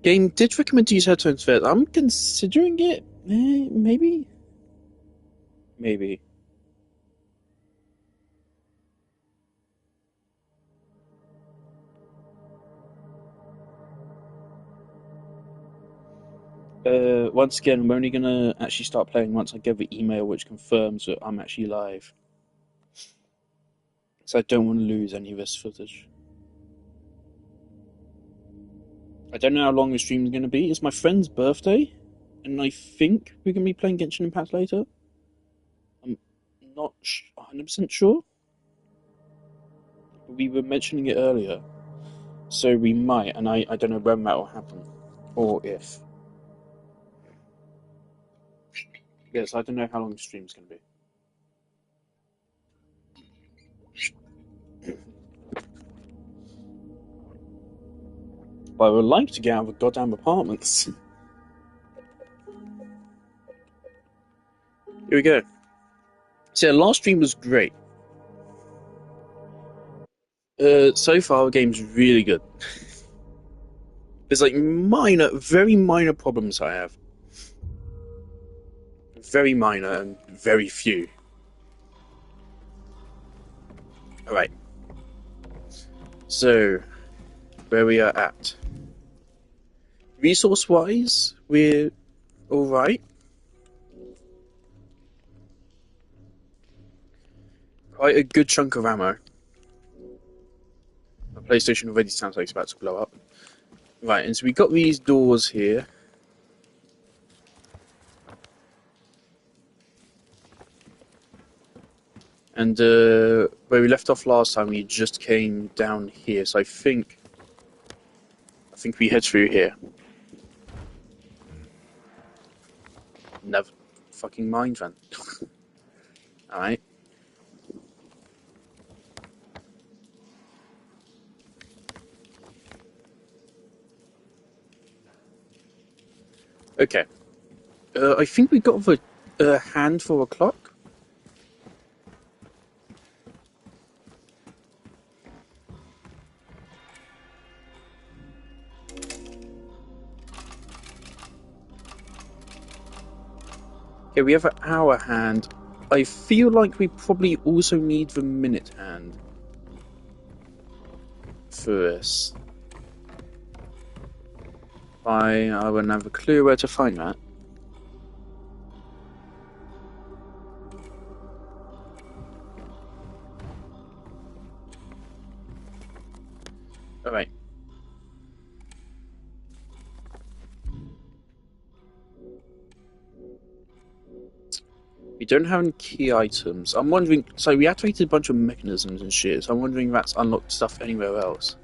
The game did recommend to use headphones first. I'm considering it. Maybe? Maybe. Once again, I'm only gonna actually start playing once I get the email which confirms that I'm actually live. So I don't want to lose any of this footage. I don't know how long the stream is going to be. It's my friend's birthday, and I think we're going to be playing Genshin Impact later. I'm not 100% sure. But we were mentioning it earlier. So we might, and I don't know when that will happen. Or if. Yes, I don't know how long the stream's going to be. But I would like to get out of the goddamn apartments. Here we go. So last stream was great. So far the game's really good. There's like very minor problems I have. Very minor and very few. Alright. So, where we are at. Resource-wise, we're alright. Quite a good chunk of ammo. My PlayStation already sounds like it's about to blow up. Right, and so we got these doors here. And where we left off last time, we just came down here. So I think we head through here. Never fucking mind then. Alright. Okay. I think we got the hand for a clock. Okay, we have an hour hand. I feel like we probably also need the minute hand for this. I wouldn't have a clue where to find that. Alright. We don't have any key items. I'm wondering, so we activated a bunch of mechanisms and shit, so I'm wondering if that's unlocked stuff anywhere else.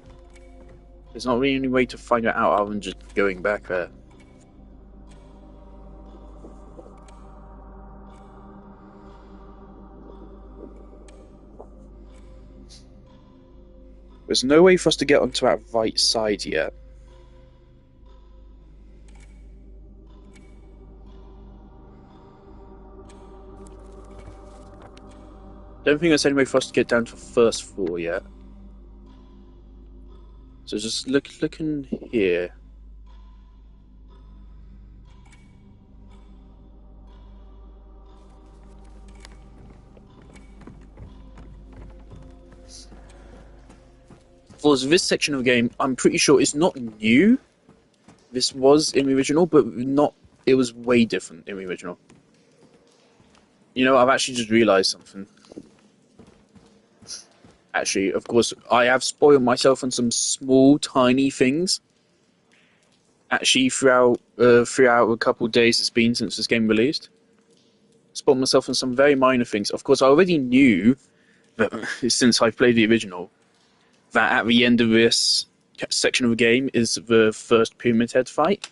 There's not really any way to find it out other than just going back there. There's no way for us to get onto that right side yet. Don't think there's any way for us to get down to the first floor yet. So just looking here. For this section of the game, I'm pretty sure it's not new. This was in the original, but not. It was way different in the original. You know, I've actually just realised something. Actually, of course, I have spoiled myself on some small, tiny things. Actually, throughout a couple of days it's been since this game released, spoiled myself on some very minor things. Of course, I already knew that since I've played the original, that at the end of this section of the game is the first Pyramid Head fight.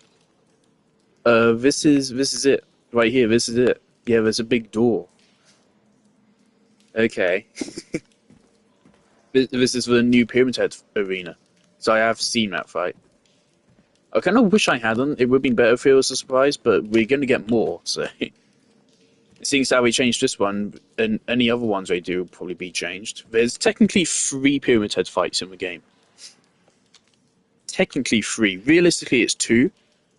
This is it right here. This is it. Yeah, there's a big door. Okay. This is the new Pyramid Head arena. So I have seen that fight. I kind of wish I hadn't. It would have been better if it was a surprise, but we're going to get more, so... Seeing as how we changed this one, and any other ones they do will probably be changed. There's technically 3 Pyramid Head fights in the game. technically three. Realistically, it's two,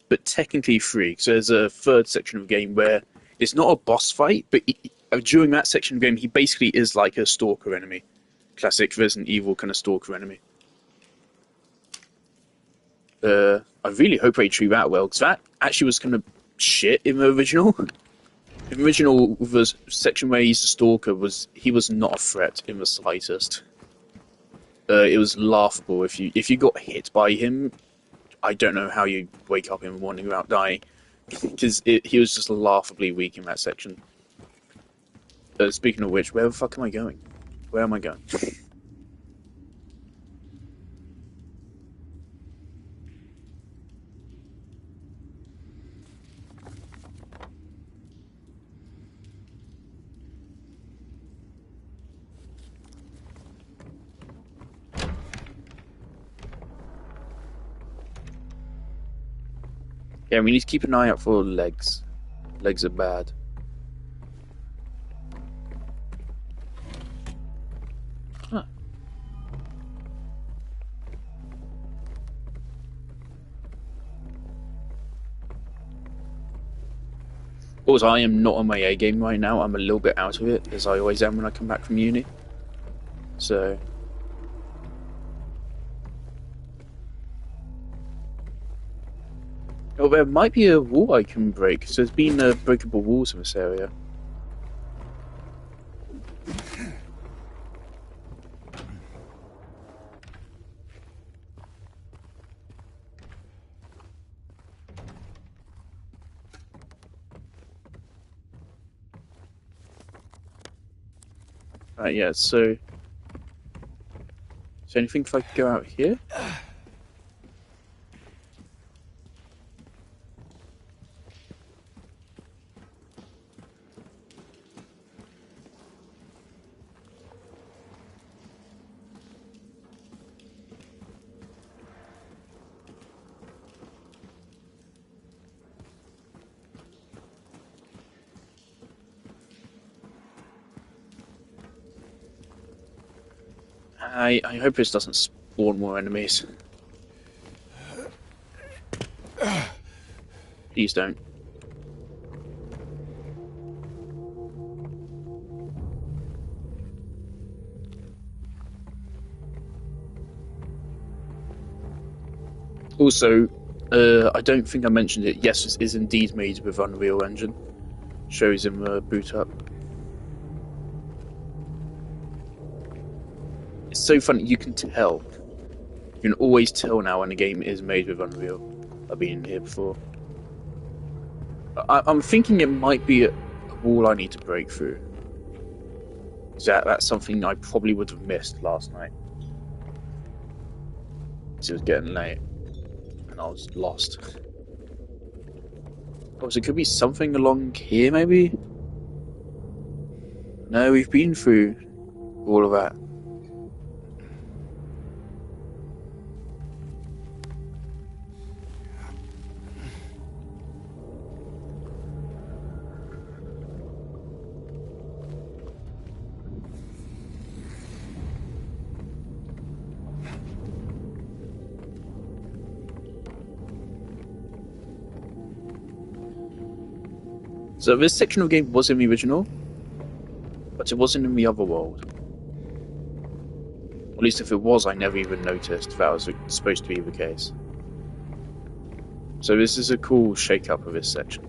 but technically three. So there's a third section of the game where it's not a boss fight, but during that section of the game, he basically is like a stalker enemy. Classic Resident Evil kind of stalker enemy. I really hope they treat that well, because that actually was kind of shit in the original. In the original, the section where he's a stalker, he was not a threat in the slightest. It was laughable. If you got hit by him, I don't know how you wake up in the morning without dying, because he was just laughably weak in that section. Speaking of which, where the fuck am I going? Where am I going? Yeah, we need to keep an eye out for legs. Legs are bad. Huh. Also, I am not on my A game right now. I'm a little bit out of it, as I always am when I come back from uni. So... Oh, there might be a wall I can break. So there's been breakable walls in this area. Right, yeah, so... So anything if I could go out here? I hope this doesn't spawn more enemies. Please don't. Also, I don't think I mentioned it. Yes, this is indeed made with Unreal Engine. Shows in the boot up. It's so funny, you can tell. You can always tell now when a game is made with Unreal. I've been here before. I'm thinking it might be a wall I need to break through. That's something I probably would have missed last night. It was getting late. And I was lost. Oh, so it could be something along here, maybe? No, we've been through all of that. So this section of the game was in the original, but it wasn't in the other world. At least if it was, I never even noticed that was supposed to be the case. So this is a cool shake-up of this section.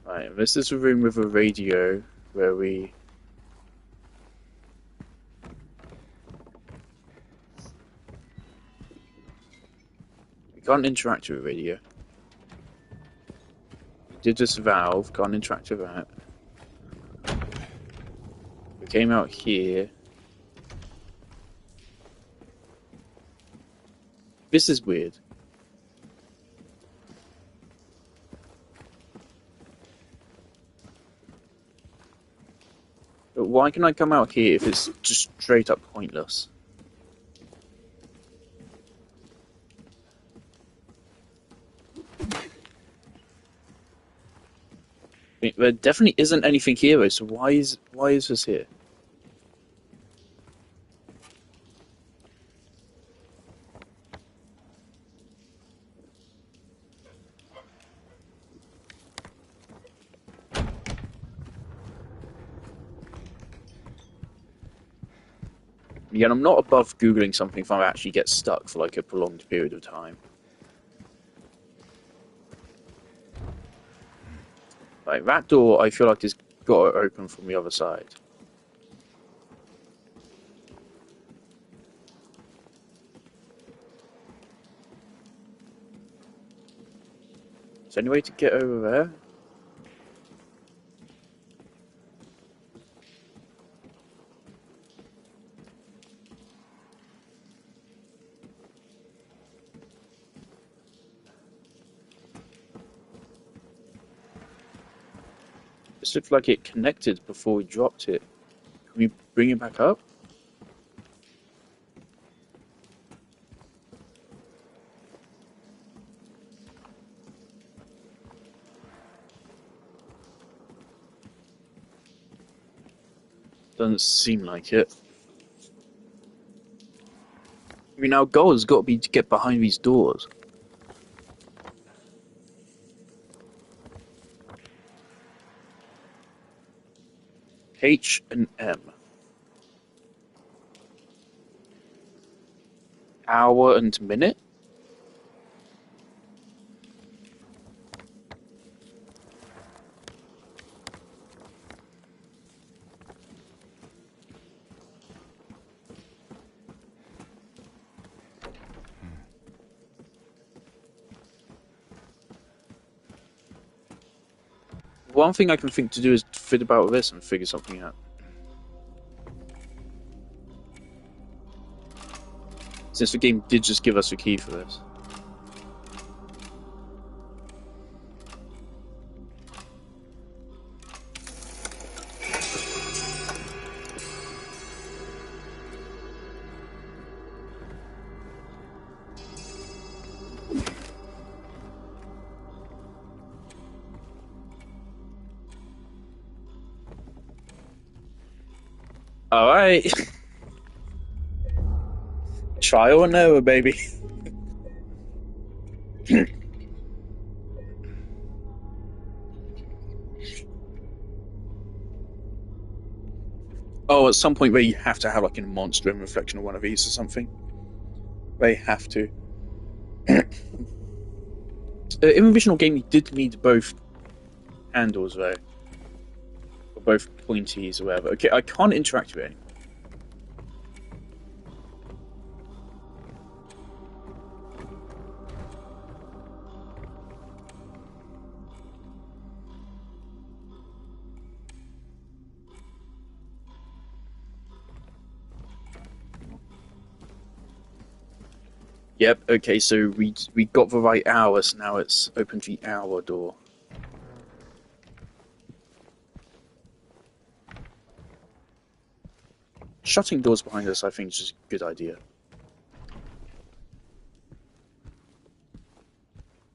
Right, this is a room with a radio where we... can't interact with the radio. We did this valve, can't interact with that. We came out here. This is weird. But why can I come out here if it's just straight up pointless? There definitely isn't anything here though, so why is this here? Again, I'm not above Googling something if I actually get stuck for like a prolonged period of time. Like, that door, I feel like has got to open from the other side. Is there any way to get over there? This looked like it connected before we dropped it. Can we bring it back up? Doesn't seem like it. I mean, our goal has got to be to get behind these doors. H and M. Hour and minute? One thing I can think to do is fit about with this and figure something out. Since the game did just give us a key for this. Alright. Trial and error, baby. Oh, at some point where you have to have like a monster in reflection of one of these or something. They have to. In the original game, you did need both handles though. Or both pointies or whatever. Okay, I can't interact with it anymore. Yep, okay, so we got the right hour, so now it's open the hour door. Shutting doors behind us, I think, is just a good idea.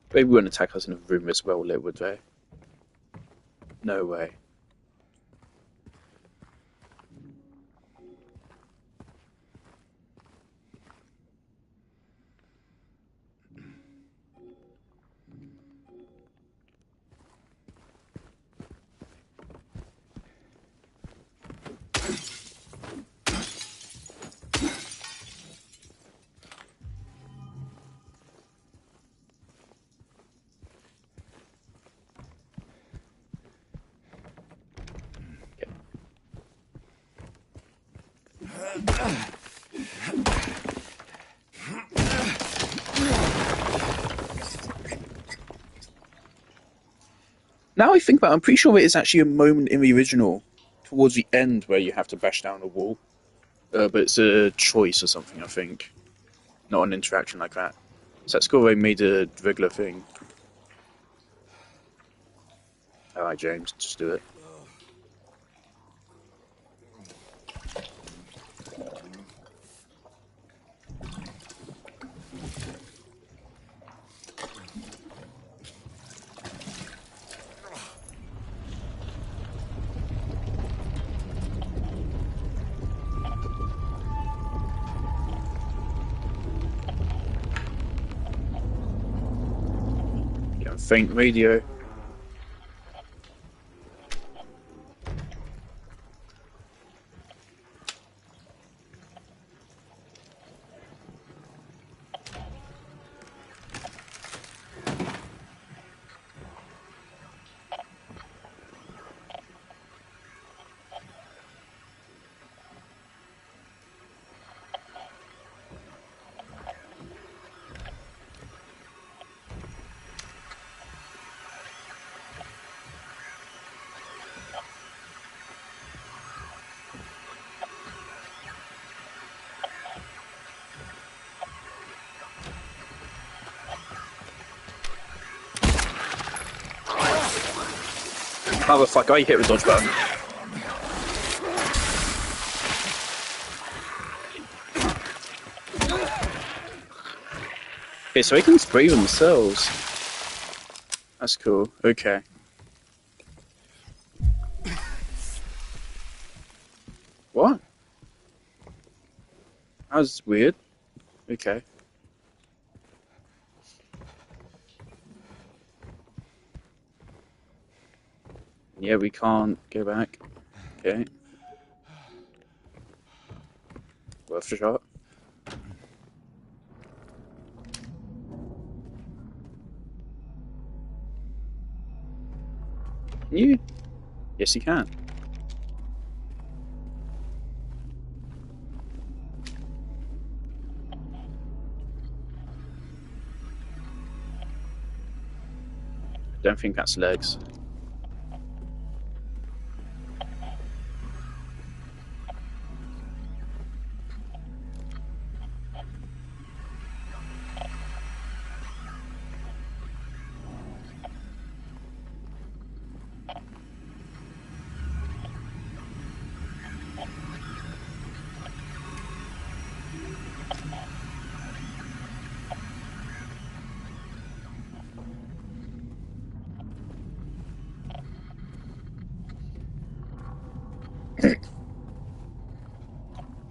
They wouldn't attack us in a room that's well lit, would they? No way. Now I think about it, I'm pretty sure there is actually a moment in the original, towards the end, where you have to bash down a wall. But it's a choice or something, I think. Not an interaction like that. So that's cool, they made a regular thing. Alright, James, just do it. Faint radio. How the fuck I hit with dodge button? Okay, so they can spray themselves. That's cool. Okay. What? That was weird. Okay. Yeah, we can't go back. Okay. Worth a shot. Can you? Yes, you can. Don't think that's legs.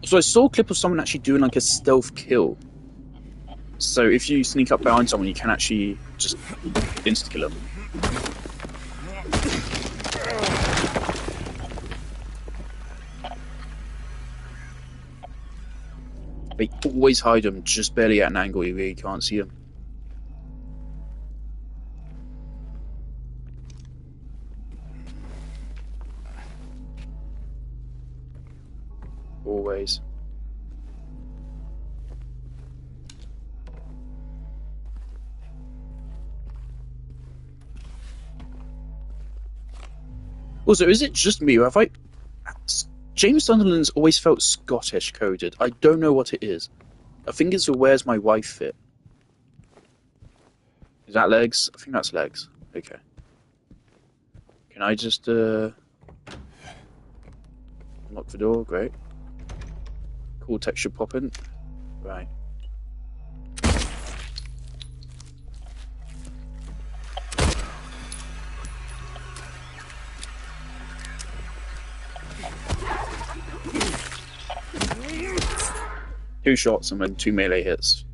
So I saw a clip of someone actually doing like a stealth kill. So if you sneak up behind someone, you can actually just insta-kill them. They always hide them just barely at an angle you really can't see them. Always. Also, is it just me, or have I... James Sunderland's always felt Scottish coded. I don't know what it is. I think it's a Where's My Wife fit. Is that legs? I think that's legs. Okay. Can I just, unlock the door? Great. Cool texture popping. Right. Two shots and then two melee hits.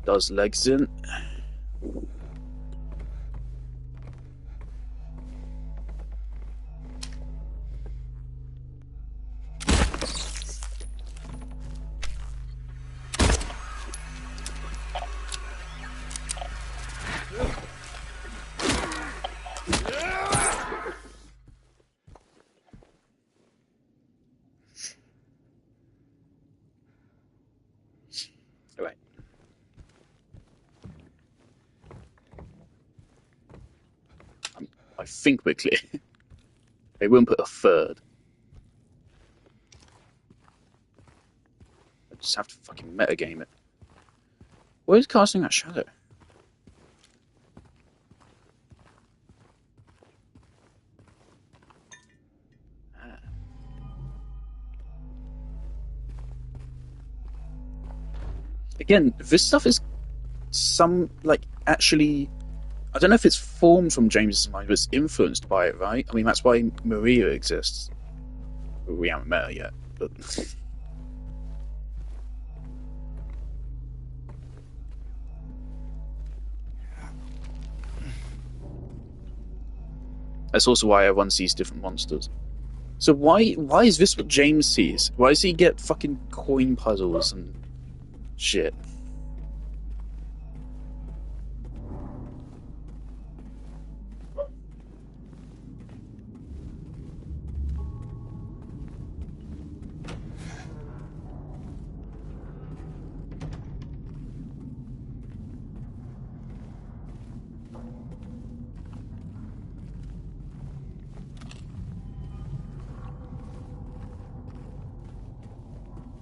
Does legs in. Right. I think we're clear. They won't put a third. I just have to fucking metagame it. Where's casting that shadow? Again, this stuff is actually, I don't know if it's formed from James's mind, but it's influenced by it, right? I mean, that's why Maria exists. We haven't met her yet, but... That's also why everyone sees different monsters. So why is this what James sees? Why does he get fucking coin puzzles and shit?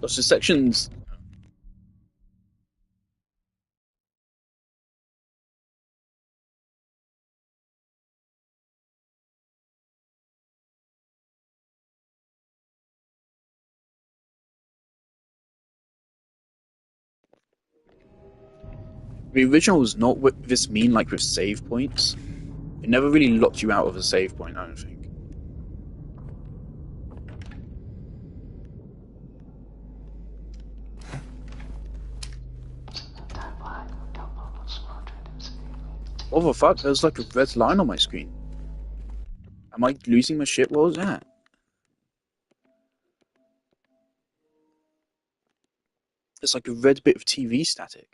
Lots of sections The original was not what this mean like with save points. It never really locked you out of a save point, I don't think. What the fuck? There's like a red line on my screen. Am I losing my shit? What was that? It's like a red bit of TV static.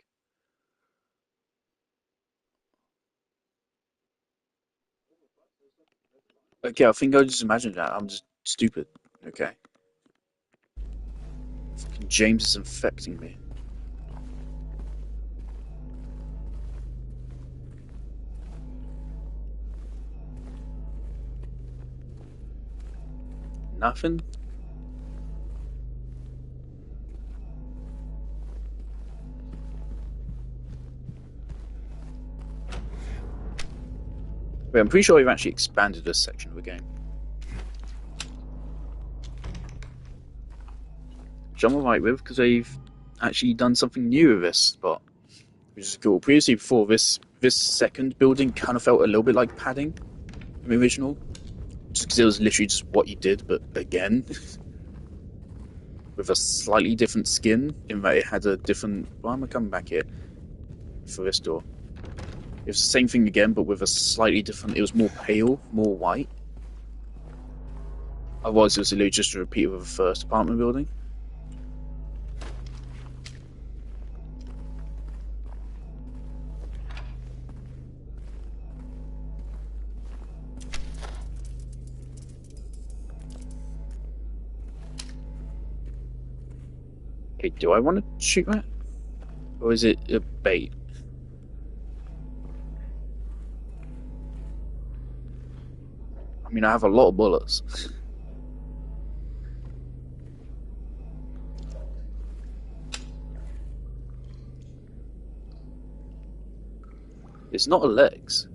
Okay, I think I just imagined that. I'm just stupid. Okay. Fucking James is infecting me. Nothing? Wait, I'm pretty sure we've actually expanded this section of the game. Which I'm alright with, because they've actually done something new with this spot. Which is cool. Previously, before this second building kind of felt a little bit like padding in the original. Just because it was literally just what you did, but again. With a slightly different skin, in that it had a different... Why am I coming back here? For this door. It was the same thing again, but with a slightly different... It was more pale, more white. Otherwise, it was literally just a repeat of the first apartment building. Okay, do I want to shoot that? Or is it a bait? I mean, I have a lot of bullets. It's not a legs.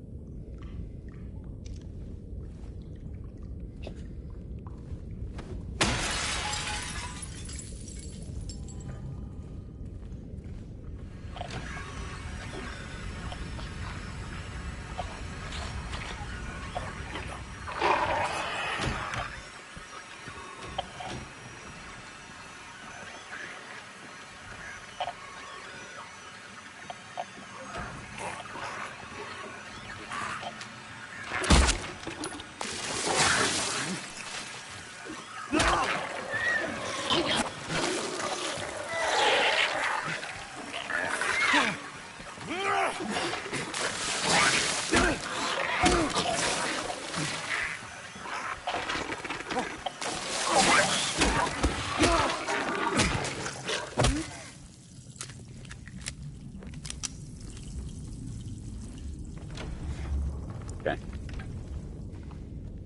Okay.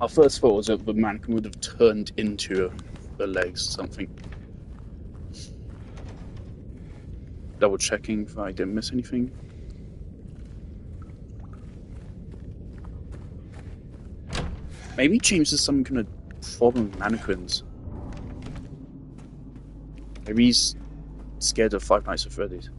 Our first thought was that the mannequin would have turned into the legs or something. Double checking if I didn't miss anything. Maybe James has some kind of problem with mannequins. Maybe he's scared of Five Nights at Freddy's.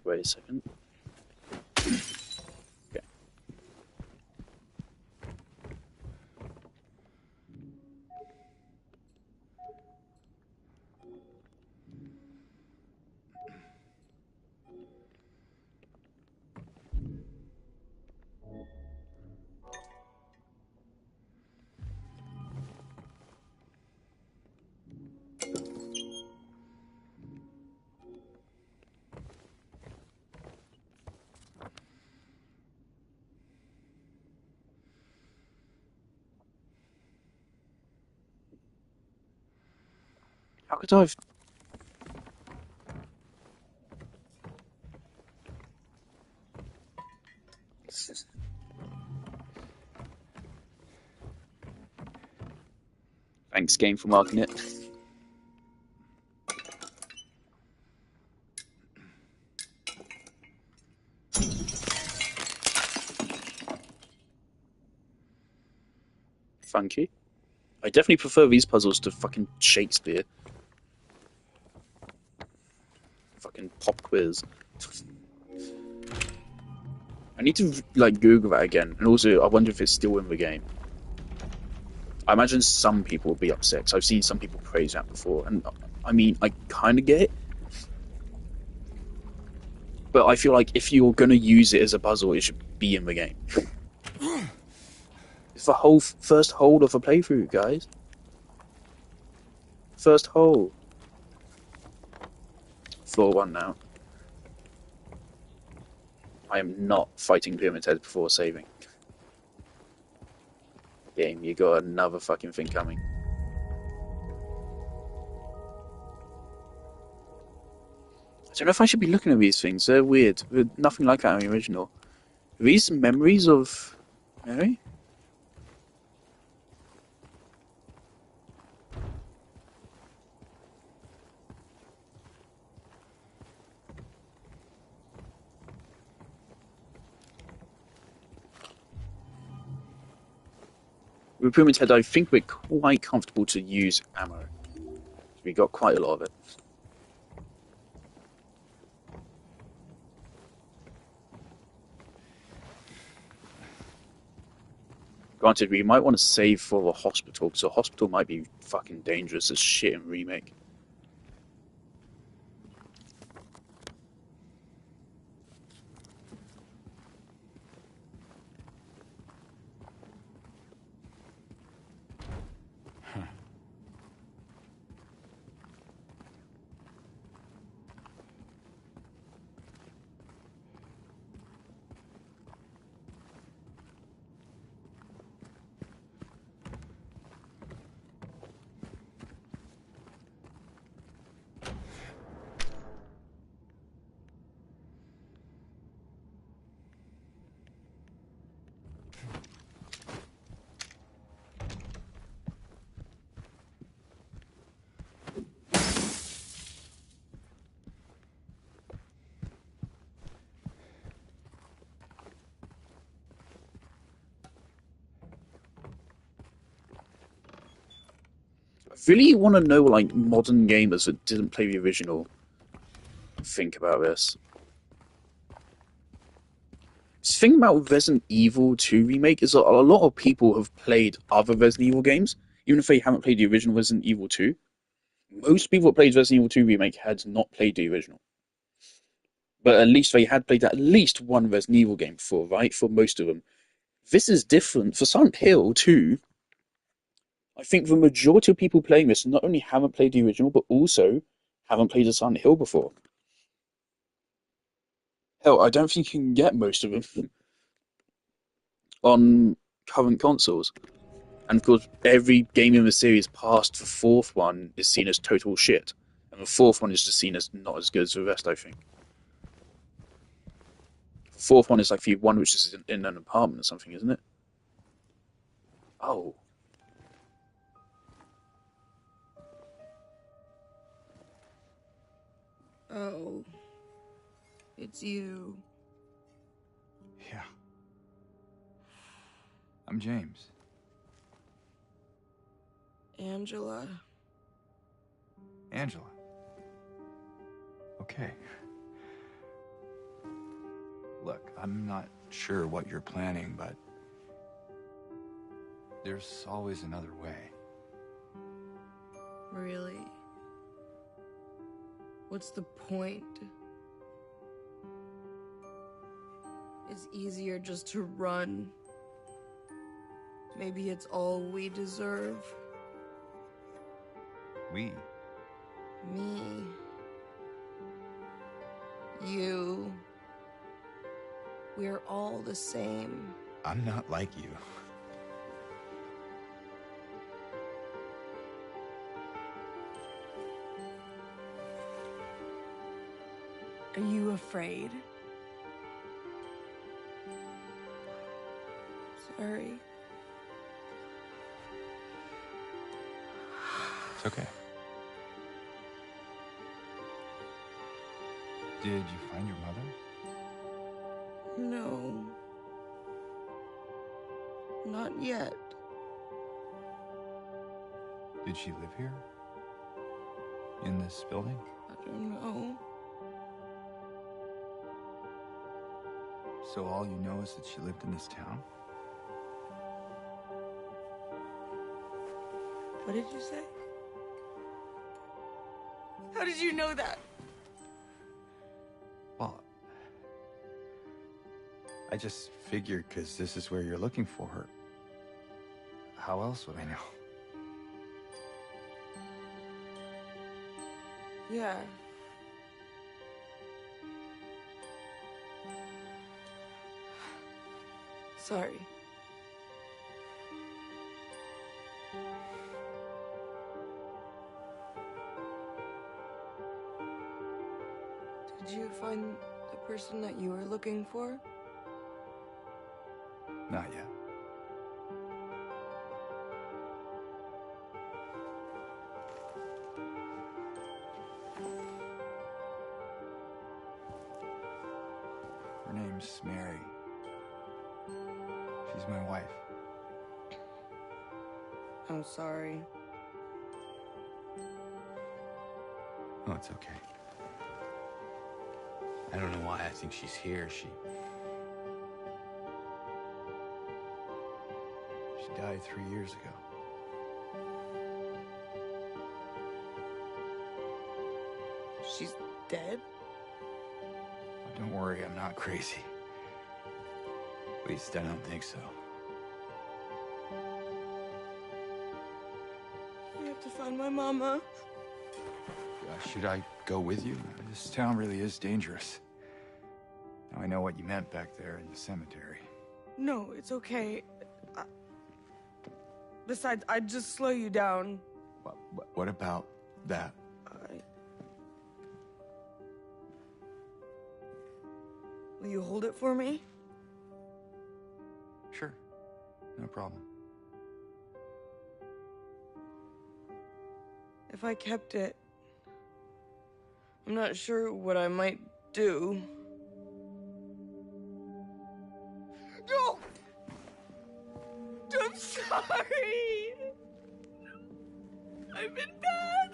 Wait a second. Okay. How could I have... Thanks, game, for marking it. Thank you. I definitely prefer these puzzles to fucking Shakespeare. Fucking pop quiz. I need to like Google that again, and also I wonder if it's still in the game. I imagine some people will be upset because I've seen some people praise that before, and I mean I kind of get it, but I feel like if you're gonna use it as a puzzle, it should be in the game. It's the whole first hole of a playthrough, guys. First hole. Floor 1 now. I am not fighting Pyramid Head before saving. Game, you got another fucking thing coming. I don't know if I should be looking at these things. They're weird. They're nothing like that in the original. Are these memories of Mary? With Pyramid Head, I think we're quite comfortable to use ammo. We got quite a lot of it. Granted, we might want to save for the hospital, because the hospital might be fucking dangerous as shit in Remake. I really want to know, like, modern gamers that didn't play the original think about this. The thing about Resident Evil 2 Remake is that a lot of people have played other Resident Evil games, even if they haven't played the original Resident Evil 2. Most people that played Resident Evil 2 Remake had not played the original. But at least they had played at least one Resident Evil game before, right? For most of them. This is different. For Silent Hill 2, I think the majority of people playing this not only haven't played the original, but also haven't played a Silent Hill before. Hell, I don't think you can get most of them on current consoles. And of course, every game in the series past the fourth one is seen as total shit. And the fourth one is just seen as not as good as the rest, I think. The fourth one is like the one which is in an apartment or something, isn't it? Oh. Oh. It's you. Yeah. I'm James. Angela. Angela. Okay. Look, I'm not sure what you're planning, but there's always another way. Really? What's the point? It's easier just to run. Maybe it's all we deserve. We? Me. You. We're all the same. I'm not like you. Are you afraid? Sorry. It's okay. Did you find your mother? No. Not yet. Did she live here? In this building? I don't know. So all you know is that she lived in this town? What did you say? How did you know that? Well, I just figured because this is where you're looking for her. How else would I know? Yeah. Sorry. Did you find the person that you were looking for? Not yet. Her name's Mary. She's my wife. I'm sorry. Oh, it's okay. I don't know why I think she's here. She died 3 years ago. She's dead? Oh, don't worry, I'm not crazy. At least I don't think so. I have to find my mama. Should I go with you? This town really is dangerous. Now I know what you meant back there in the cemetery. No, it's okay. Besides, I'd just slow you down. What about that? Will you hold it for me? Sure, no problem. If I kept it, I'm not sure what I might do. No! I'm sorry! I've been bad!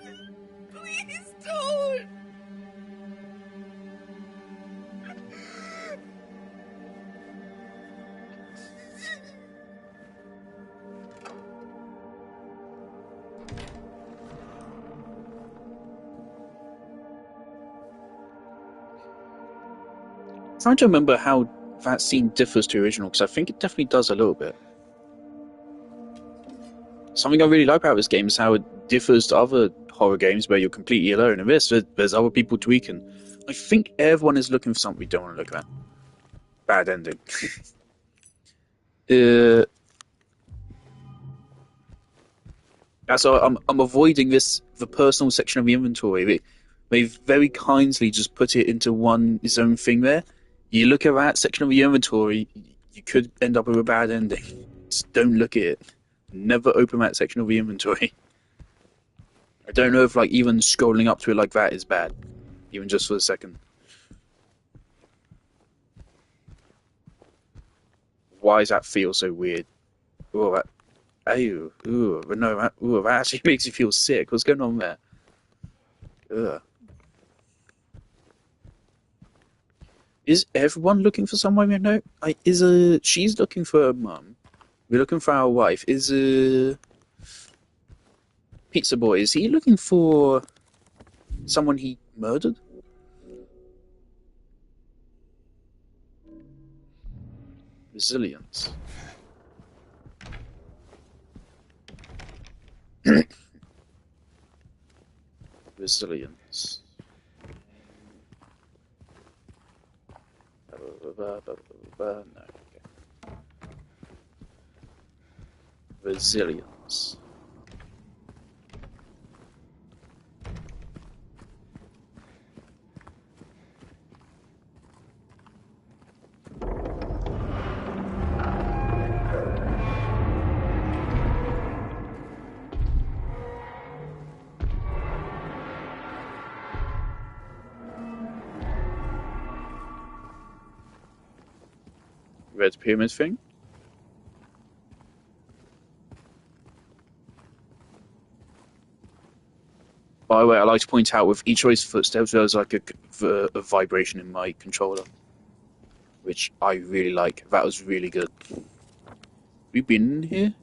Please don't! Trying to remember how that scene differs to the original, because I think it definitely does a little bit. Something I really like about this game is how it differs to other horror games where you're completely alone. In this, there's other people tweaking. I think everyone is looking for something we don't want to look at. Bad ending. So I'm avoiding the personal section of the inventory. They very kindly just put it into its own thing there. You look at that section of the inventory, you could end up with a bad ending. Just don't look at it. Never open that section of the inventory. I don't know if even scrolling up to it like that is bad, even just for a second. Why does that feel so weird? Oh, that. But no, that actually makes you feel sick. What's going on there? Ugh. Is everyone looking for someone we know? She's looking for her mum. We're looking for our wife. Pizza Boy, is he looking for someone he murdered? Resilience. Resilience. No, okay. Resilience. Red pyramid thing? By the way, I like to point out with each of his footsteps, there's like a vibration in my controller, which I really like. That was really good. We've been here?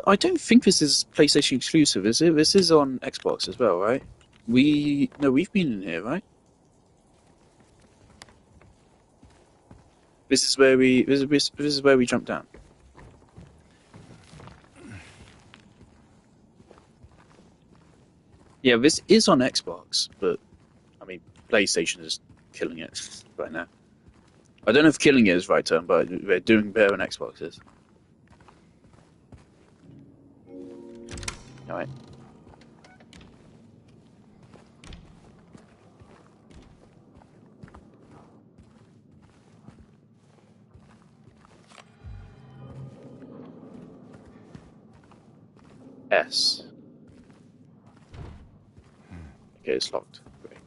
I don't think this is PlayStation exclusive, is it? This is on Xbox as well, right? We've been in here, right? This is where this is where we jump down. Yeah, this is on Xbox, but I mean, PlayStation is killing it right now. I don't know if killing it is the right term, but they're doing better than Xbox is. All right. S. Okay, it's locked. Great.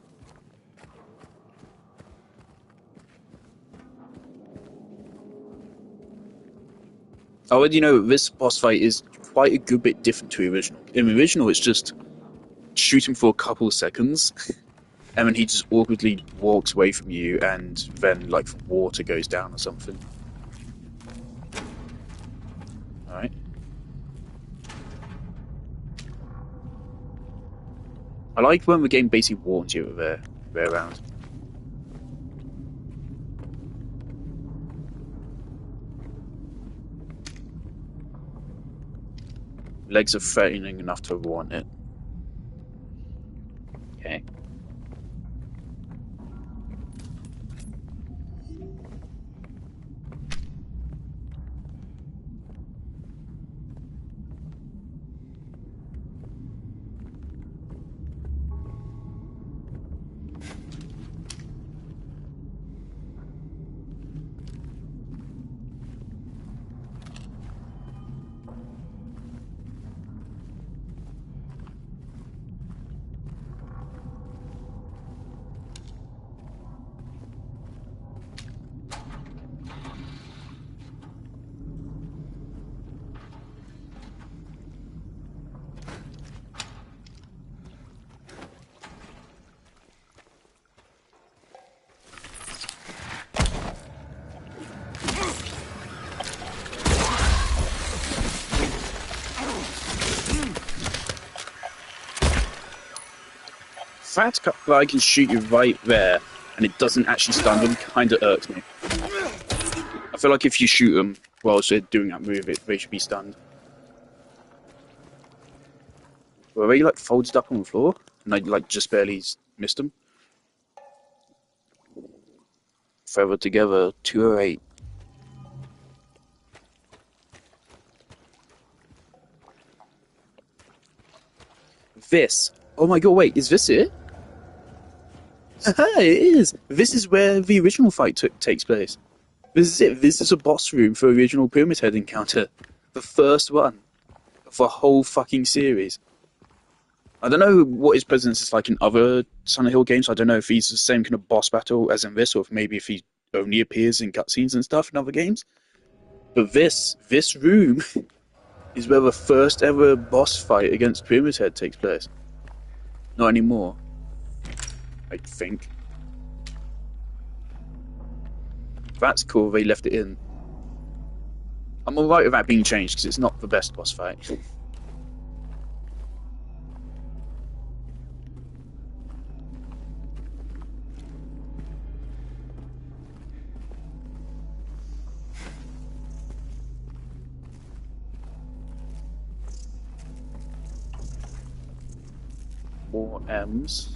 I already know this boss fight is quite a good bit different to the original. In the original, it's just shoot him for a couple of seconds, and then he just awkwardly walks away from you, and then like water goes down or something. All right. I like when the game basically warns you that they're around. Legs are threatening enough to warrant it. Okay. The fact that I can shoot you right there and it doesn't actually stun them kind of irks me. I feel like if you shoot them whilst they're doing that move, they should be stunned. Were they like folded up on the floor and I like just barely missed them? Forever together, 208. This. Oh my god, wait, is this it? Haha, it is! This is where the original fight takes place. This is it. This is a boss room for the original Pyramid Head encounter. The first one of the whole fucking series. I don't know what his presence is like in other Silent Hill games. I don't know if he's the same kind of boss battle as in this, or if maybe if he only appears in cutscenes and stuff in other games. But this room is where the first ever boss fight against Pyramid Head takes place. Not anymore. I think. That's cool, they left it in. I'm alright with that being changed, because it's not the best boss fight. More M's.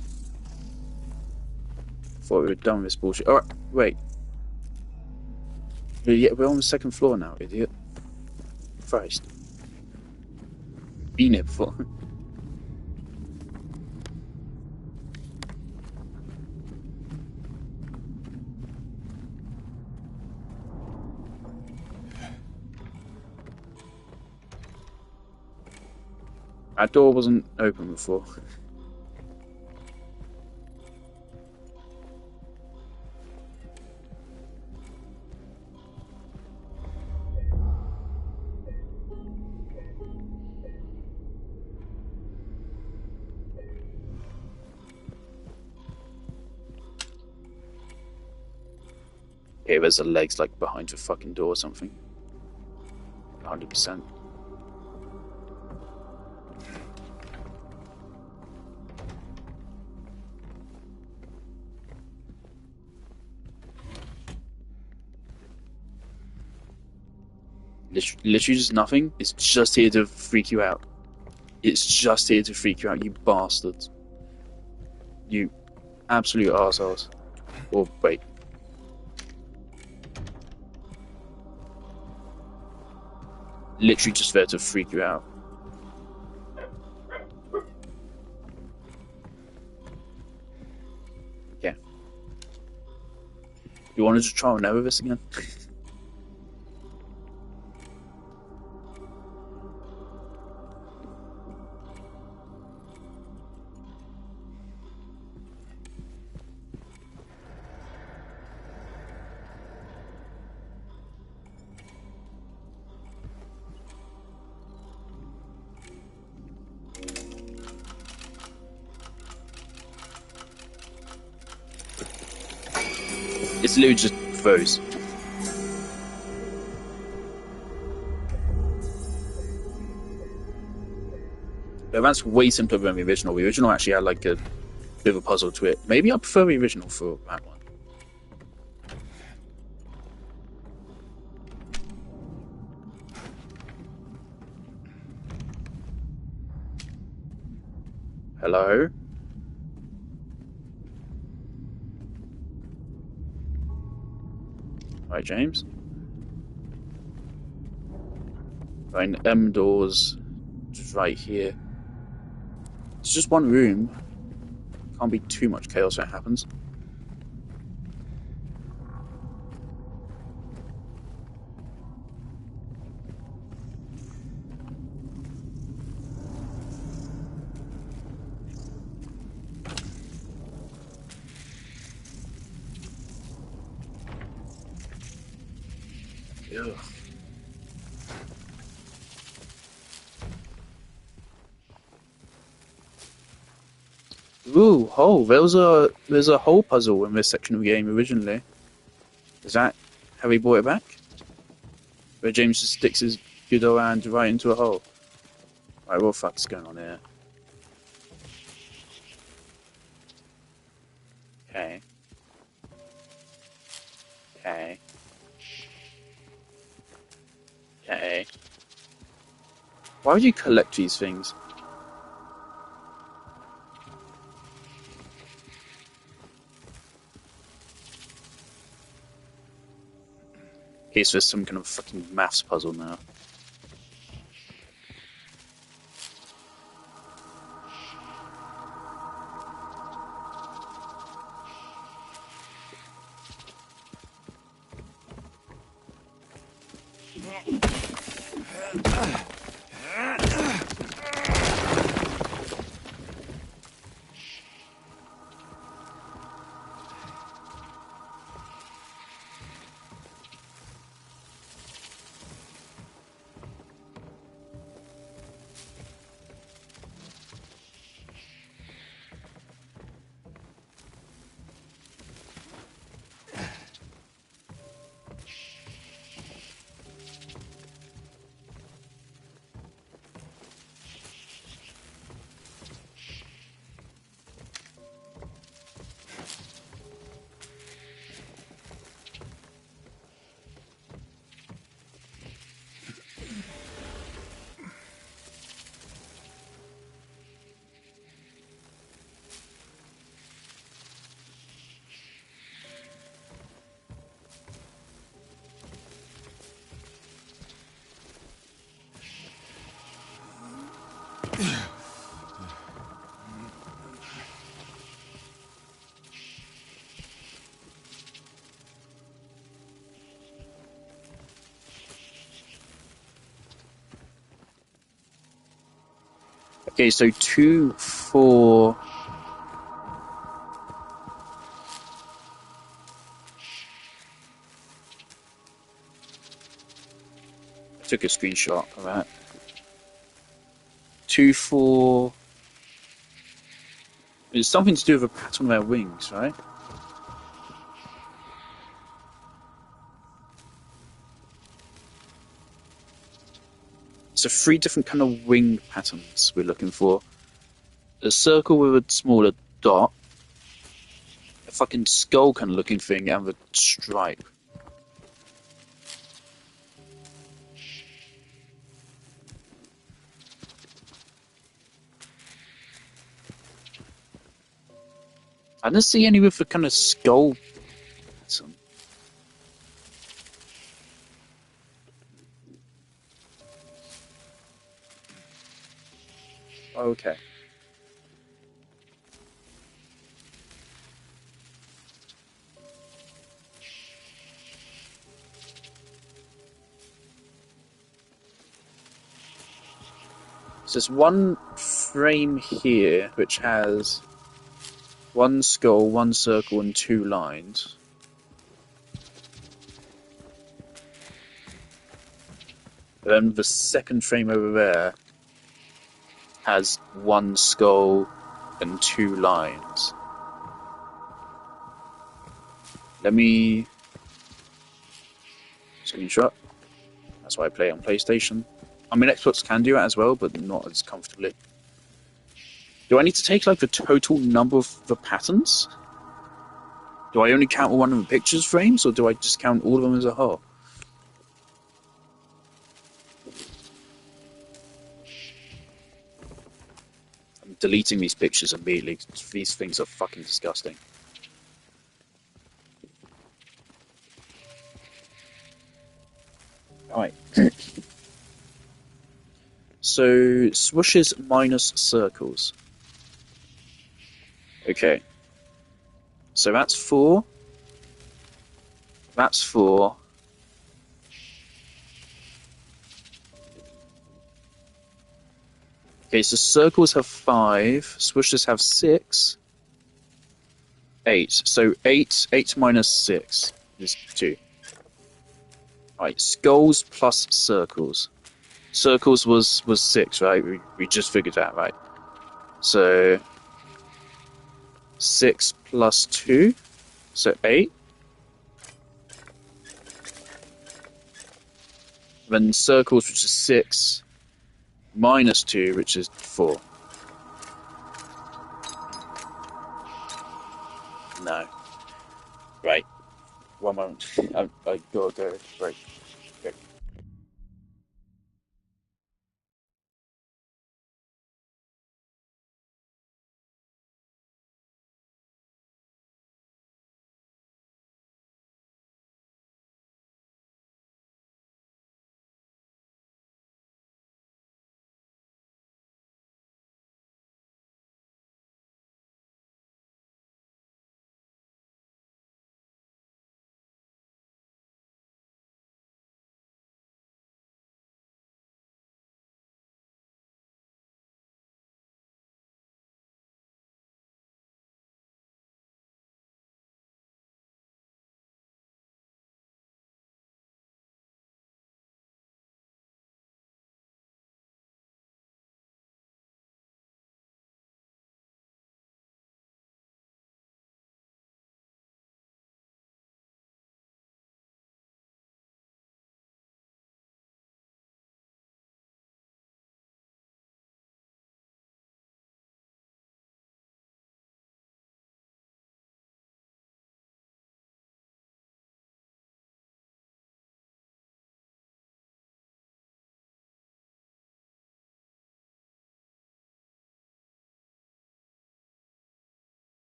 Thought we were done with this bullshit. Alright, wait. Yeah, we're on the second floor now, idiot. Christ. Been here before. That door wasn't open before. Okay, there's the legs like behind the fucking door or something. 100%. Literally just nothing. It's just here to freak you out. It's just here to freak you out, you bastards. You absolute arseholes. Or wait. Literally just there to freak you out. Yeah. You wanted to try and over this again? It's literally just those. But that's way simpler than the original. The original actually had like a bit of a puzzle to it. Maybe I prefer the original for that one. Hello? Right, James? Right, M doors just right here. It's just one room. Can't be too much chaos when it happens. Ugh. Ooh, hole. There's a hole puzzle in this section of the game originally. Is that how he brought it back? Where James just sticks his good old hand right into a hole. Right, what the fuck's going on here? Okay. Okay. Okay. Why would you collect these things? In case there's some kind of fucking maths puzzle now. Okay, so 2, 4. I took a screenshot of that. 2, 4. It's something to do with a pattern on their wings, right? So 3 different kind of wing patterns we're looking for. A circle with a smaller dot, a fucking skull kind of looking thing, and the stripe. I didn't see any with the kind of skull pattern. Okay. So there's one frame here which has one skull, one circle, and 2 lines. Then the second frame over there has one skull and 2 lines. Let me screenshot. That's why I play on PlayStation. I mean, Xbox can do it as well, but not as comfortably. Do I need to take like the total number of the patterns? Do I only count one of the pictures frames, or do I just count all of them as a whole? I'm deleting these pictures immediately. These things are fucking disgusting. Alright. So, swooshes minus circles. Okay. So that's 4. That's 4. Okay, so circles have 5. Swooshes have 6. 8. So 8 minus 6 is 2. Right, skulls plus circles. Circles was 6, right? We just figured that, right? So 6 plus 2, so 8. Then circles, which is 6, minus 2, which is 4. No. Right. One moment. I gotta go. Right.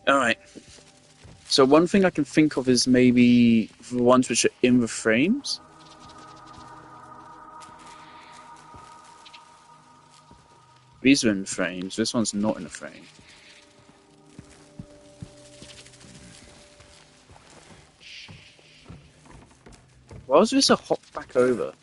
Alright. So one thing I can think of is maybe the ones which are in the frames. These are in the frames. This one's not in the frame. Why was this a hop back over?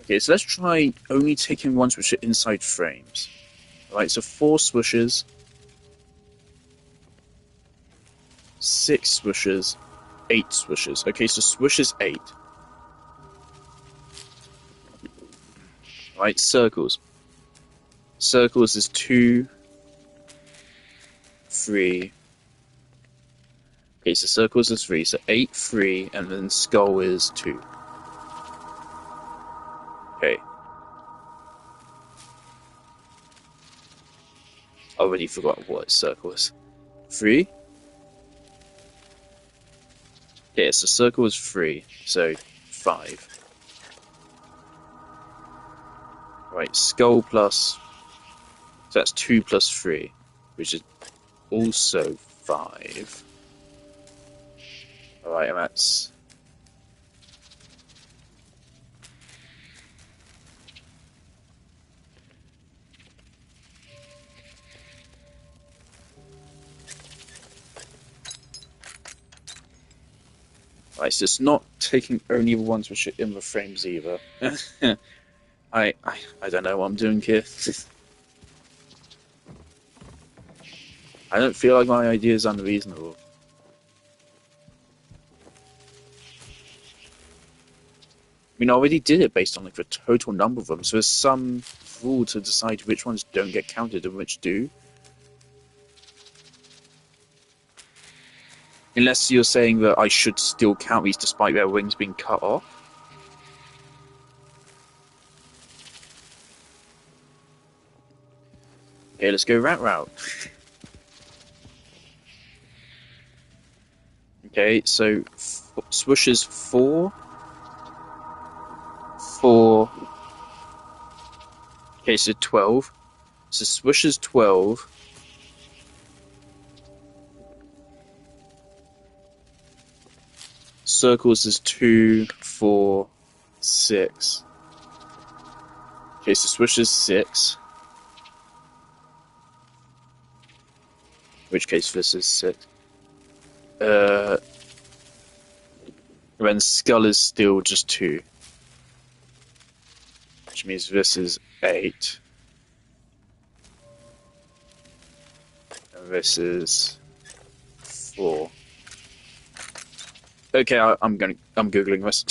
Okay, so let's try only taking ones which are inside frames. Alright, so 4 swooshes, 6 swooshes, 8 swooshes. Okay, so swoosh is 8. Right, circles. Circles is 2, 3. Okay, so circles is 3, so 8, 3, and then skull is 2. Okay. I already forgot what circle is. 3? Okay, so circle is 3, so 5. Right, skull plus... So that's 2 plus 3, which is also 5. Alright, and that's... Right, so it's not taking only the ones which are in the frames either. I don't know what I'm doing here. I don't feel like my idea is unreasonable. I mean, I already did it based on like the total number of them, so there's some rule to decide which ones don't get counted and which do. Unless you're saying that I should still count these despite their wings being cut off. Okay, let's go rat route. Okay, so swoosh is 4, 4. Okay, so 12. So swoosh is 12. Circles is 2, 4, 6. Okay, so swoosh is 6. In which case this is 6. Then skull is still just 2. Which means this is 8. And this is 4. Okay, I'm googling this.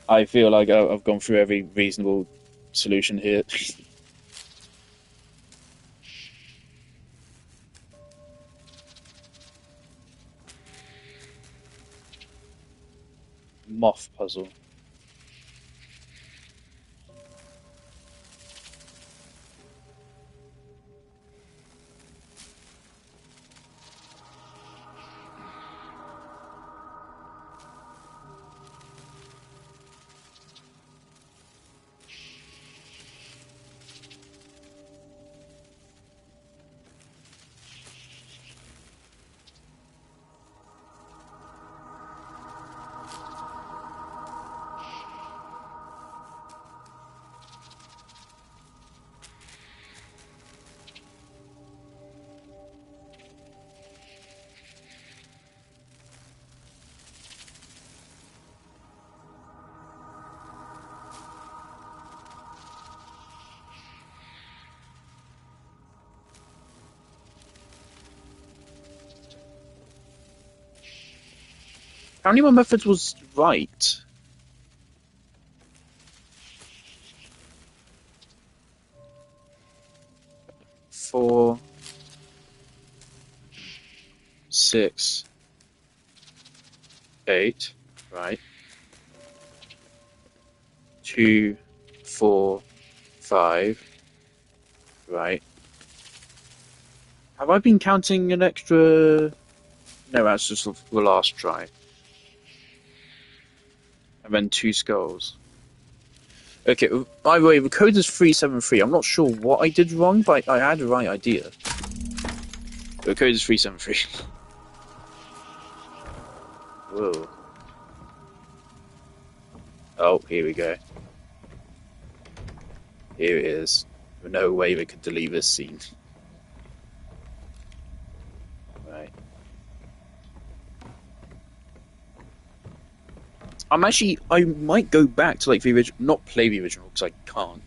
I feel like I've gone through every reasonable solution here. Moth puzzle. How many more methods was right? Four. 6, 8, right? 2, 4, 5, right? Have I been counting an extra? No, that's just the last try. And then 2 skulls. Okay, by the way, the code is 373. I'm not sure what I did wrong, but I had the right idea. The code is 373. Whoa. Oh, here we go. Here it is. There's no way we could delete this scene. Right. I might go back to like the original, not play the original because I can't,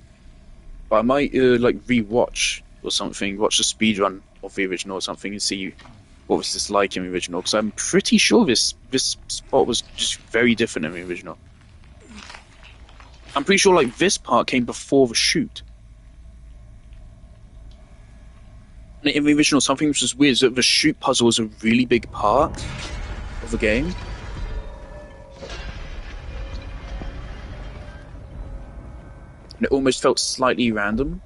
but I might like rewatch or something, watch the speedrun of the original or something and see what was this like in the original, because I'm pretty sure this spot was just very different in the original. I'm pretty sure like this part came before the shoot. And in the original, something which was weird is that the shoot puzzle was a really big part of the game. And it almost felt slightly random.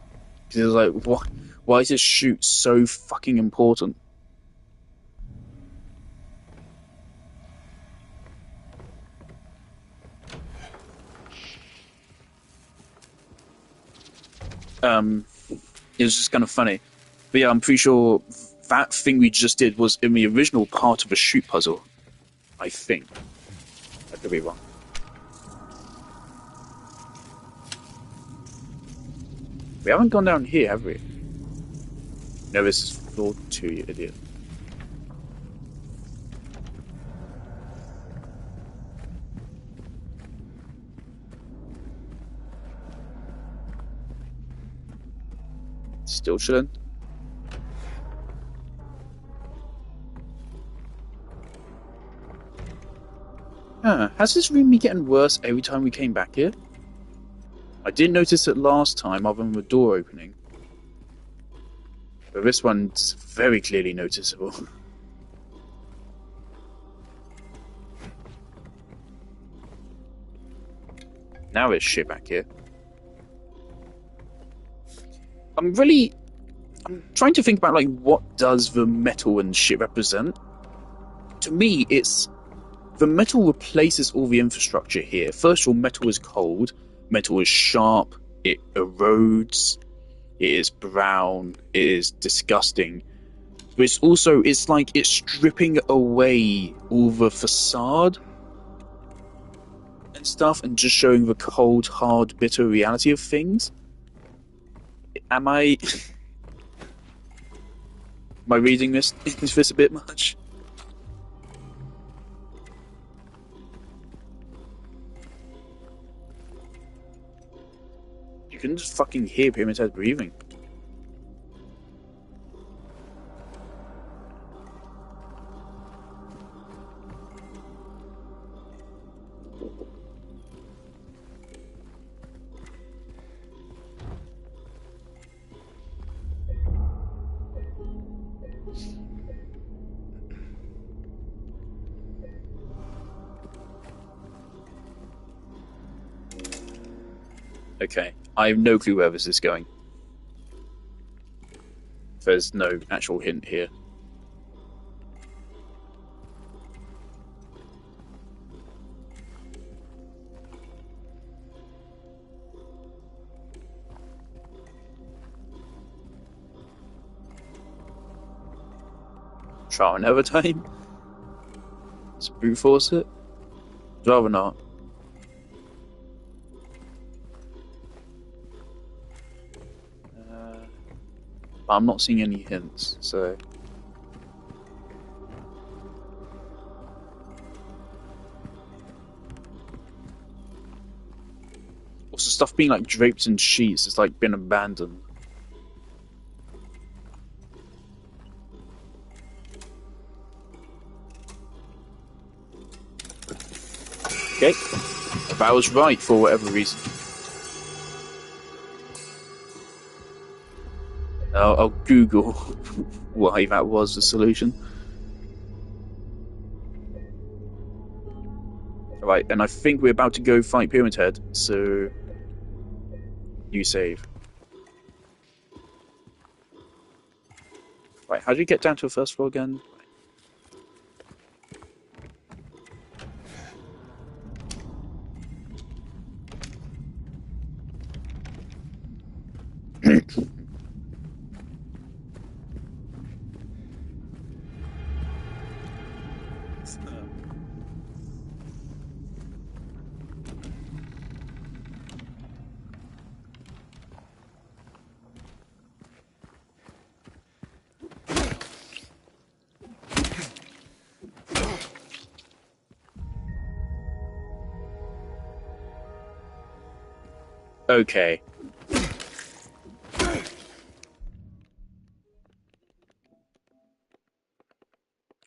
Because it was like, why is this shoot so fucking important? It was just kind of funny. But yeah, I'm pretty sure that thing we just did was in the original part of a shoot puzzle. I think. I could be wrong. We haven't gone down here, have we? No, this is floor 2, you idiot. Still chilling. Has this room been getting worse every time we came back here? I did notice it last time other than the door opening. But this one's very clearly noticeable. Now there's shit back here. I'm trying to think about like what does the metal and shit represent? To me, it's the metal replaces all the infrastructure here. First of all, metal is cold, metal is sharp, it erodes, it is brown, it is disgusting. But it's like it's stripping away all the facade and stuff and just showing the cold, hard, bitter reality of things. Am I reading this a bit much? You can just fucking hear Pyramid Head breathing. Okay, I have no clue where this is going. There's no actual hint here. Try another time? Let's brute force it? Rather not. I'm not seeing any hints, so... Also, stuff being like draped in sheets has like been abandoned. Okay, that was right for whatever reason. I'll Google why that was the solution. Right, and I think we're about to go fight Pyramid Head, so you save. Right, how do you get down to the first floor again? Okay.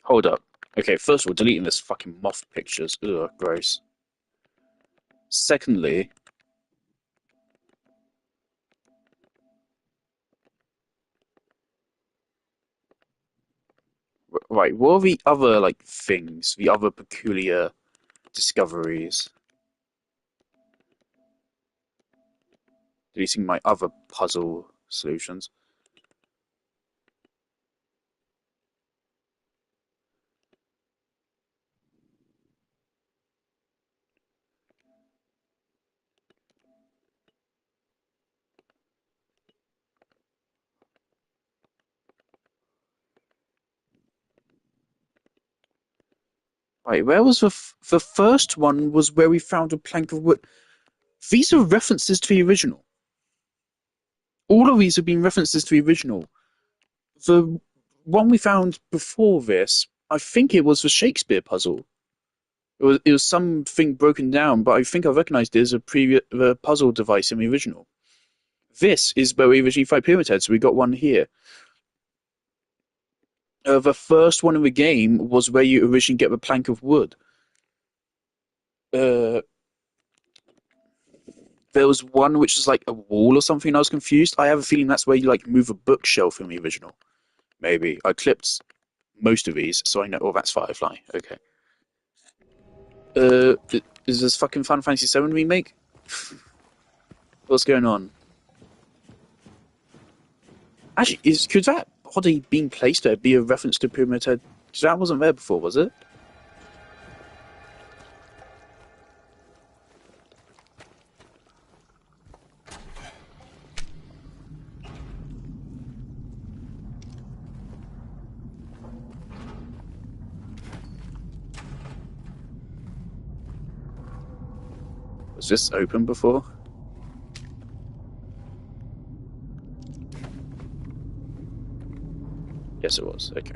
Hold up. Okay, first of all, deleting this fucking moth pictures. Ugh, gross. Secondly, right, what are the other, like, things? The other peculiar discoveries? Deleting my other puzzle solutions. Right, where was the first one was where we found a plank of wood. These are references to the original. All of these have been references to the original. The one we found before this, I think it was the Shakespeare puzzle. It was something broken down, but I think I recognized it as a previous puzzle device in the original. This is where we originally fight Pyramid Head, so we got one here. The first one in the game was where you originally get the plank of wood. There was one which was like a wall or something. I was confused. I have a feeling that's where you like move a bookshelf in the original. Maybe I clipped most of these, so I know. Oh, that's Firefly. Okay. Is this fucking Final Fantasy VII remake? What's going on? Actually, could that body being placed there be a reference to Pyramid Head? Because that wasn't there before, was it? Was this open before? Yes, it was. Okay.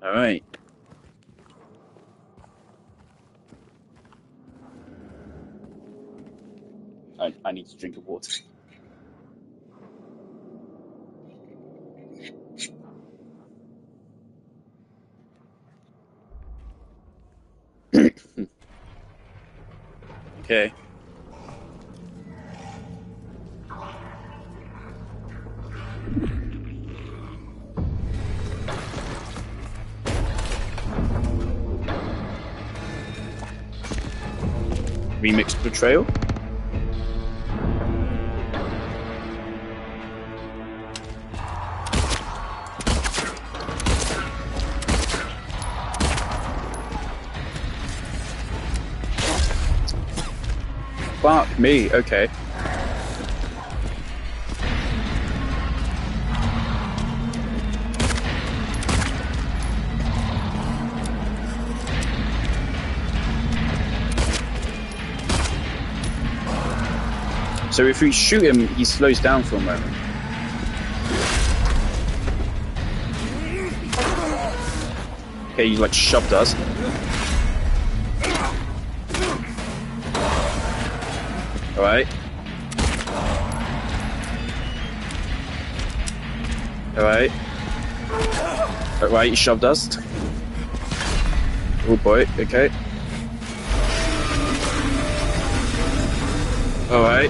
All right. I need to drink of water. Okay. Remixed Betrayal? Fuck me, okay. So if we shoot him, he slows down for a moment. Okay, he like shoved us. Alright. Alright. Alright, he shoved us. Oh boy, okay. Alright.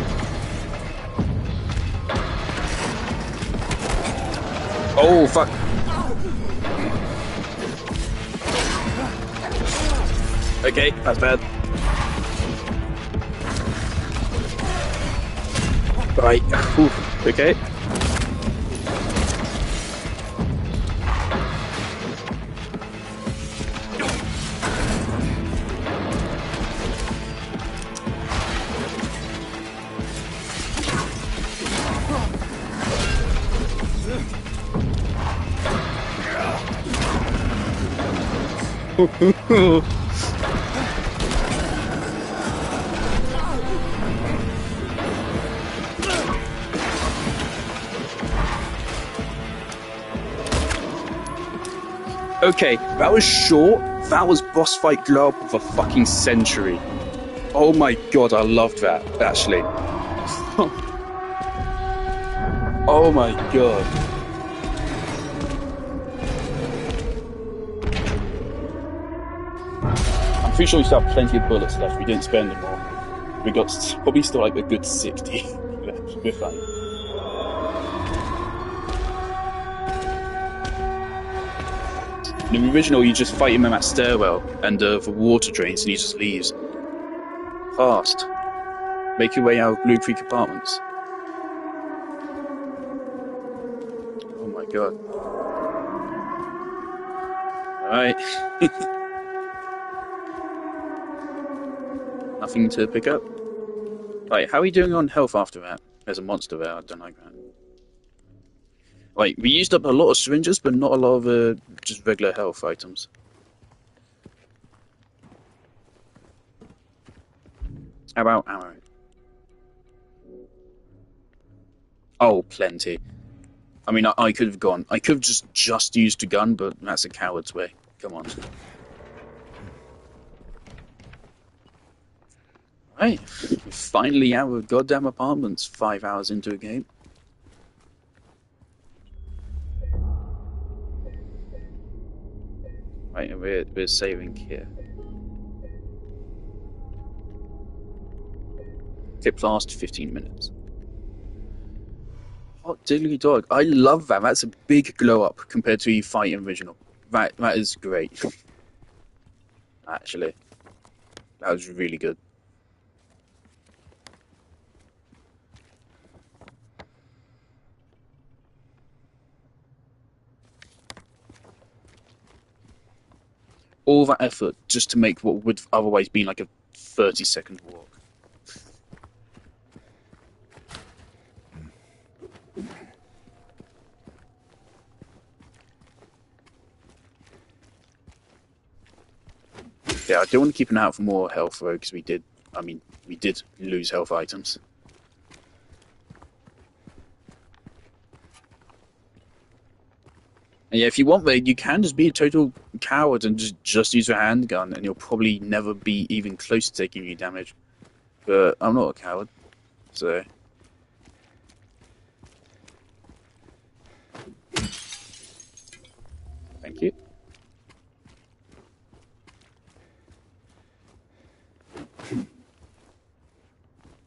Oh, fuck. Okay, that's bad. Right. Ooh, okay. Okay, that was short. That was boss fight glow up of a fucking century. Oh my god, I loved that, actually. Oh my god. I'm pretty sure we still have plenty of bullets left. We didn't spend them all. We got probably still like a good 60 left. We're fine. In the original, you just fight him in that stairwell and the water drains and he just leaves. Fast. Make your way out of Blue Creek Apartments. Oh my god. Alright. Nothing to pick up. Right, how are we doing on health after that? There's a monster there, I don't like that. Right, we used up a lot of syringes, but not a lot of just regular health items. How about ammo? Oh, plenty. I mean, I could have gone. I could have just used a gun, but that's a coward's way. Come on. Right, we're finally out of goddamn apartments 5 hours into a game. Right, and we're saving here. Clip last 15 minutes. Hot diddly dog. I love that. That's a big glow up compared to the fight in original. That is great. Actually. That was really good. All that effort just to make what would otherwise be like a 30-second walk. Yeah, I do want to keep an eye out for more health though, because we did lose health items. And yeah, if you want though, you can just be a total coward and just use your handgun, and you'll probably never be even close to taking any damage. But I'm not a coward, so... Thank you.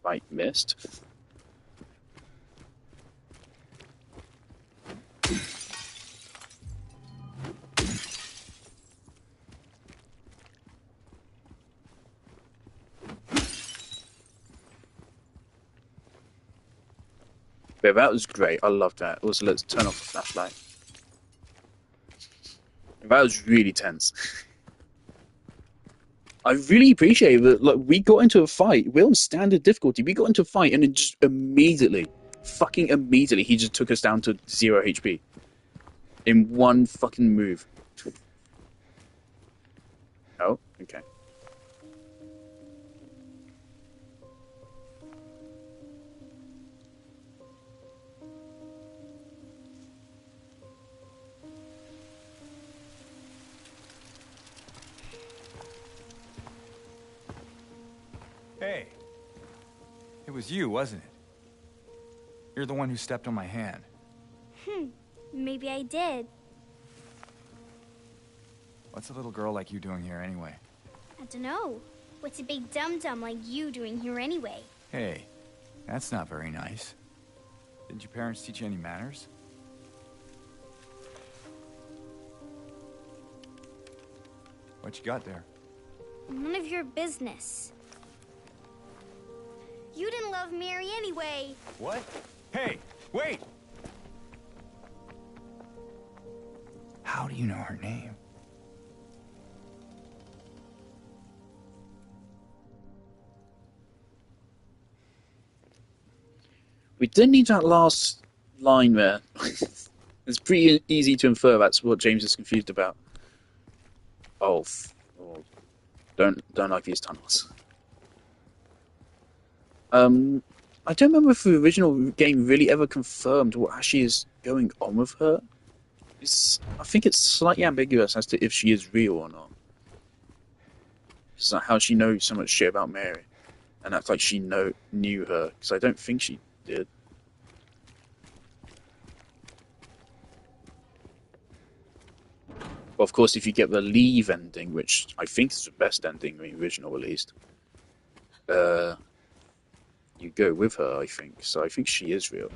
Right, missed. Yeah, that was great. I loved that. Also, let's turn off the flashlight. That was really tense. I really appreciate that. Like, we got into a fight. We're on standard difficulty. We got into a fight, and it just immediately, fucking immediately, he just took us down to 0 HP in one fucking move. Oh, okay. Hey. It was you, wasn't it? You're the one who stepped on my hand. Maybe I did. What's a little girl like you doing here anyway? I don't know. What's a big dum-dum like you doing here anyway? Hey, that's not very nice. Didn't your parents teach you any manners? What you got there? None of your business. You didn't love Mary anyway. What? Hey, wait! How do you know her name? We didn't need that last line there. It's pretty easy to infer that's what James is confused about. Oh, don't like these tunnels. I don't remember if the original game really ever confirmed what actually is going on with her. I think it's slightly ambiguous as to if she is real or not. It's like how she knows so much shit about Mary, and that's like she knew her, because I don't think she did. But of course, if you get the leave ending, which I think is the best ending in the original at least, you go with her, I think. So I think she is real.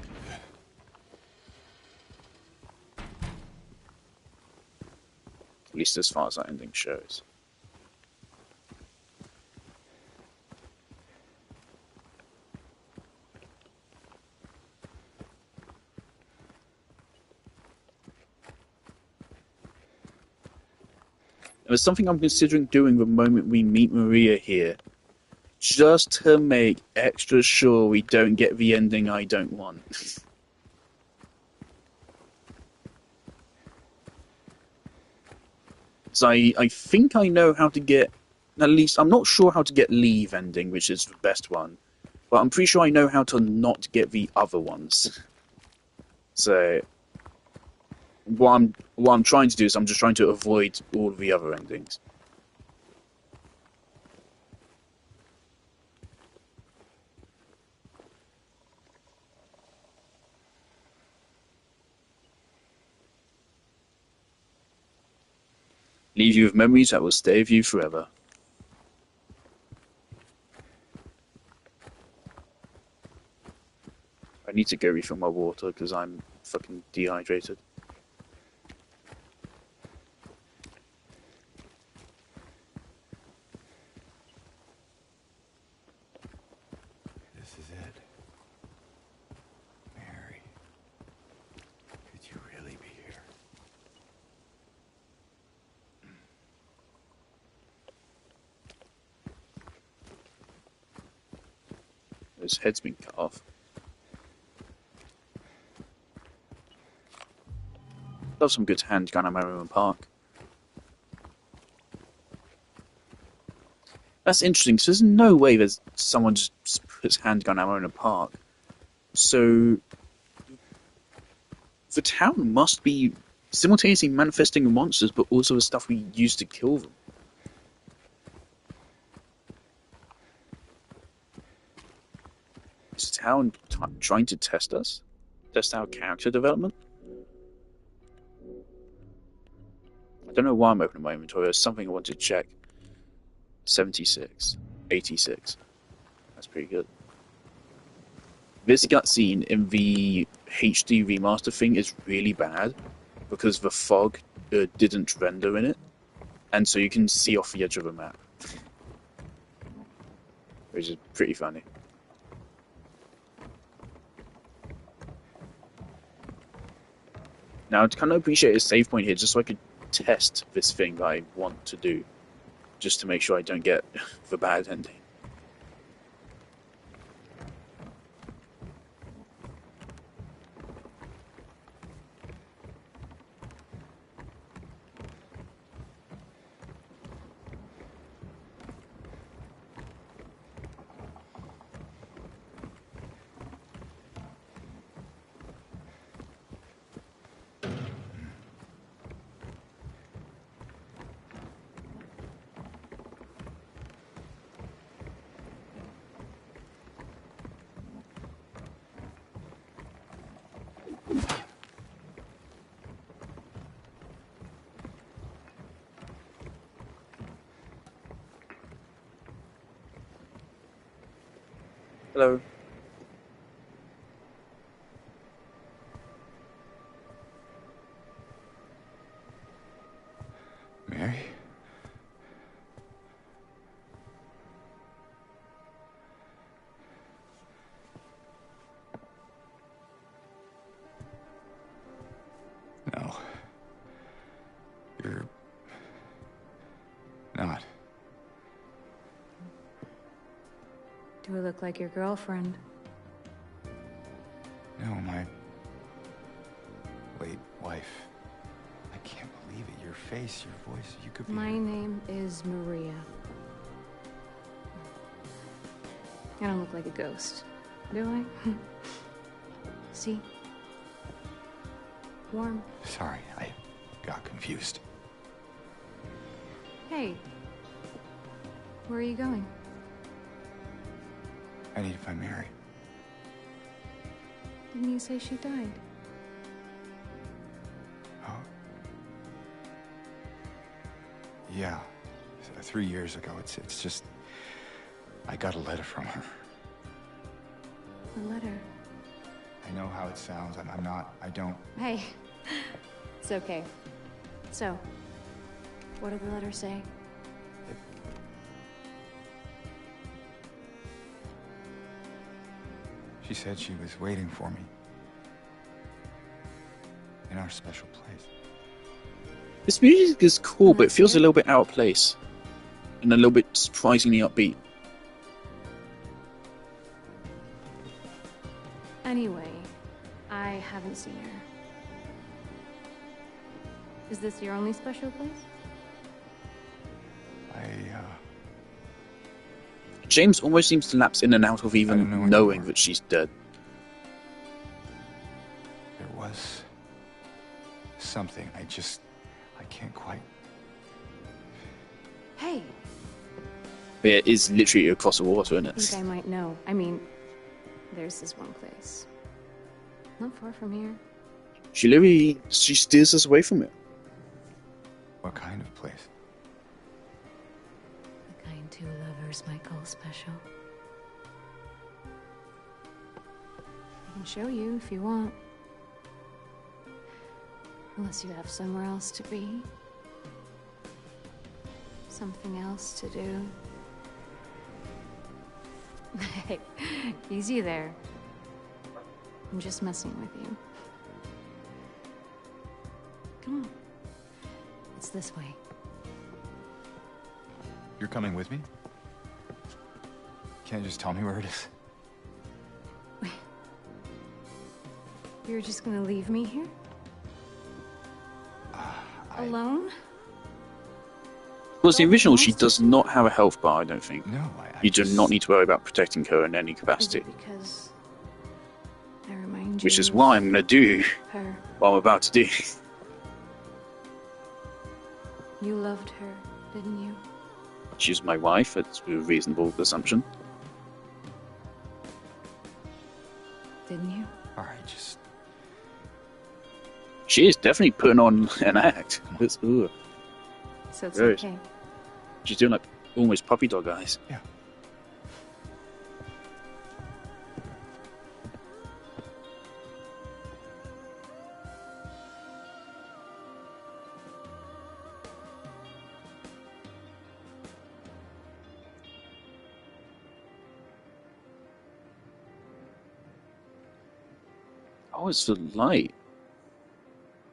At least as far as that ending shows. There's something I'm considering doing the moment we meet Maria here, just to make extra sure we don't get the ending I don't want. So I think I know how to get, at least I'm not sure how to get leave ending, which is the best one, but I'm pretty sure I know how to not get the other ones. So what I'm trying to do is I'm just trying to avoid all of the other endings. Leave you with memories that will stay with you forever. I need to go refill my water because I'm fucking dehydrated. This is it. Mary. Could you really be here? His head's been cut off. Love some good handgun ammo in Park. That's interesting, because there's no way there's someone just puts handgun ammo in a park. So the town must be simultaneously manifesting the monsters, but also the stuff we use to kill them. Is the town trying to test us? Test our character development? I don't know why I'm opening my inventory. There's something I want to check. 76. 86. That's pretty good. This cutscene in the HD remaster thing is really bad because the fog didn't render in it, and so you can see off the edge of the map, which is pretty funny. Now, I'd kind of appreciate a save point here just so I could test this thing that I want to do, just to make sure I don't get the bad ending. Hello. Mary? who look like your girlfriend. No, my late wife. I can't believe it. Your face, your voice, you could be... My name is Maria. I don't look like a ghost, do I? See? Warm. Sorry, I got confused. Hey. Where are you going? I need to find Mary. Didn't you say she died? Oh. Yeah. 3 years ago. It's just... I got a letter from her. A letter? I know how it sounds. I don't... Hey. It's okay. So, what did the letter say? She said she was waiting for me. In our special place. This music is cool, but it feels a little bit out of place. And a little bit surprisingly upbeat. Anyway, I haven't seen her. Is this your only special place? James almost seems to lapse in and out of I don't know even anymore. knowing that she's dead. There was... something. I can't quite... Hey, But it is literally across the water, isn't I think I it? might know. I mean, there's this one place. Not far from here. She steers us away from it. What kind of place? The kind two lovers might call special. I can show you if you want. Unless you have somewhere else to be. Something else to do. Hey, easy there. I'm just messing with you. Come on. It's this way. You're coming with me? Can't you just tell me where it is? You're just gonna leave me here? Alone? Because the original, she does not have a health bar, I don't think. No, You do not need to worry about protecting her in any Is capacity. it because I remind you Which is of what I'm going to do, her? what I'm about to do. You loved her, didn't you? She's my wife, it's a reasonable assumption. Didn't you? Alright, just... She is definitely putting on an act. It's, ooh, So it's Right. okay. she's doing like almost puppy dog eyes. Yeah. Oh, it's the light.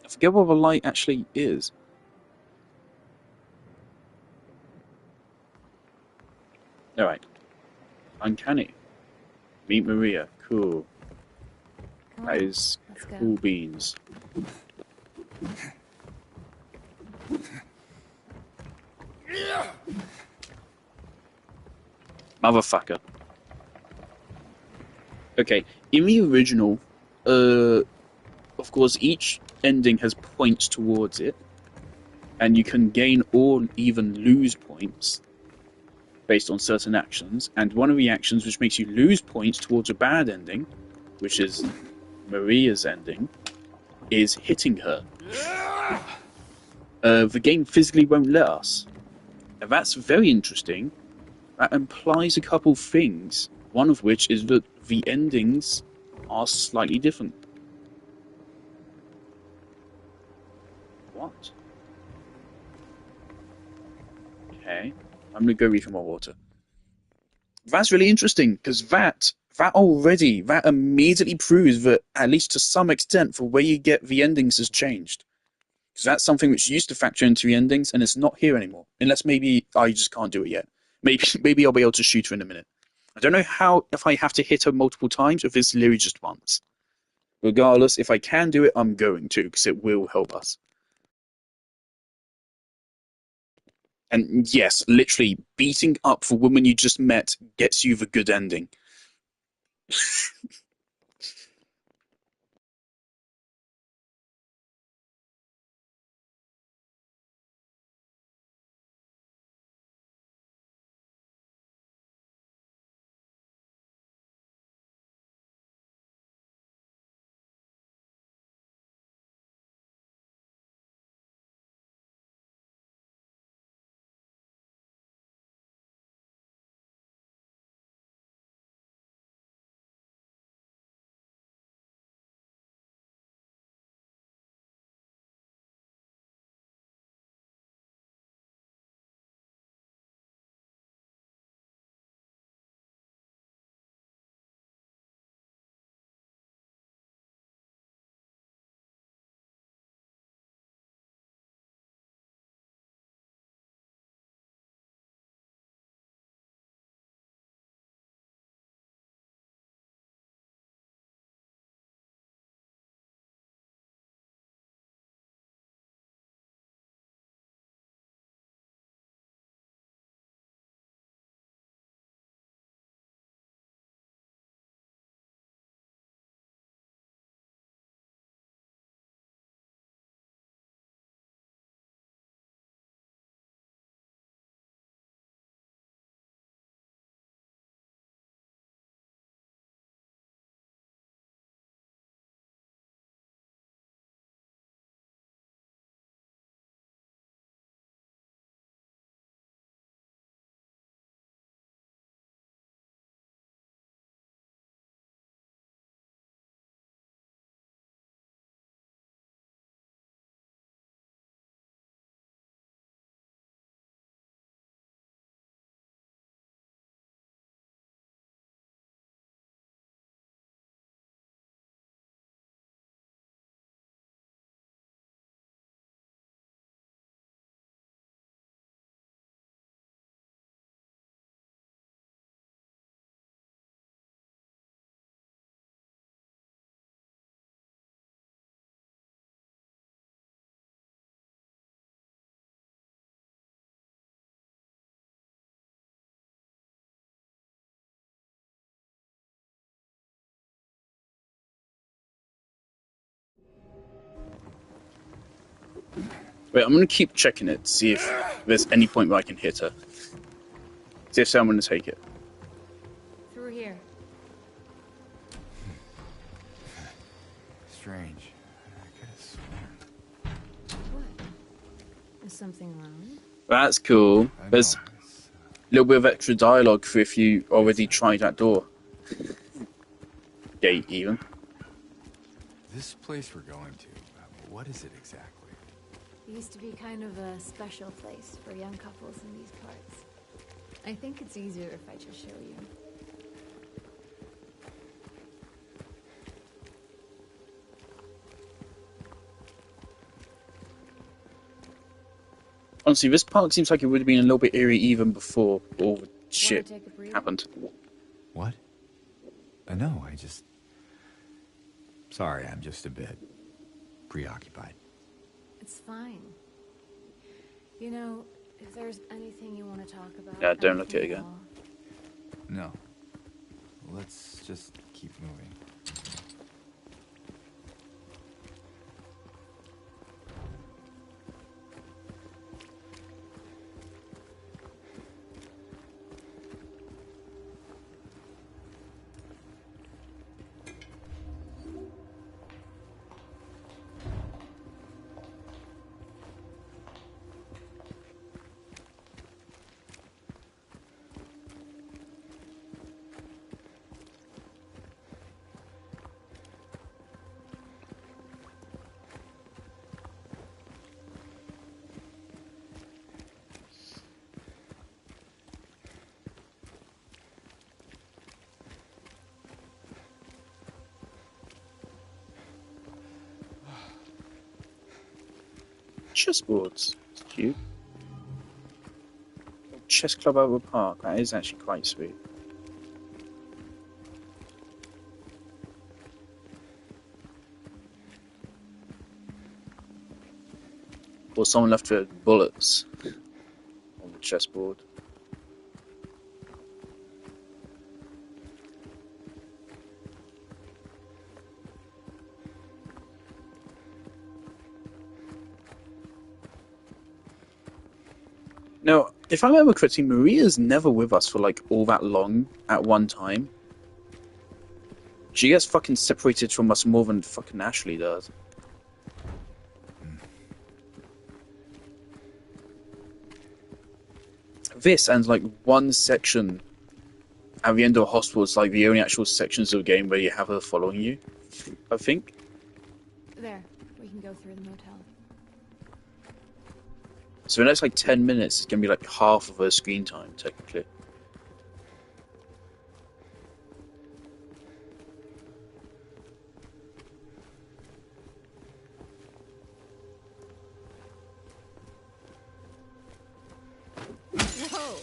I forget what the light actually is. Alright. Uncanny. Meet Maria. Cool. Come That on, is let's go. cool beans. Motherfucker. Okay, in the original, of course, each ending has points towards it, and you can gain or even lose points based on certain actions. And one of the actions which makes you lose points towards a bad ending, which is Maria's ending, is hitting her. The game physically won't let us. And that's very interesting. That implies a couple things. One of which is that the endings are slightly different. What? Okay. I'm gonna go read some more water. That's really interesting, because that immediately proves that, at least to some extent, the way you get the endings has changed. Because that's something which used to factor into the endings, and it's not here anymore. Unless maybe I just can't do it yet. Maybe I'll be able to shoot her in a minute. I don't know how if I have to hit her multiple times or if it's literally just once. Regardless, if I can do it, I'm going to because it will help us. And yes, literally, beating up the woman you just met gets you the good ending. Wait, I'm going to keep checking it to see if there's any point where I can hit her. See if so, I'm going to take it. Through here. Strange. I could have sworn. What? Is something wrong? That's cool. I know. There's a little bit of extra dialogue for if you already tried that door. Gate, even. This place we're going to, what is it exactly? It used to be kind of a special place for young couples in these parts. I think it's easier if I just show you. Honestly, this park seems like it would have been a little bit eerie even before all the shit take a breather? happened. What? No, I just... Sorry, I'm just a bit preoccupied. It's fine. You know, if there's anything you want to talk about... Yeah, don't look at it anything at again. all, No. Let's just keep moving. Chessboards. It's cute. Chess club over park. That is actually quite sweet. Or someone left with bullets on the chessboard. Now, if I remember correctly, Maria's never with us for like all that long at one time. She gets fucking separated from us more than fucking Ashley does. This and like one section at the end of a hospital is like the only actual sections of the game where you have her following you, I think. There, we can go through the motel. So the next like 10 minutes is going to be like half of her screen time, technically. Whoa!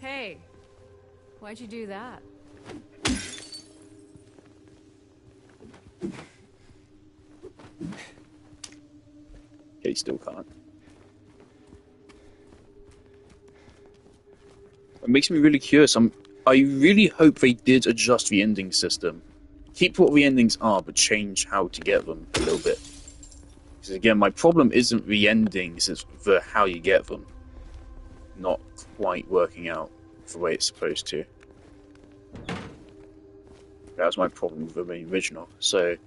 Hey! Why'd you do that? Yeah, you still can't. It makes me really curious. I really hope they did adjust the ending system. Keep what the endings are, but change how to get them a little bit. Because again, my problem isn't the endings, it's the how you get them. Not quite working out the way it's supposed to. That was my problem with the original. So,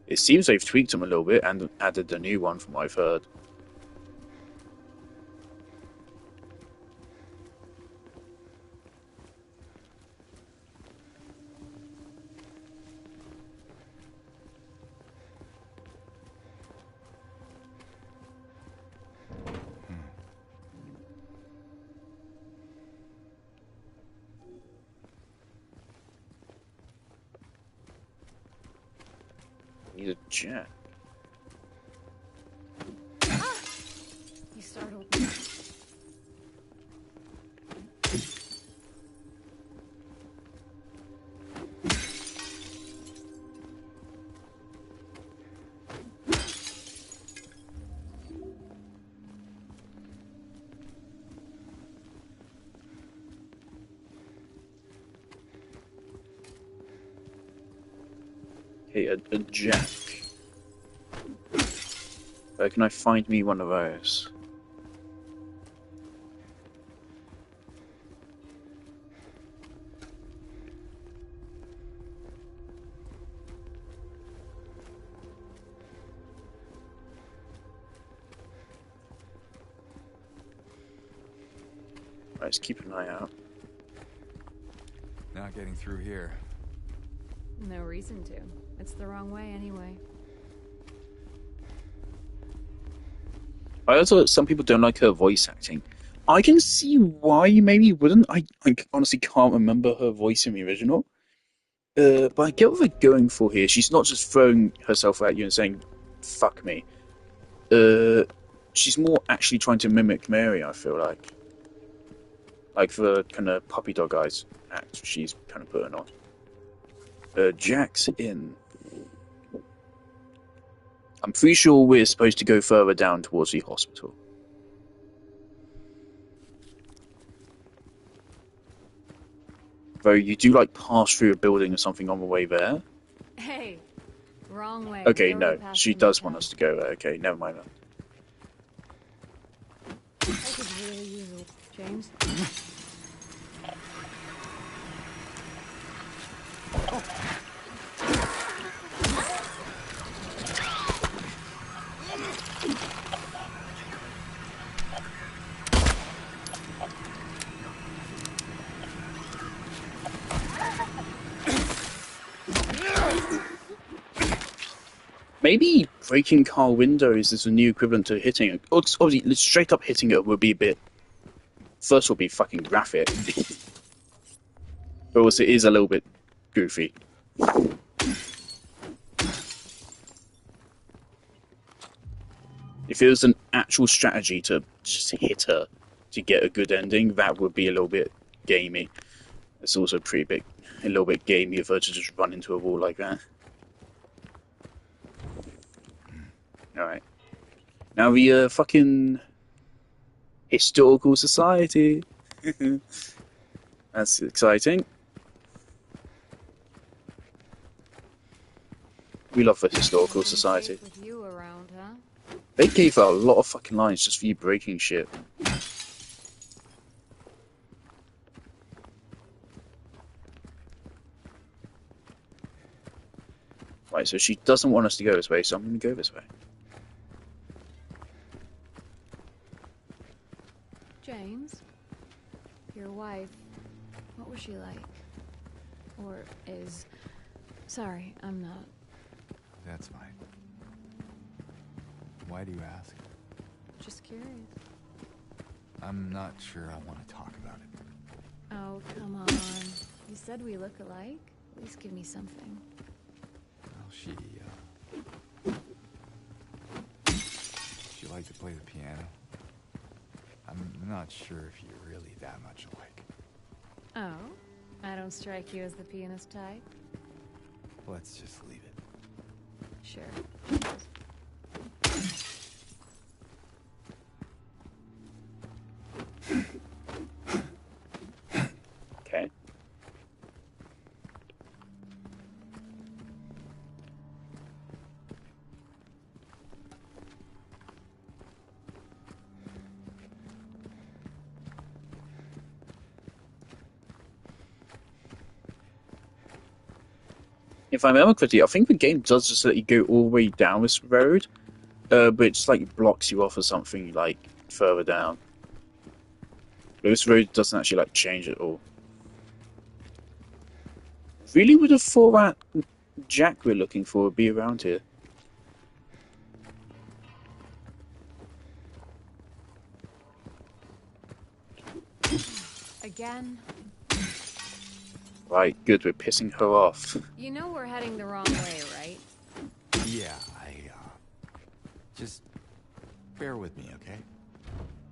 it seems they've tweaked them a little bit and added a new one from what I've heard. He's a jack. You startled me. Okay, a jack. Where can I find me one of those? Right, let's keep an eye out. Not getting through here. No reason to. It's the wrong way anyway. I also some people don't like her voice acting. I can see why you maybe wouldn't. I honestly can't remember her voice in the original. But I get what they're going for here. She's not just throwing herself at you and saying, fuck me. She's more actually trying to mimic Mary, I feel like. Like the kind of puppy dog eyes act she's kind of putting on. Jack's in. I'm pretty sure we're supposed to go further down towards the hospital. Though you do like pass through a building or something on the way there. Hey! Wrong way. Okay, We no, already passed she the does motel. want us to go there. Okay, never mind that. I could really use a James. Maybe breaking car windows is the new equivalent to hitting it. Obviously, straight up hitting it would be a bit... First would be fucking graphic. But also it is a little bit goofy. If it was an actual strategy to just hit her to get a good ending, that would be a little bit gamey. It's also a little bit gamey of her to just run into a wall like that. Alright. Now the fucking Historical Society. That's exciting. We love the Historical Nothing Society. safe with you around, huh? They gave out a lot of fucking lines just for you breaking shit. Right, so she doesn't want us to go this way, so I'm going to go this way. James, your wife, what was she like? Or is... Sorry, I'm not. That's fine. Why do you ask? Just curious. I'm not sure I want to talk about it. Oh, come on. You said we look alike? At least give me something. Well, she liked to play the piano. I'm not sure if you're really that much alike. Oh? I don't strike you as the pianist type? Let's just leave it. Sure. Okay. If I remember correctly, I think the game does just let you go all the way down this road, but it's like blocks you off or something like further down. But this road doesn't actually like change at all. Really would have thought that Jack we're looking for would be around here. Again? Right, good, we're pissing her off. You know we're heading the wrong way, right? Yeah, just bear with me, okay?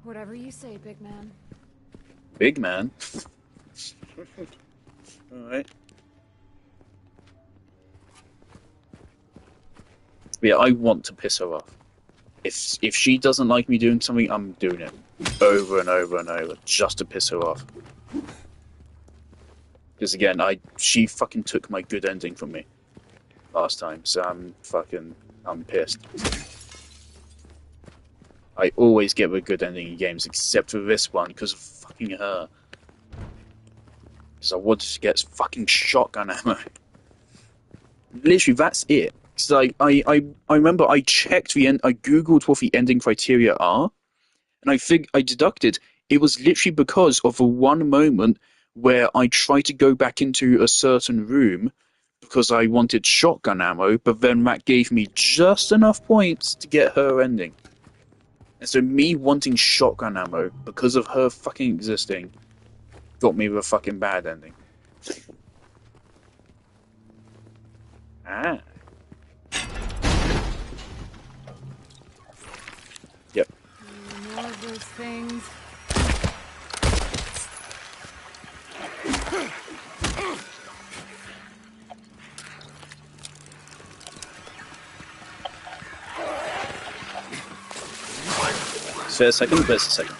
Whatever you say, big man. Big man. Alright. Yeah, I want to piss her off. If she doesn't like me doing something, I'm doing it over and over and over just to piss her off. Because again, she fucking took my good ending from me last time, so I'm pissed. I always get a good ending in games, except for this one, because of fucking her. Because I wanted to get fucking shotgun ammo. Literally, that's it. Because I remember I checked the end, I googled what the ending criteria are, and I deducted it was literally because of the one moment where I tried to go back into a certain room because I wanted shotgun ammo, but then that gave me just enough points to get her ending. And so me wanting shotgun ammo because of her fucking existing got me the fucking bad ending. Ah. Yep. More of those things. Spare a second, there's a second.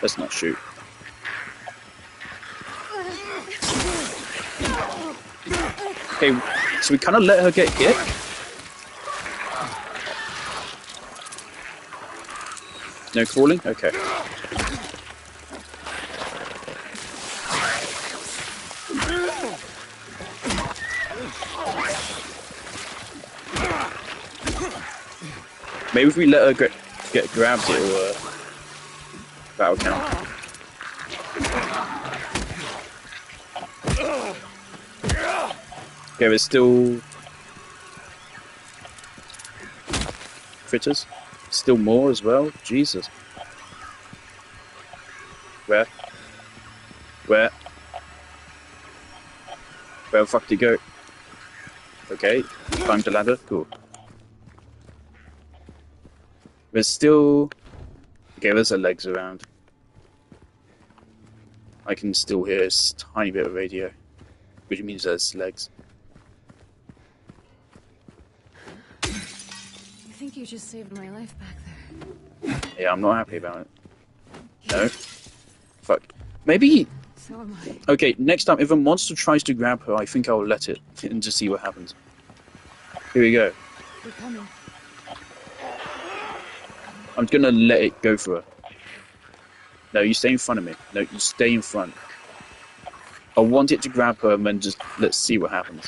Let's not shoot. Okay, so we kind of let her get hit. No crawling? Okay. Maybe if we let her get grabbed, it'll that'll count. Okay, there's still critters. Still more as well. Jesus. Where? Where the fuck did it go? Okay, climbed the ladder. Cool. There's still... Okay, there's her legs around. I can still hear a tiny bit of radio, which means there's legs. like you just saved my life back there. Yeah, I'm not happy about it. No. Fuck. Maybe... So am I. Okay, next time, if a monster tries to grab her, I think I'll let it and just see what happens. Here we go. We're coming. I'm gonna let it go for her. No, you stay in front of me. No, you stay in front. I want it to grab her and then just let's see what happens.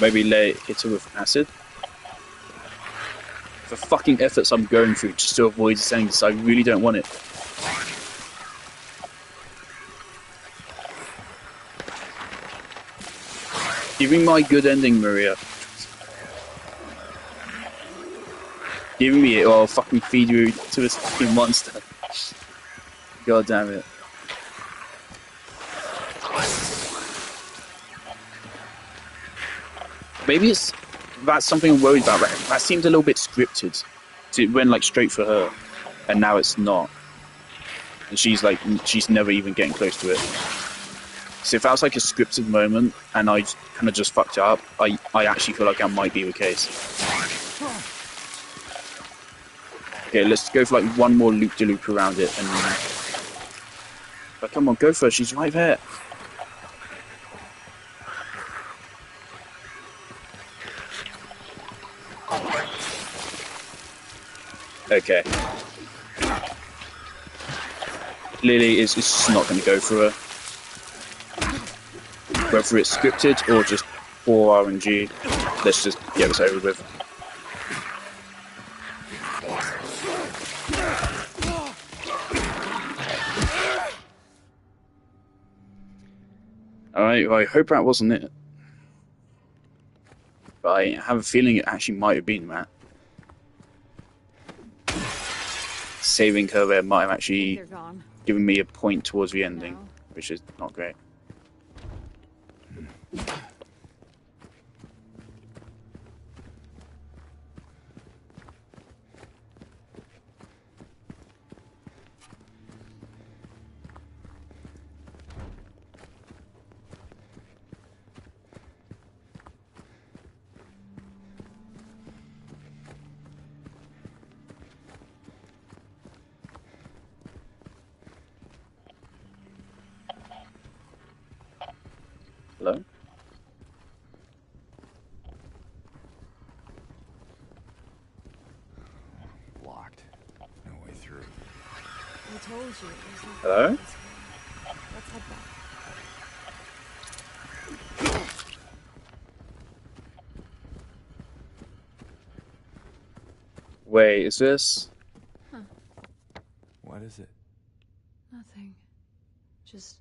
Maybe let it hit her with acid. The fucking efforts I'm going through just to avoid saying this, I really don't want it. Give me my good ending, Maria. Give me it or I'll fucking feed you to this fucking monster. God damn it. Maybe that's something I'm worried about. That seemed a little bit scripted. It went like straight for her, and now it's not. And she's never even getting close to it. So if that was like a scripted moment, and I kind of just fucked it up, I actually feel like that might be the case. Okay, let's go for like one more loop-de-loop around it, and but come on, go for her. She's right there. Okay. Clearly, it's just not going to go for her. Whether it's scripted or just poor RNG, let's just get this over with. Alright, well, I hope that wasn't it. But I have a feeling it actually might have been that. Saving her there might have actually given me a point towards the ending, which is not great. Hello? Blocked. No way through. I told you. There's no Hello? this way. Let's head back. Wait, is this? What is it? Nothing. Just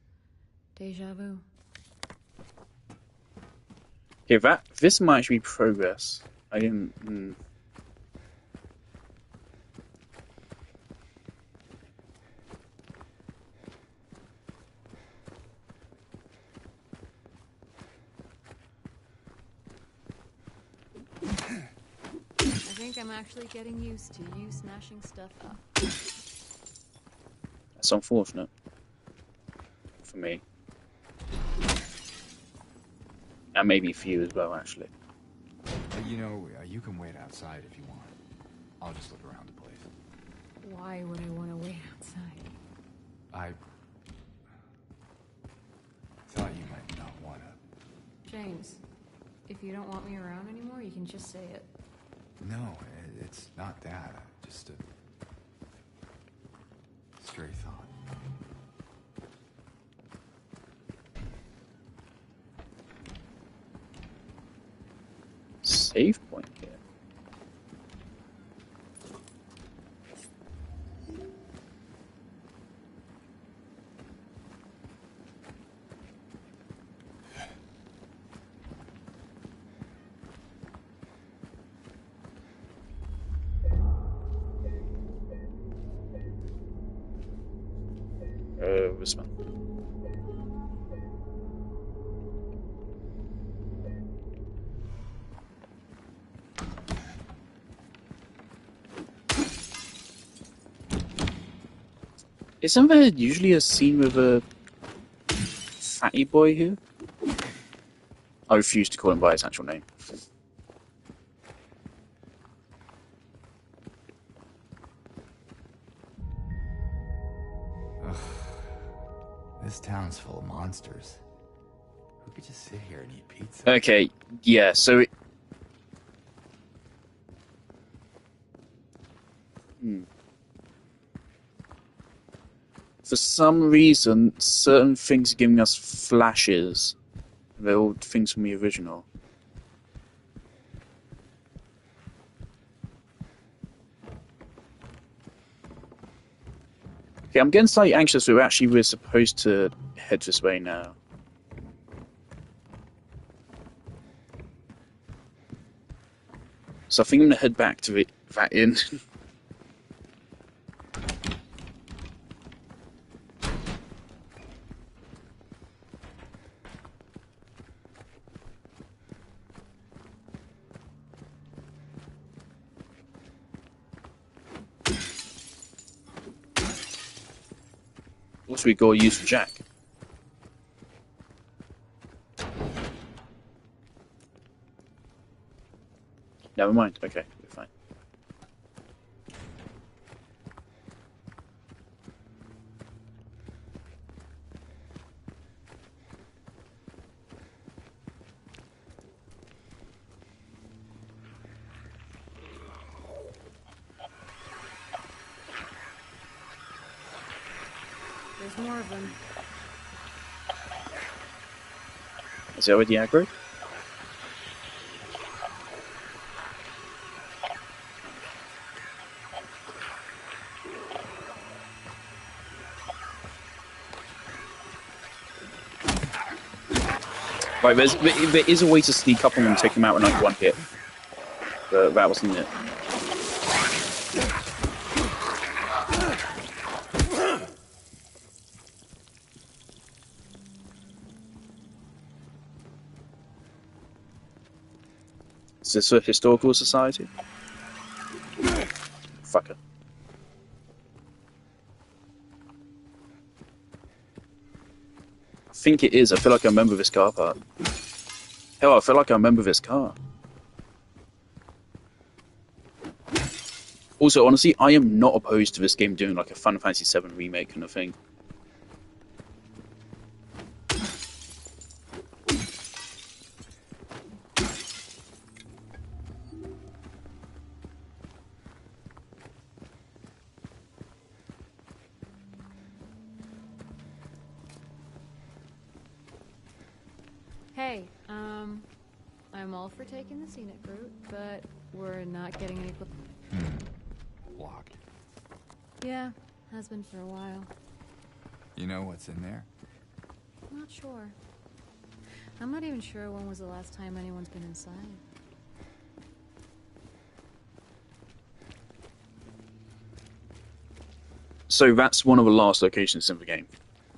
deja vu. Okay, this might actually be progress. I didn't. I think I'm actually getting used to you smashing stuff up. That's unfortunate. For me. And maybe for you as well, actually. You know, you can wait outside if you want. I'll just look around the place. Why would I want to wait outside? I thought you might not want to. James, if you don't want me around anymore, you can just say it. No, it's not that. Just a stray thought. Save point here. This one. Isn't there usually a scene with a fatty boy here? I refuse to call him by his actual name. This town's full of monsters. Who could just sit here and eat pizza? Okay, yeah, so it... For some reason, certain things are giving us flashes. They're all things from the original. Okay, I'm getting slightly anxious. We're supposed to head this way now. So I think I'm gonna head back to that inn. What we got to use for Jack? Never mind. Okay, we're fine. There's more of them. Is it already aggro? Right, there is a way to sneak up on them and take them out in like one hit. But that wasn't it. Is this a historical society? Fucker. I think it is. I feel like I remember this car part. Hell, I feel like I remember this car. Also, honestly, I am not opposed to this game doing like a Final Fantasy VII remake kind of thing. Hey, I'm all for taking the scenic route, but we're not getting any... Locked. Yeah, has been for a while. You know what's in there? Not sure. I'm not even sure when was the last time anyone's been inside. So that's one of the last locations in the game.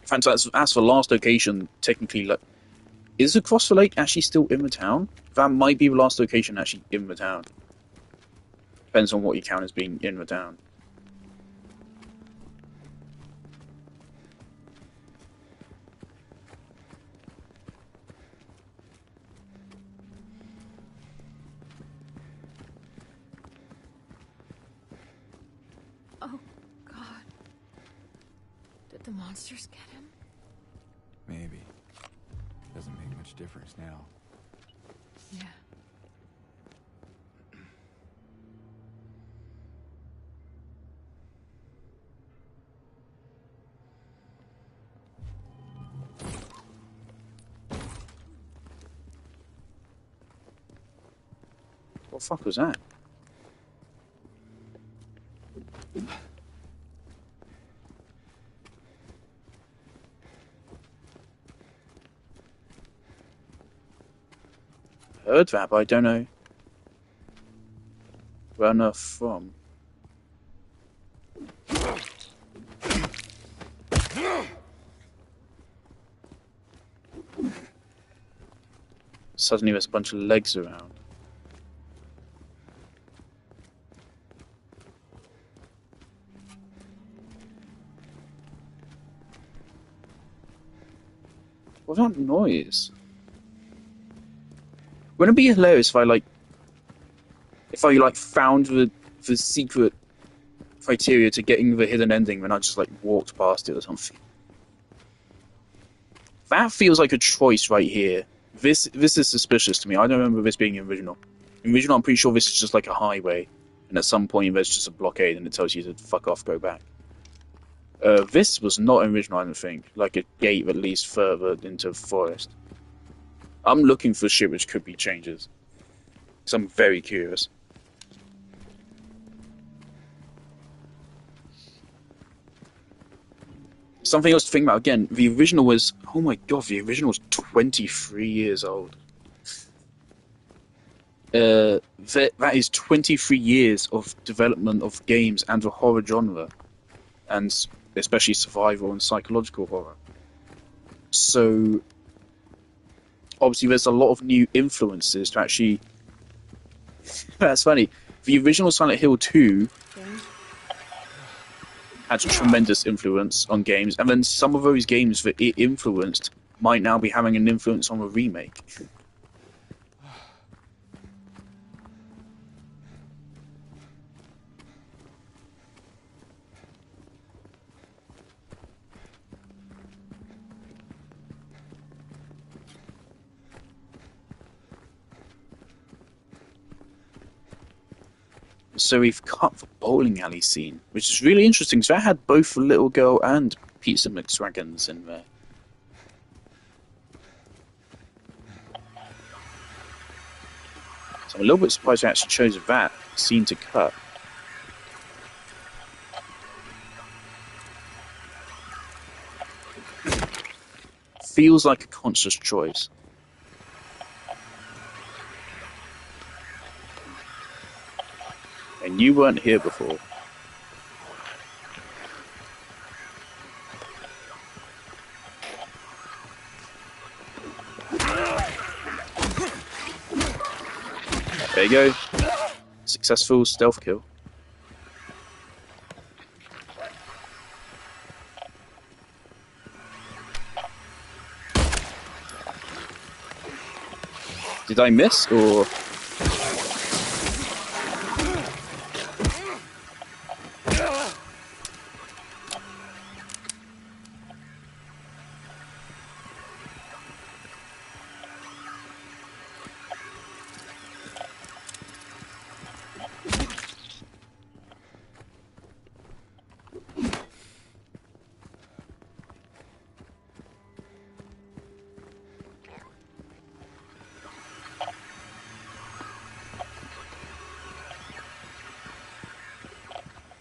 In fact, that's the last location, technically. Like, is the Cross the Lake actually still in the town? That might be the last location actually in the town. Depends on what you count as being in the town. Oh, God. Did the monsters get him? Maybe. Doesn't make much difference now. Yeah. What the fuck was that? Heard that, but I don't know where on earth from. Suddenly there's a bunch of legs around. What's that noise? Wouldn't it be hilarious if I found the secret criteria to getting the hidden ending when I just like walked past it or something? That feels like a choice right here. This is suspicious to me. I don't remember this being original. In original, I'm pretty sure this is just like a highway, and at some point there's just a blockade and it tells you to fuck off, go back. This was not original, I don't think. Like a gate that leads further into the forest. I'm looking for shit which could be changes. Because I'm very curious. Something else to think about again, the original was, oh my god, the original was 23 years old. That is 23 years of development of games and the horror genre. And especially survival and psychological horror. So, obviously there's a lot of new influences to actually... That's funny. The original Silent Hill 2 had a tremendous influence on games, and then some of those games that it influenced might now be having an influence on a remake. So we've cut the bowling alley scene, which is really interesting, because that had both the little girl and Pizza McSwaggins in there. So I'm a little bit surprised they actually chose that scene to cut. Feels like a conscious choice. And you weren't here before. There you go. Successful stealth kill. Did I miss, or...?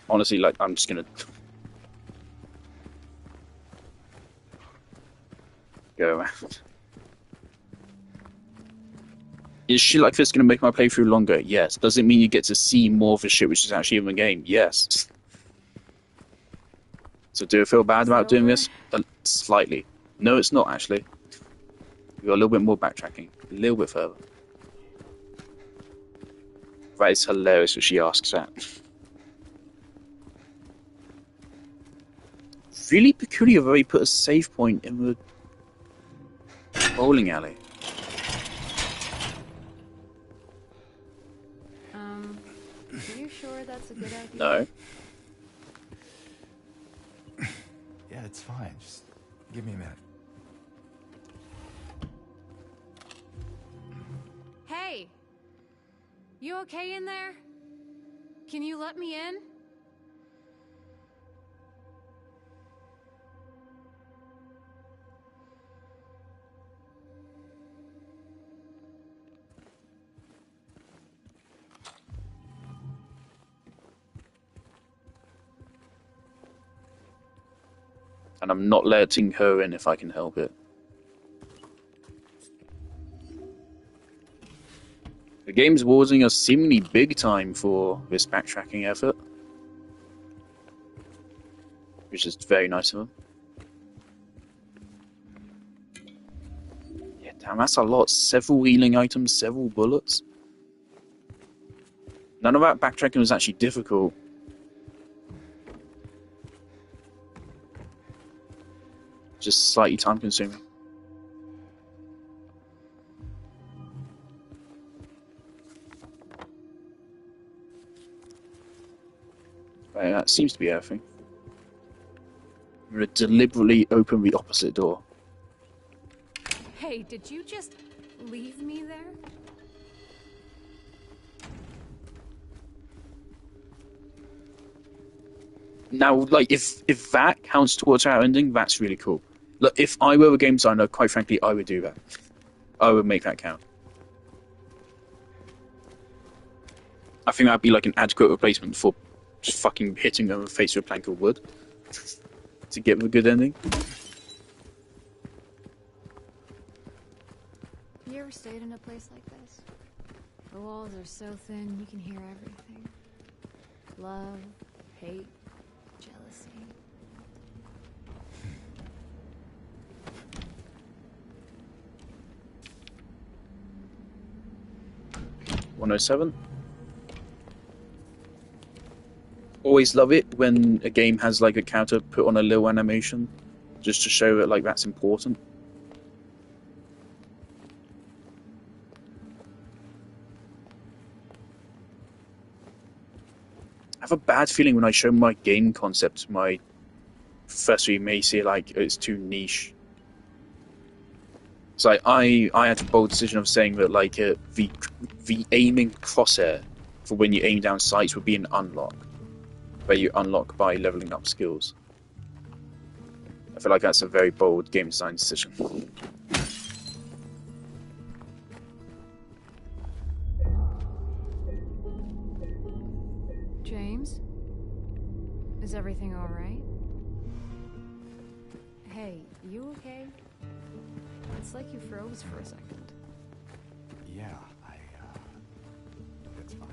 Honestly, like, I'm just gonna go around. Is shit like this gonna make my playthrough longer? Yes. Does it mean you get to see more of the shit which is actually in the game? Yes. So do I feel bad about doing this? Slightly. No, it's not actually. We got a little bit more backtracking. A little bit further. That is hilarious what she asks that. Really peculiar that they put a save point in the bowling alley. Are you sure that's a good idea? No. Yeah, it's fine. Just give me a minute. Hey! You okay in there? Can you let me in? And I'm not letting her in if I can help it. The game's awarding us seemingly big time for this backtracking effort. Which is very nice of them. Yeah, damn, that's a lot. Several healing items, several bullets. None of that backtracking was actually difficult. Just slightly time consuming. Right, that seems to be everything. I'm gonna deliberately open the opposite door. Hey, did you just leave me there? Now, like, if that counts towards our ending, that's really cool. Look, if I were a game designer, quite frankly, I would do that. I would make that count. I think that'd be like an adequate replacement for just fucking hitting them in the face with a plank of wood to get the good ending. You ever stayed in a place like this? The walls are so thin, you can hear everything. Love, hate, jealousy. 107. Always love it when a game has like a counter put on a little animation, just to show that like that's important. I have a bad feeling when I show my game concept, my professor may say like it's too niche. It's like I had a bold decision of saying that like the aiming crosshair for when you aim down sights would be an unlock, where you unlock by leveling up skills. I feel like that's a very bold game design decision. James? Is everything alright? Hey, you okay? It's like you froze for a second. Yeah, that's fine.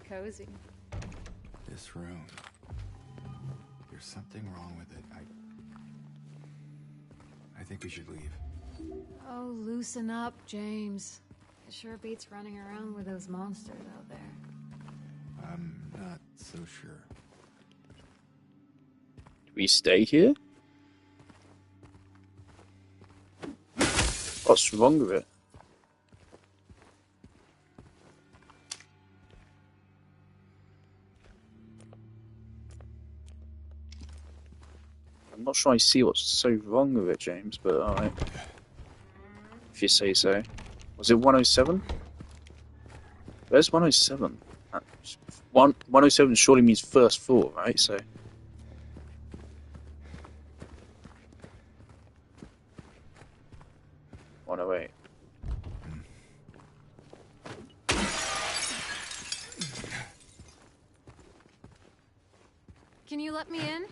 Cozy. This room. There's something wrong with it. I think we should leave. Oh, loosen up, James. It sure beats running around with those monsters out there. I'm not so sure. Do we stay here? What's wrong with it? I'm not sure I see what's so wrong with it, James, but alright. If you say so. Was it 107? Where's 107? 107 surely means first floor, right? So. Oh wait. Can you let me in?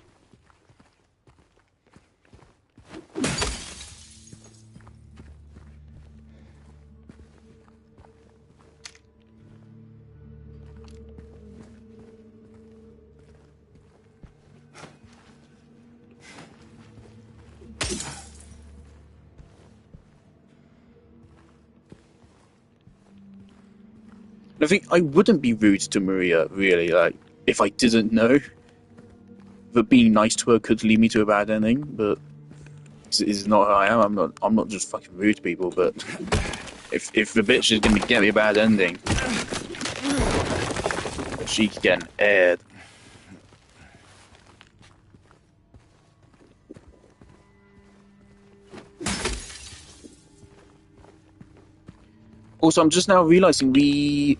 I think I wouldn't be rude to Maria, really, like, if I didn't know that being nice to her could lead me to a bad ending, but it's not who I am. I'm not just fucking rude to people, but if the bitch is gonna get me a bad ending, she could get an aired. Also, I'm just now realizing we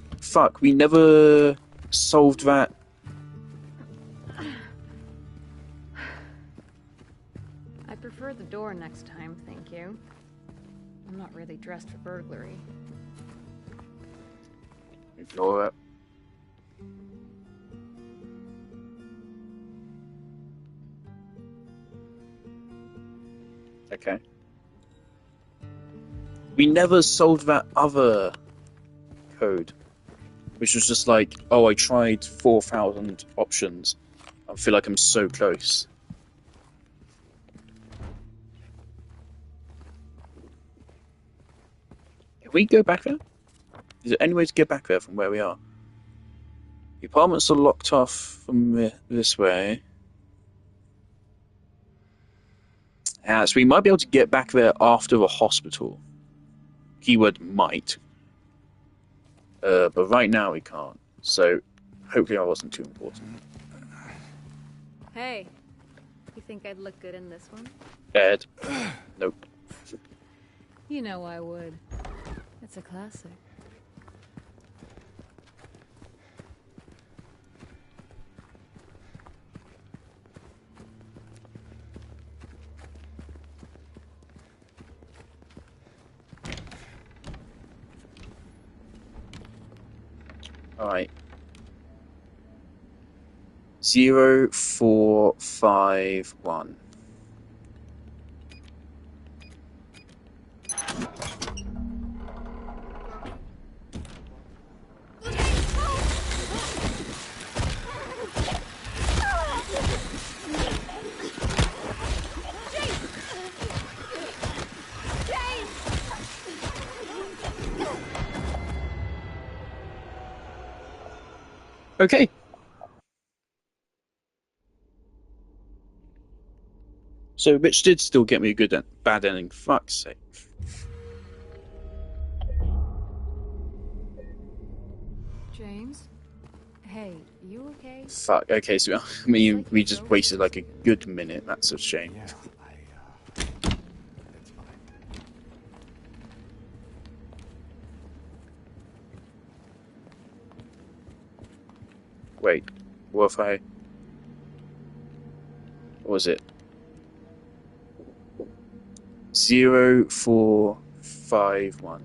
never solved that. I prefer the door next time, thank you. I'm not really dressed for burglary. Ignore it. Okay. We never solved that other code, which was just like, oh, I tried 4,000 options. I feel like I'm so close. Can we go back there? Is there any way to get back there from where we are? The apartments are locked off from this way. So we might be able to get back there after the hospital. Keyword might. But right now we can't. So hopefully that wasn't too important. Hey, you think I'd look good in this one? Ed. Nope. You know I would. It's a classic. Alright. 0451. Okay. So, which did still get me a good bad ending. Fuck's sake. James? Hey, you okay? Fuck. Okay, so I mean, we just wasted like a good minute. That's a shame. Yeah, it's fine. Wait, what if I... What was it? 0451.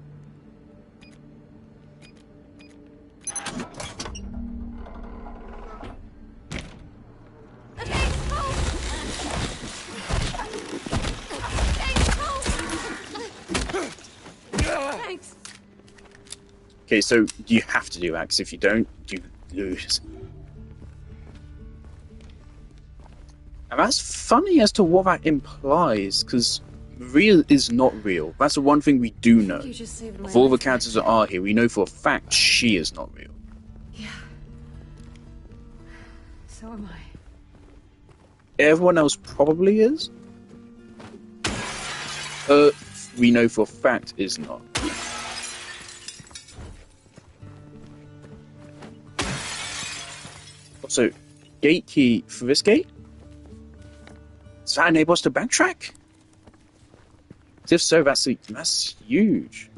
Thanks. Okay, so you have to do that, because if you don't, you lose. And that's funny as to what that implies, because real is not real. That's the one thing we do know. You just saved my Of all the life. characters that are here, we know for a fact she is not real. Yeah. So am I. Everyone else probably is. We know for a fact is not. Also, gate key for this gate? Does that enable us to backtrack? If so, that's huge.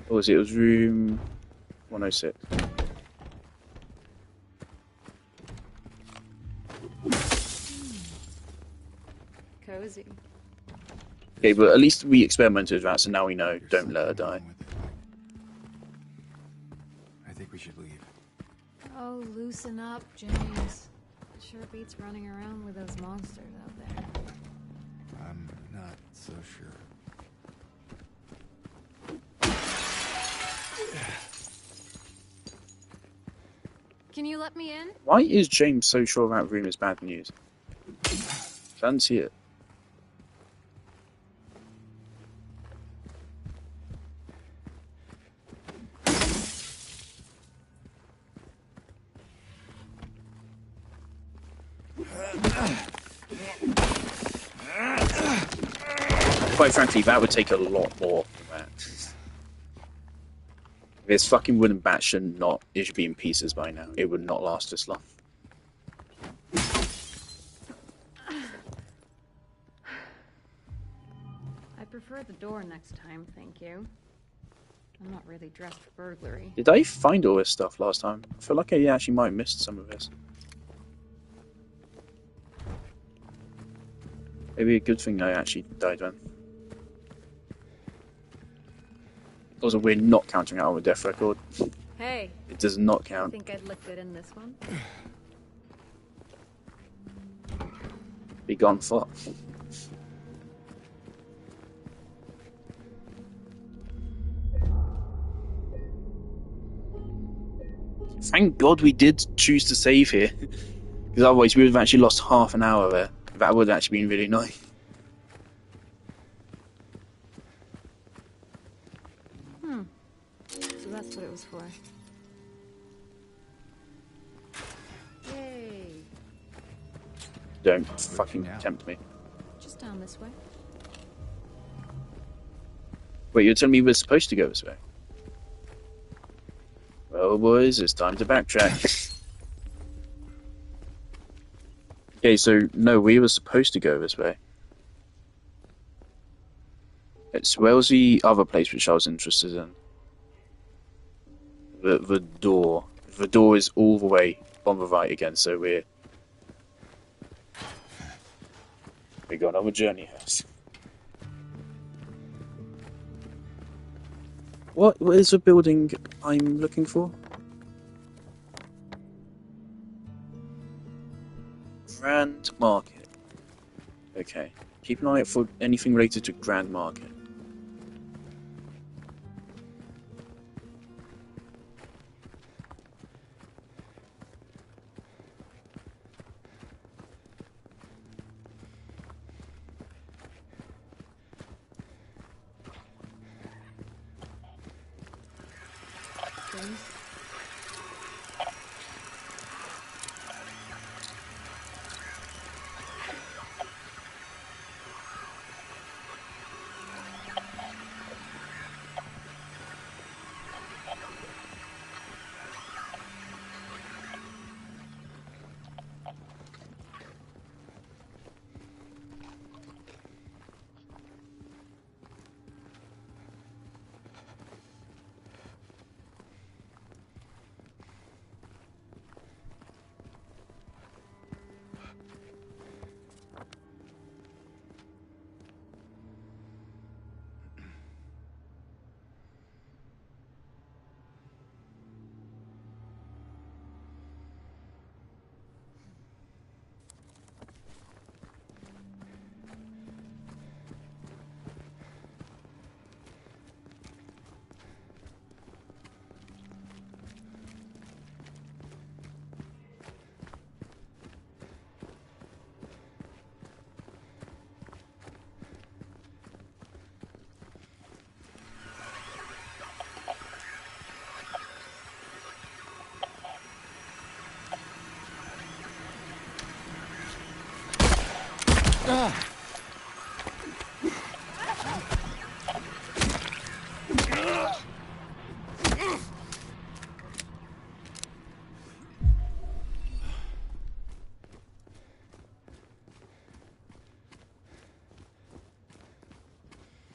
What was it? It was room 106. Cozy. Okay, but at least we experimented with that, so now we know. Don't let her die. I think we should leave. Oh, loosen up, James. Sure beats running around with those monsters out there. I'm not so sure. Can you let me in? Why is James so sure that room is bad news? I don't see it. Quite frankly, that would take a lot more than that. This fucking wooden bat should not. It should be in pieces by now. It would not last this long. I prefer the door next time, thank you. I'm not really dressed for burglary. Did I find all this stuff last time? I feel like I actually might have missed some of this. Maybe a good thing I actually died then. Also, we're not counting out our death record. Hey, It does not I count. think I'd look good in this one. Be gone for. Thank God we did choose to save here. Because otherwise we would have actually lost half an hour there. That would have actually been really nice. So that's what it was for. Don't fucking tempt me. Just down this way. Wait, you're telling me we're supposed to go this way? Well, boys, it's time to backtrack. Okay, so no, we were supposed to go this way. Where was the other place which I was interested in? The door. The door is all the way on the right again, so we got another journey house. What is the building I'm looking for? Grand Market. Okay. Keep an eye out for anything related to Grand Market. James?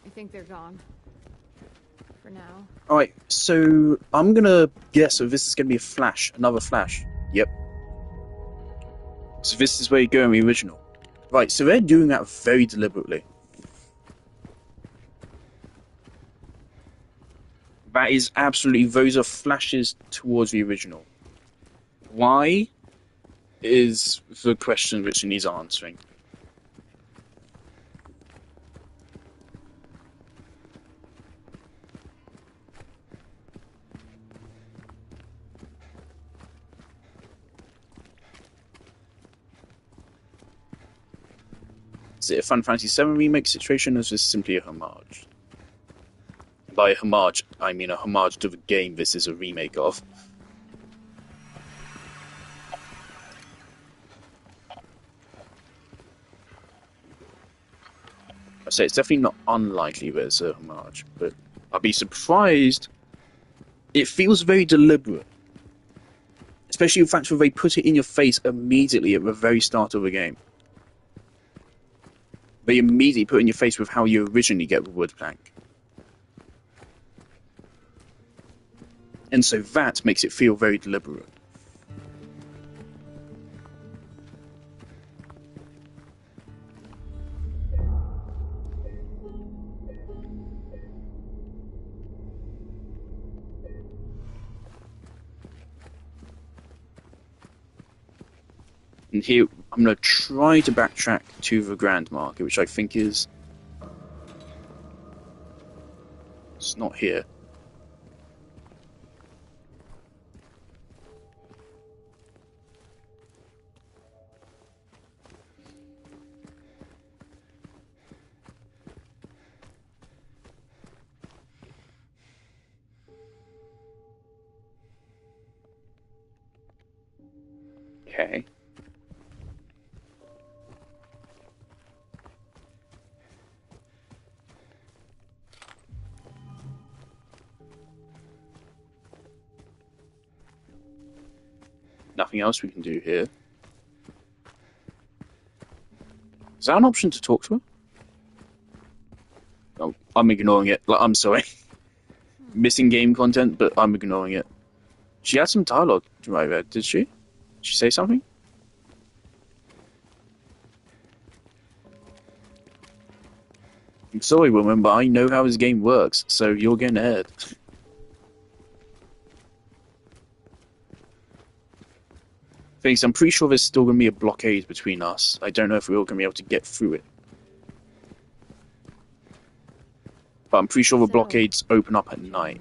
I think they're gone. For now. Alright, so I'm gonna guess that this is gonna be a flash, another flash. Yep. So this is where you go in the original. Right, so they're doing that very deliberately. That is absolutely, those are flashes towards the original. Why is the question which needs answering. Is it a Final Fantasy VII remake situation, or is this simply a homage? By a homage, I mean a homage to the game this is a remake of. I say it's definitely not unlikely that it's a homage, but I'd be surprised. It feels very deliberate. Especially the fact that they put it in your face immediately at the very start of the game. They immediately put in your face with how you originally get the wood plank. And so that makes it feel very deliberate. And here, I'm going to try to backtrack to the Grand Market, which I think is... It's not here. Okay. Nothing else we can do here. Is that an option to talk to her? Oh, I'm ignoring it. Like, I'm sorry. Missing game content, but I'm ignoring it. She had some dialogue right there, did she? Did she say something? I'm sorry, woman, but I know how this game works, so you're getting ahead. Thanks, I'm pretty sure there's still going to be a blockade between us. I don't know if we're all going to be able to get through it. But I'm pretty sure the blockades open up at night.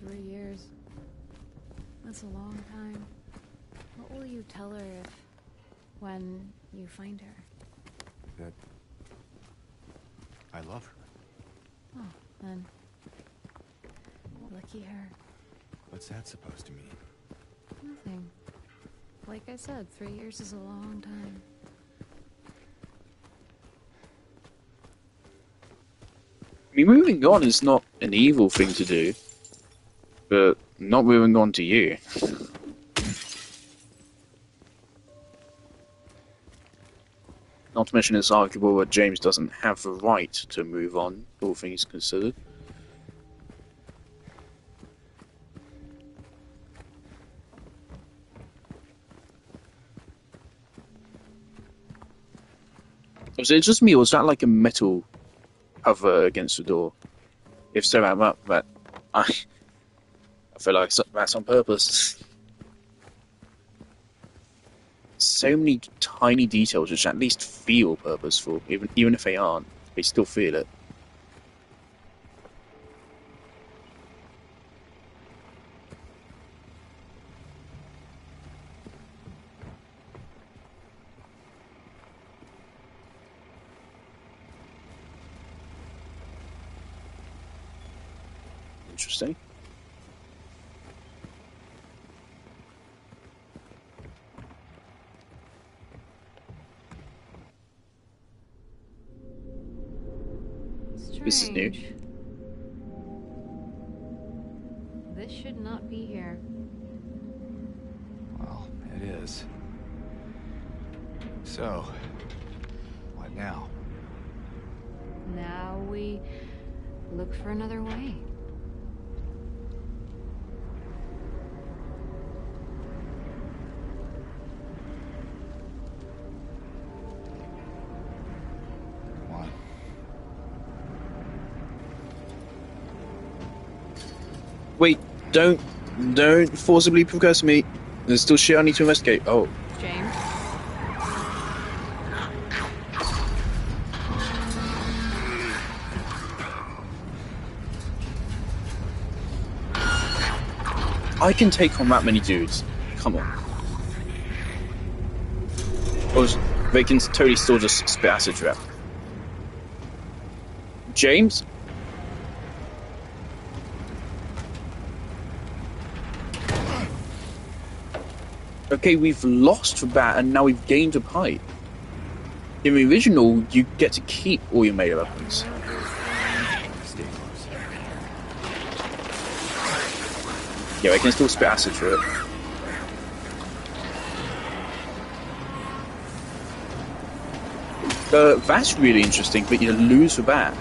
3 years. That's a long time. What will you tell her when you find her? That I love her. Oh, then. Lucky her. What's that supposed to mean? Nothing. Like I said, 3 years is a long time. I mean, moving on is not an evil thing to do, but not moving on to you. Not to mention it's arguable that James doesn't have the right to move on, all things considered. Was it just me, or was that like a metal cover against the door? If so, I feel like that's on purpose. So many tiny details which at least feel purposeful, even if they aren't, they still feel it. Interesting. This is new. Strange. This should not be here. Well, it is. So, what now? Now we look for another way. Come on. Wait, don't forcibly progress me. There's still shit I need to investigate. Oh. James? I can take on that many dudes. Come on. Or they can totally still just spit acid trap. James? Okay, we've lost the bat and now we've gained a pipe. In the original, you get to keep all your melee weapons. Stay close. Yeah, I can still spit acid through it. That's really interesting, but you lose the bat.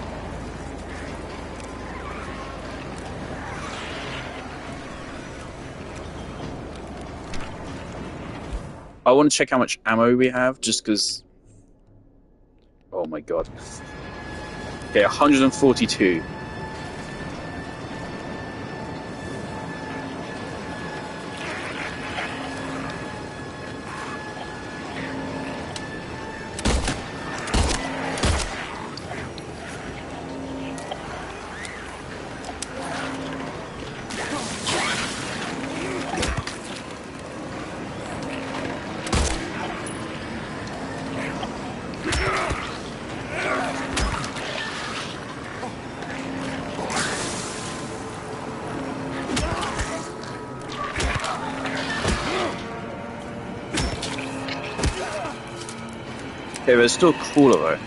I want to check how much ammo we have, just because... Oh my god. Okay, 142. Okay, but it's still cooler though.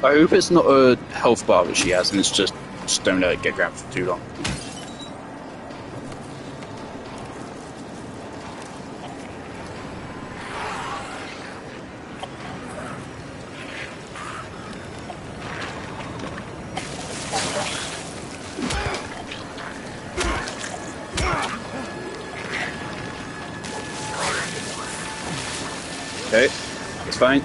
I hope it's not a health bar that she has, and it's just don't let it get grabbed for too long. Okay, it's fine.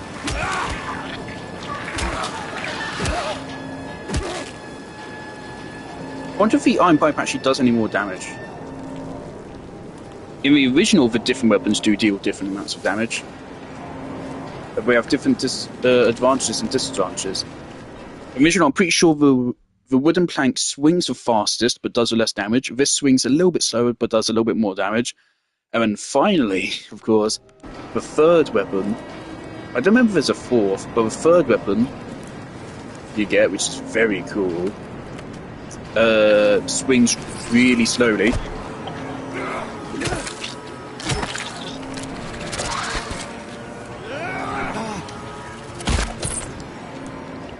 I wonder if the Iron Pipe actually does any more damage. In the original, the different weapons do deal different amounts of damage. But we have different advantages and disadvantages. Original, I'm pretty sure the wooden plank swings the fastest, but does the less damage. This swings a little bit slower, but does a little bit more damage. And then finally, of course, the third weapon. I don't remember if there's a fourth, but the third weapon you get, which is very cool, swings really slowly.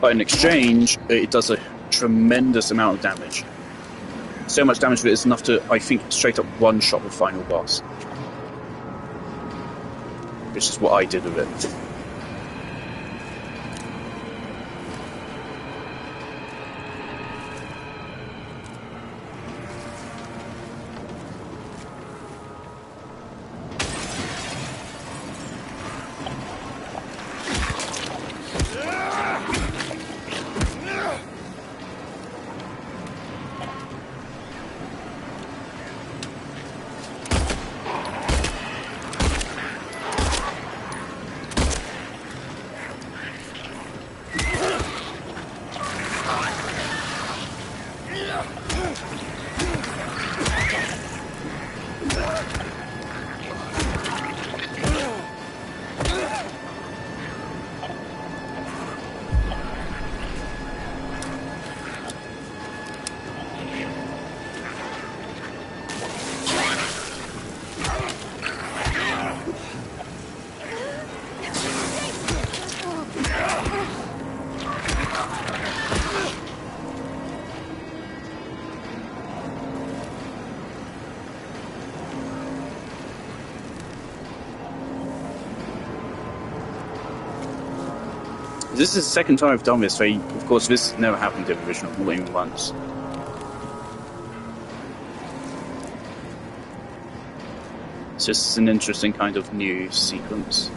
But in exchange, it does a tremendous amount of damage. So much damage that it's enough to, I think, straight up one-shot the final boss. Which is what I did with it. This is the second time I've done this, so of course this never happened in the original, not even once. It's just an interesting kind of new sequence.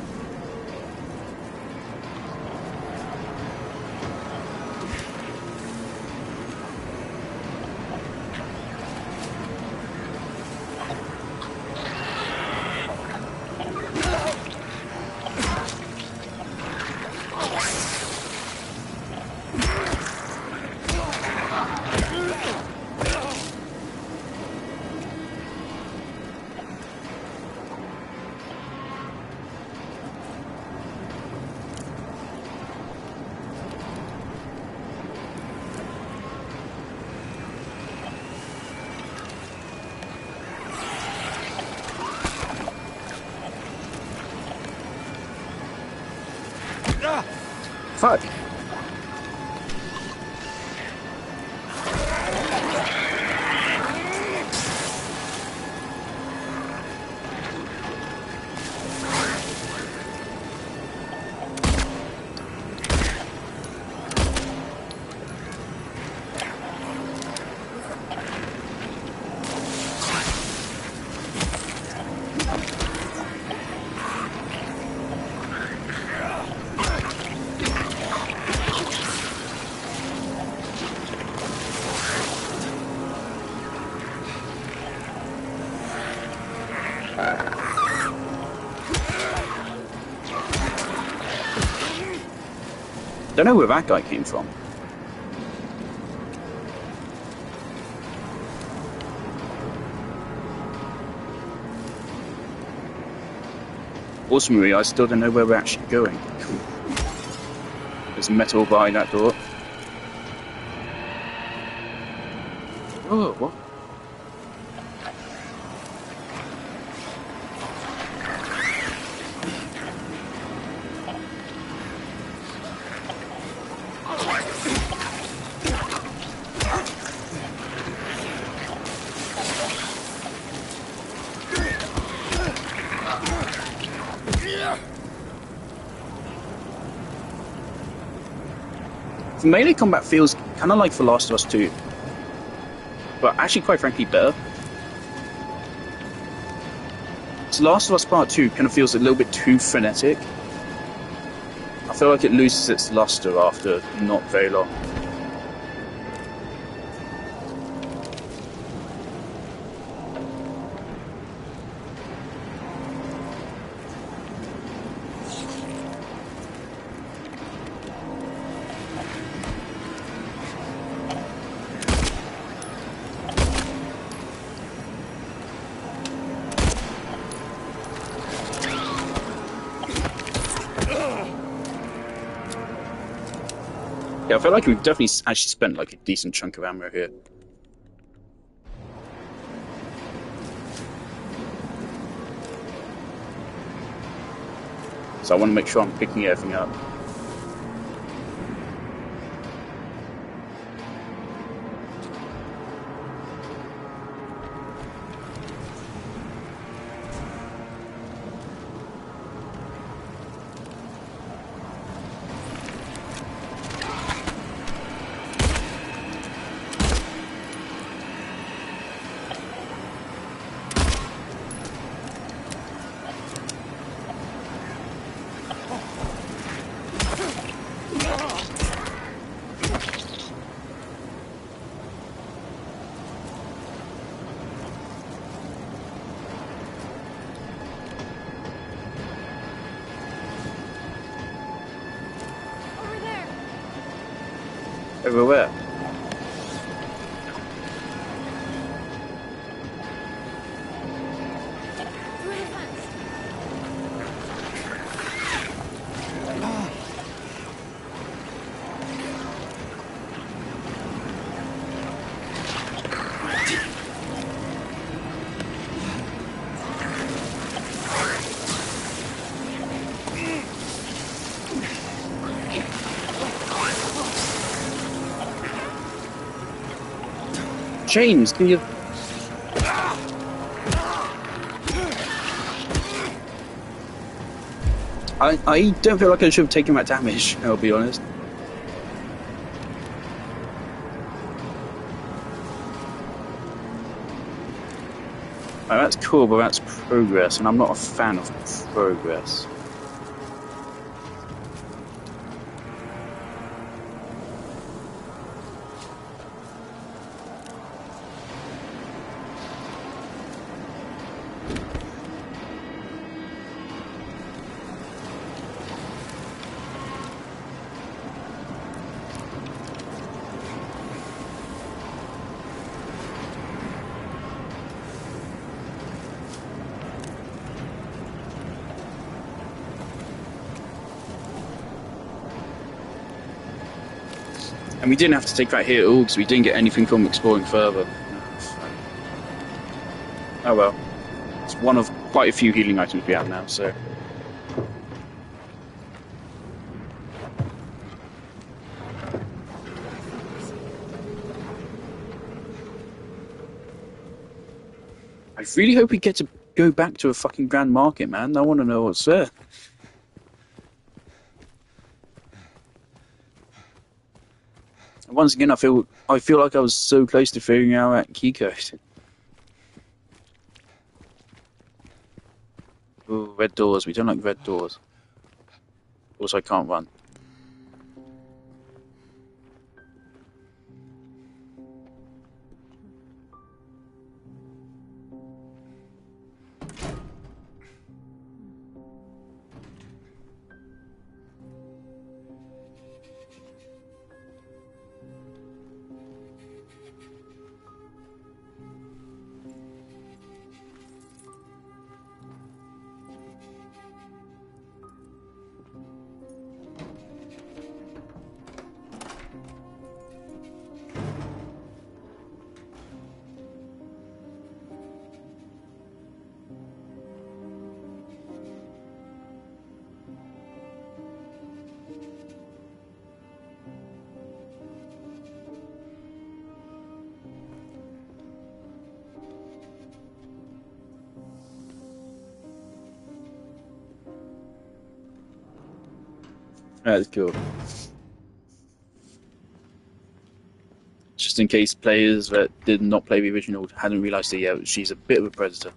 Fuck. Don't know where that guy came from. Also, Marie, I still don't know where we're actually going. There's metal behind that door. Oh, what? The melee combat feels kind of like The Last of Us 2, but actually, quite frankly, better. So Last of Us Part 2 kind of feels a little bit too frenetic. I feel like it loses its luster after not very long. Yeah, I feel like we've definitely actually spent like a decent chunk of ammo here. So I want to make sure I'm picking everything up. Over there. Everywhere. Through the fence. James, can you... I don't feel like I should have taken that damage, I'll be honest. That's cool, but that's progress, and I'm not a fan of progress. And we didn't have to take that hit at all because we didn't get anything from exploring further. Oh well. It's one of quite a few healing items we have now, so... I really hope we get to go back to a fucking Grand Market, man. I want to know what's there. Once again, I feel like I was so close to figuring out that key code. Ooh, red doors. We don't like red doors. Also, I can't run. That's cool. just in case players that did not play the original hadn't realised it yet, she's a bit of a predator.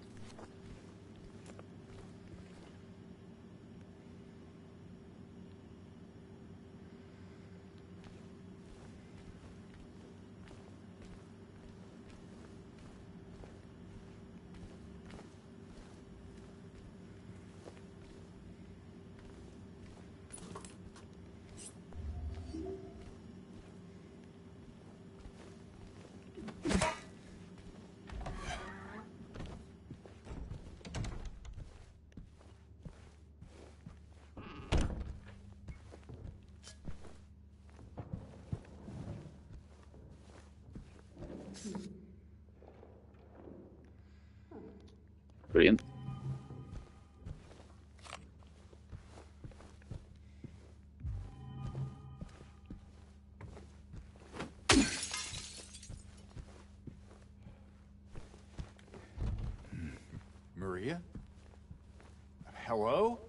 Brilliant. Maria? Hello?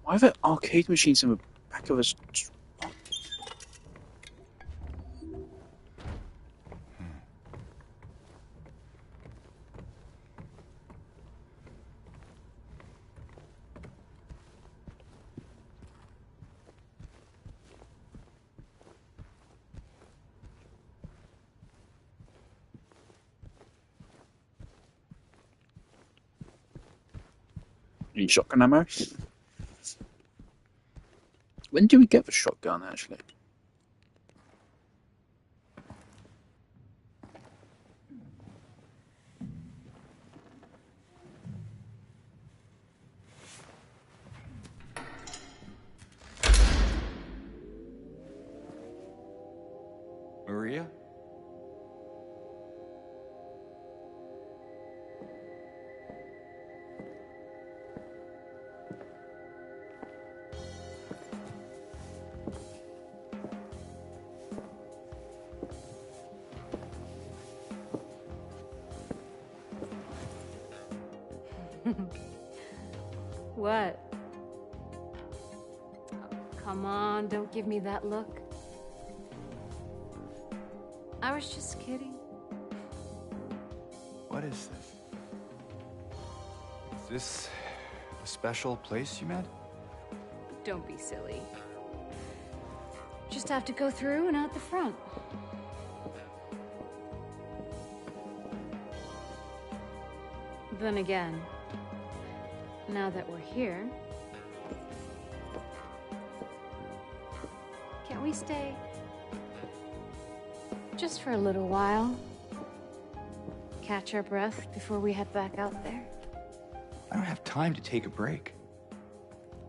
Why are there arcade machines in the back of us? Need shotgun ammo? When do we get the shotgun, actually? Maria? What? Oh, come on, don't give me that look. I was just kidding. What is this? Is this a special place you met? Don't be silly. Just have to go through and out the front. Then again, now that we're here, can't we stay? Just for a little while. Catch our breath before we head back out there. I don't have time to take a break.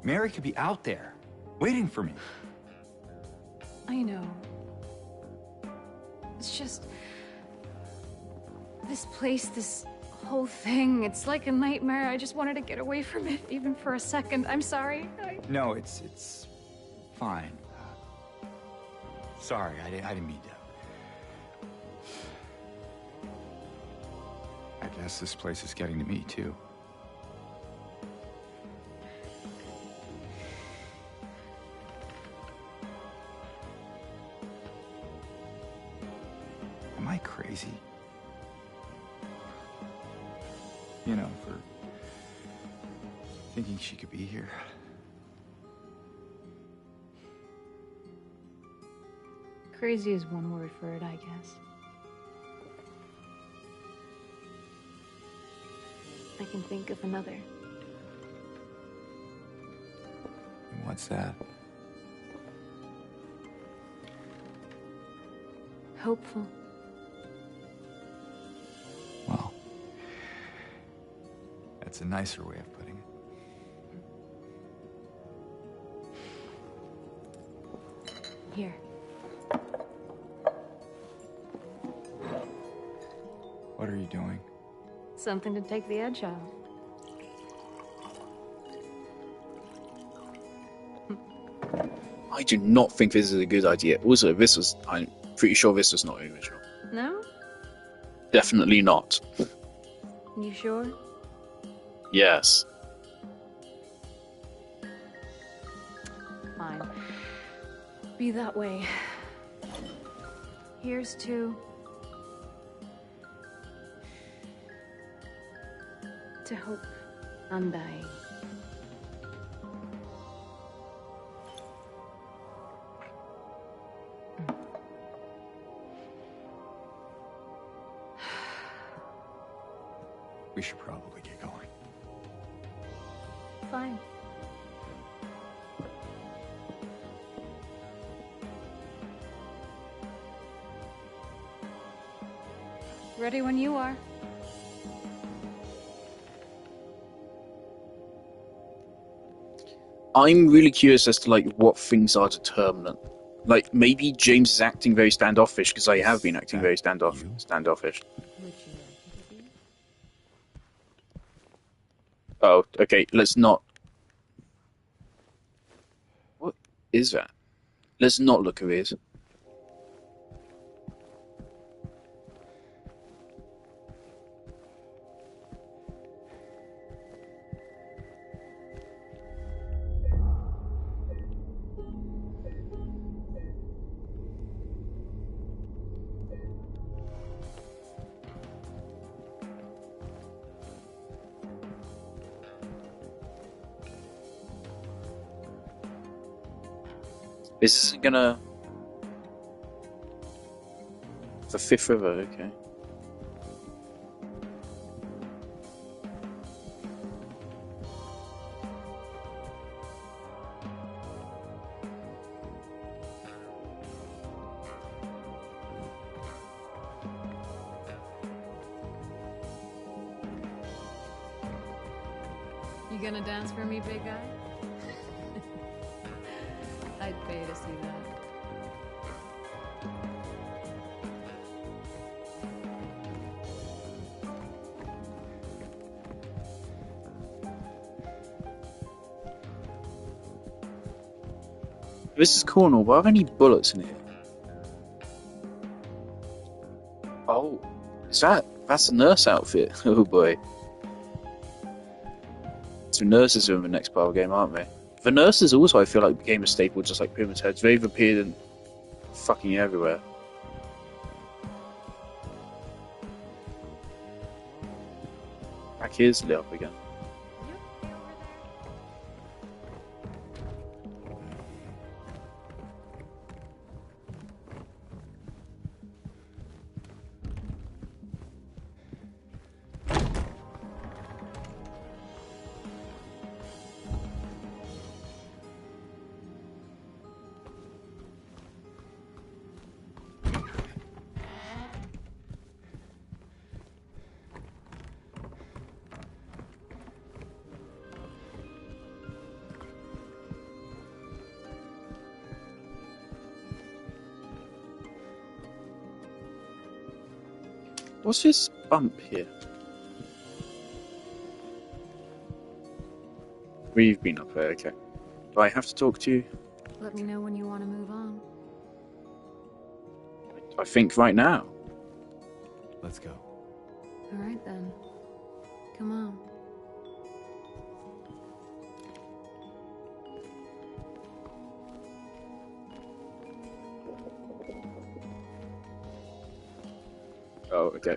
Mary could be out there, waiting for me. I know. It's just... this place, this whole thing, it's like a nightmare. I just wanted to get away from it, even for a second. I'm sorry. No, it's fine. Sorry, I didn't mean to. I guess this place is getting to me, too. Am I crazy? You know, for thinking she could be here. Crazy is one word for it, I guess. I can think of another. What's that? Hopeful. Well, that's a nicer way of putting it. Here. What are you doing? Something to take the edge off. I do not think this is a good idea. Also, I'm pretty sure this was not original. No? Definitely not. You sure? Yes. Fine. Be that way. Here's to... to hope undying. We should probably get going. Fine. Ready when you are. I'm really curious as to like what things are determinant. Like maybe James is acting very standoffish because I have been acting very standoffish. Would you like me to be? Oh, okay. Let's not. What is that? Let's not look at it. This isn't gonna. The Fifth River, okay. You gonna dance for me, big guy? I'd pay to see that. This is Cornwall, but are there any bullets in here? Oh, that's a nurse outfit? Oh boy. So nurses are in the next part of the game, aren't they? The nurses also, I feel like, became a staple, just like Pyramid Heads. They've appeared in fucking everywhere. Back here's lit up again. What's this bump here? We've been up there, okay. Do I have to talk to you? Let me know when you want to move on. I think right now. Let's go. All right then. Come on. Oh, okay.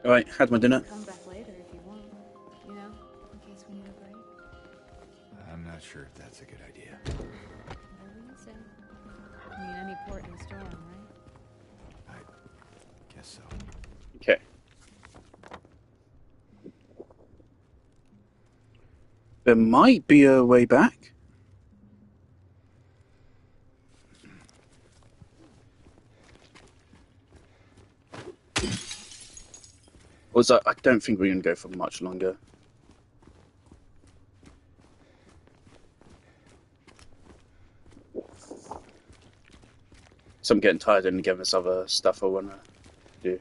Alright, had my dinner. Come back later if you want. You know, in case we need a break. I'm not sure if that's a good idea. Whatever you say. I mean, any port in a storm, right? I guess so. Okay. There might be a way back. Also, I don't think we're going to go for much longer. So I'm getting tired and getting this other stuff I want to do.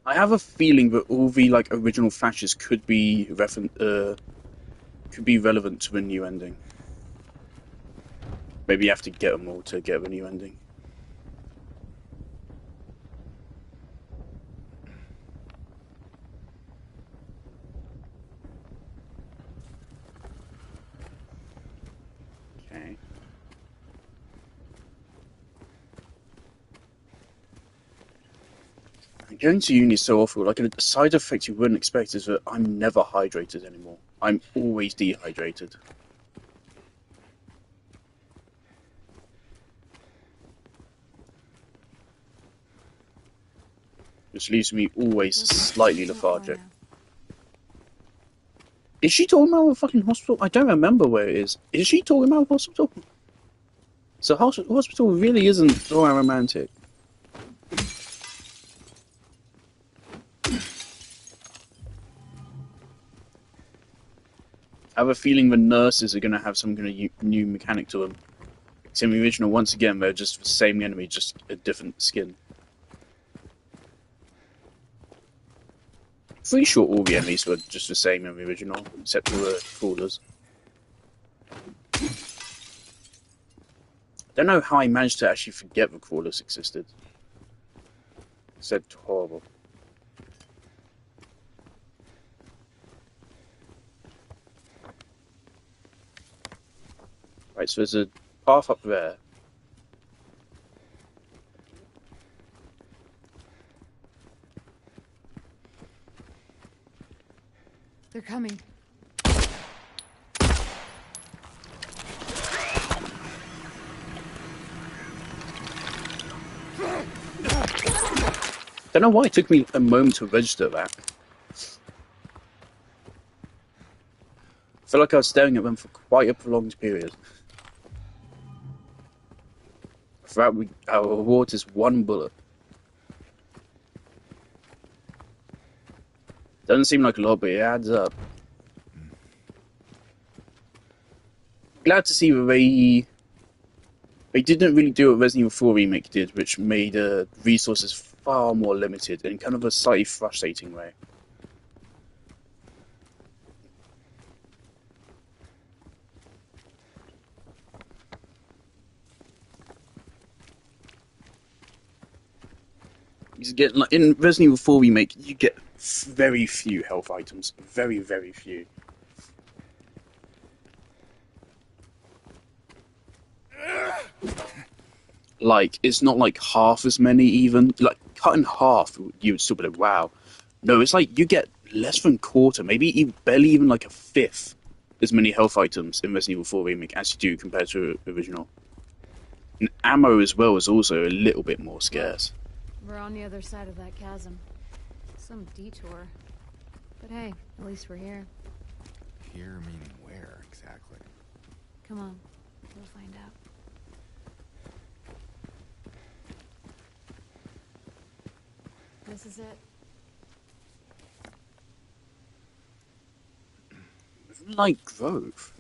I have a feeling that all the like original flashes could be relevant to a new ending. Maybe you have to get them all to get a new ending. Okay. Going to uni is so awful. Like a side effect you wouldn't expect is that I'm never hydrated anymore. I'm always dehydrated. Which leaves me always slightly lethargic. Is she talking about a fucking hospital? I don't remember where it is. Is she talking about a hospital? So hospital really isn't all romantic. I have a feeling the nurses are going to have some kind of new mechanic to them. So in the original, once again, they're just the same enemy, just a different skin. Pretty sure all the enemies were just the same in the original, except for the crawlers. Don't know how I managed to actually forget the crawlers existed. It's horrible. Right, so there's a path up there. They're coming. Don't know why it took me a moment to register that. I felt like I was staring at them for quite a prolonged period. Throughout, our reward is 1 bullet. Doesn't seem like a lot, but it adds up. Glad to see that they didn't really do what Resident Evil 4 Remake did, which made resources far more limited in kind of a slightly frustrating way. You get, like, in Resident Evil 4 Remake, you get very few health items. Very, very few. Like, it's not like half as many even. Like, cut in half, you would still be like, wow. No, it's like you get less than a quarter, maybe even, barely even like a fifth as many health items in Resident Evil 4 Remake as you do compared to the original. And ammo as well is also a little bit more scarce. We're on the other side of that chasm. Some detour. But hey, at least we're here. Here meaning where exactly? Come on, we'll find out. This is it. Like Grove.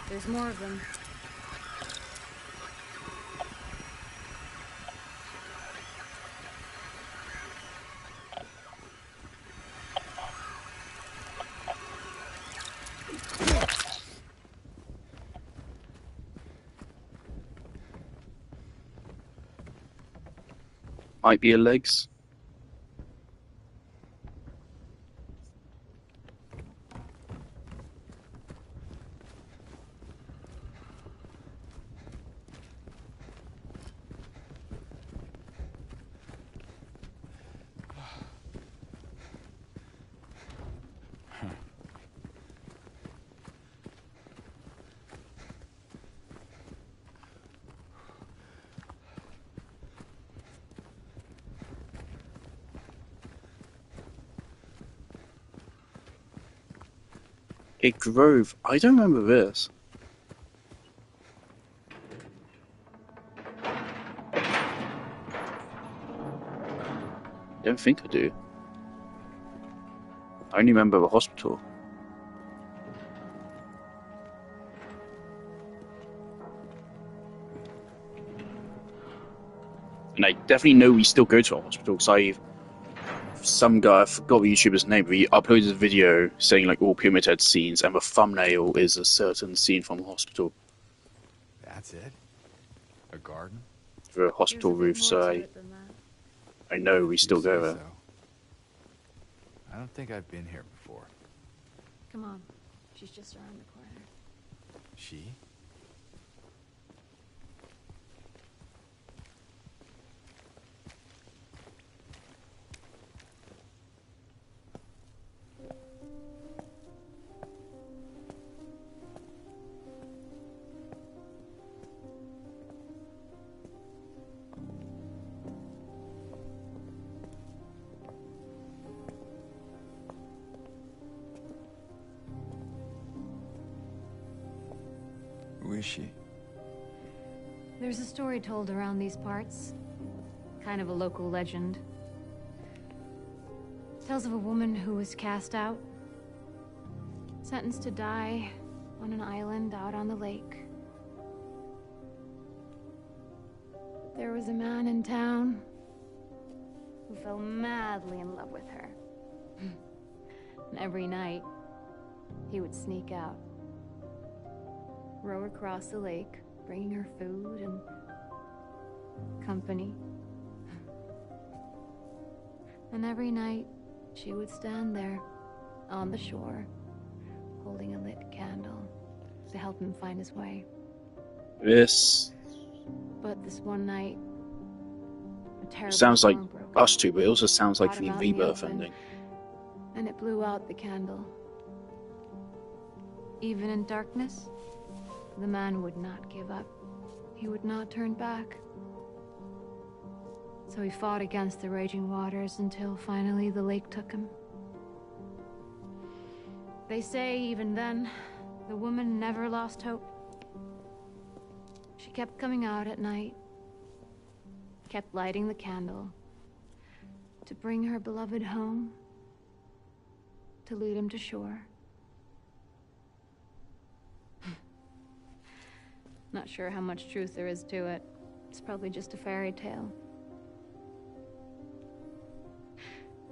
There's more of them. Might be her legs. A grove. I don't remember this. Don't think I do. I only remember the hospital. And I definitely know we still go to a hospital because some guy, I forgot the YouTuber's name, but he uploaded a video saying like all Pyramid Head scenes, and the thumbnail is a certain scene from the hospital. That's it? A garden? The hospital roof, so I know we still go there. So. I don't think I've been here before. Come on. She's just around the corner. She? Who is she? There's a story told around these parts. Kind of a local legend. Tells of a woman who was cast out. Sentenced to die on an island out on the lake. There was a man in town who fell madly in love with her. And every night, he would sneak out. Row across the lake, bringing her food and company. And every night, she would stand there, on the shore, holding a lit candle to help him find his way. This But this one night, a terrible sounds like storm broke us out, two, but it also sounds like brought the him out in the Rebirth open, ending. and it blew out the candle. Even in darkness, the man would not give up. He would not turn back. So he fought against the raging waters until finally the lake took him. They say even then, the woman never lost hope. She kept coming out at night, kept lighting the candle to bring her beloved home, to lead him to shore. Not sure how much truth there is to it. It's probably just a fairy tale.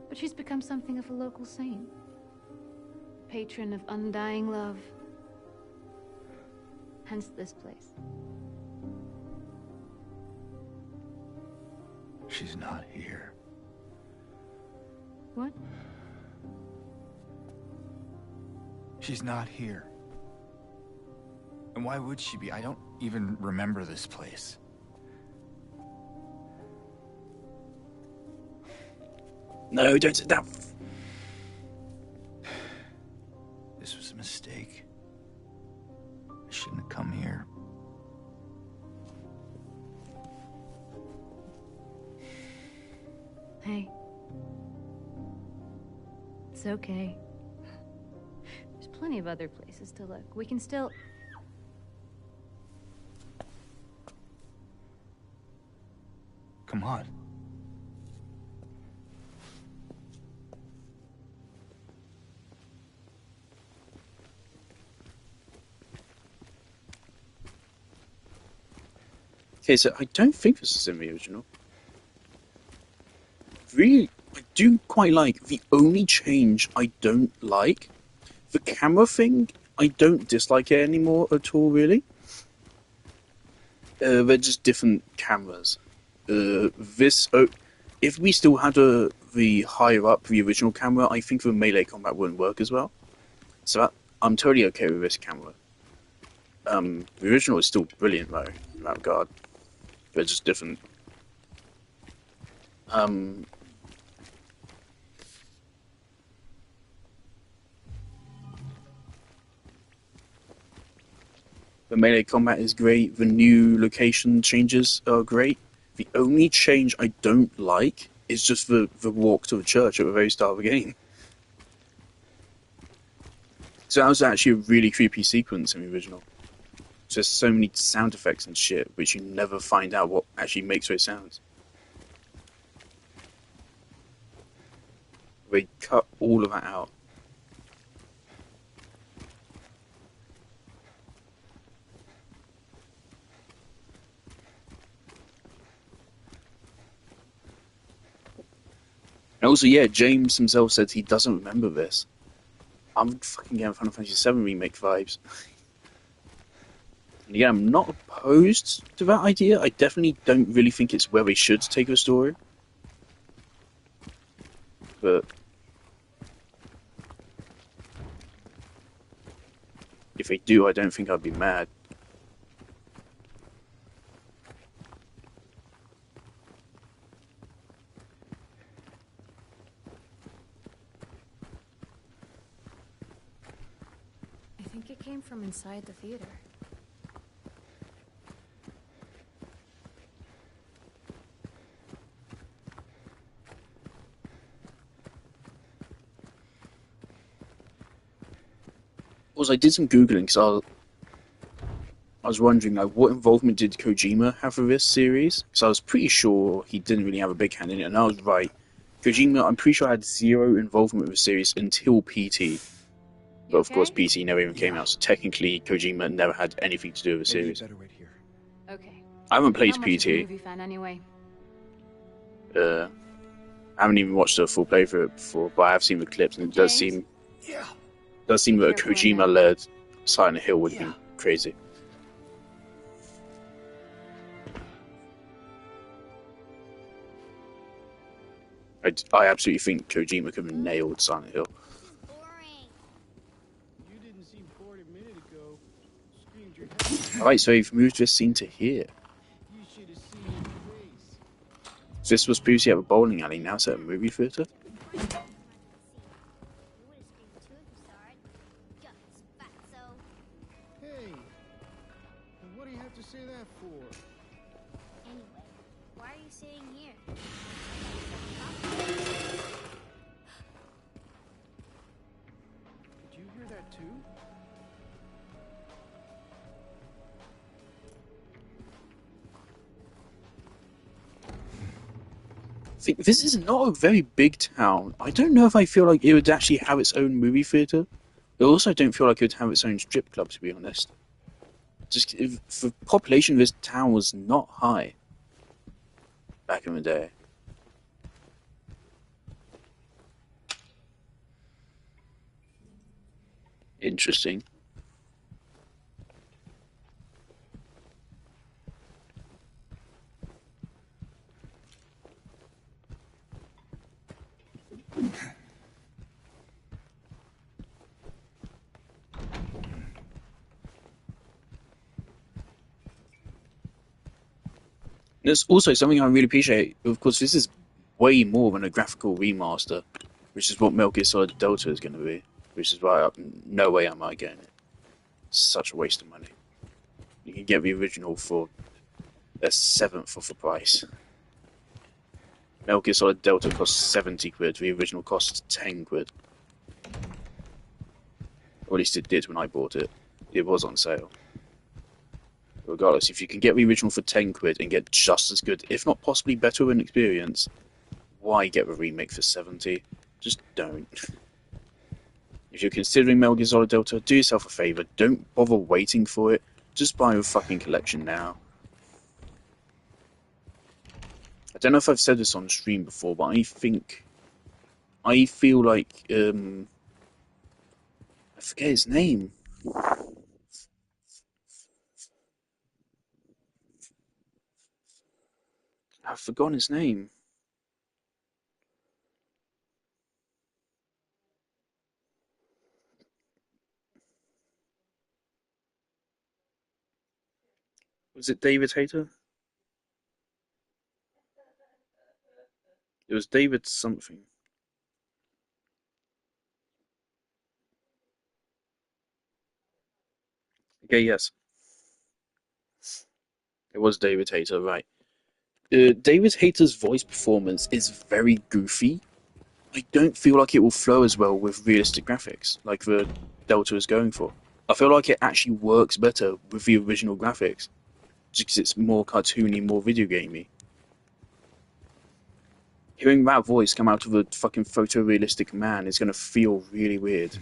But she's become something of a local saint. Patron of undying love. Hence this place. She's not here. What? She's not here. And why would she be? I don't even remember this place. No, don't say that. This was a mistake. I shouldn't have come here. Hey. It's okay. There's plenty of other places to look. We can still... Come on. Okay, so I don't think this is in the original. Really, I do quite like. The only change I don't like, the camera thing, I don't dislike it anymore at all, really. They're just different cameras. if we still had the higher up the original camera, I think the melee combat wouldn't work as well. So I'm totally okay with this camera. The original is still brilliant though, in that regard. They're just different. The melee combat is great. The new location changes are great. The only change I don't like is just the walk to the church at the very start of the game. So that was actually a really creepy sequence in the original. Just so many sound effects and shit, which you never find out what actually makes those sounds. They cut all of that out. And also, yeah, James himself said he doesn't remember this. I'm fucking getting Final Fantasy VII Remake vibes. And again, I'm not opposed to that idea. I definitely don't really think it's where they should take the story. But if they do, I don't think I'd be mad. I think it came from inside the theater. Also, I did some Googling because I was wondering, like, what involvement did Kojima have with this series? Because I was pretty sure he didn't really have a big hand in it, and I was right. Kojima, I'm pretty sure, had zero involvement with the series until PT. But of course, PT never even came out, so technically Kojima never had anything to do with the Maybe series. you better wait here. Okay. I haven't played Not much of a PT. movie fan anyway. I haven't even watched a full playthrough before, but I have seen the clips, and it does seem that a Careful in Kojima-led Silent Hill would be crazy. I absolutely think Kojima could have nailed Silent Hill. Boring. You didn't seem bored a minute ago. Screamed your head. Alright, so you've moved this scene to here. You should have seen your face. So this was previously at a bowling alley, now it's at a movie theatre? You would have screamed too if you saw it. Guts, fatso. Hey, what do you have to say that for? Anyway, why are you sitting here? Did you hear that too? think this is not a very big town. I don't know if I feel like it would actually have its own movie theatre. I also don't feel like it would have its own strip club, to be honest. Just if the population of this town was not high back in the day. Interesting. There's also something I really appreciate. Of course, this is way more than a graphical remaster, which is what Metal Gear Solid Delta is going to be. Which is why no way am I getting it. It's such a waste of money. You can get the original for a seventh of the price. Metal Gear Solid Delta costs 70 quid. The original costs 10 quid. Or at least it did when I bought it. It was on sale. Regardless, if you can get the original for 10 quid and get just as good, if not possibly better of an experience, why get the remake for 70? Just don't. If you're considering Metal Gear Solid Delta, do yourself a favour, don't bother waiting for it, just buy the fucking collection now. I don't know if I've said this on stream before, but I feel like, I forget his name. I've forgotten his name. Was it David Hayter? It was David something. Okay, yes. It was David Hayter, right. David Hayter's voice performance is very goofy. I don't feel like it will flow as well with realistic graphics, like the Delta is going for. I feel like it actually works better with the original graphics, just because it's more cartoony, more video gamey. Hearing that voice come out of a fucking photorealistic man is gonna feel really weird.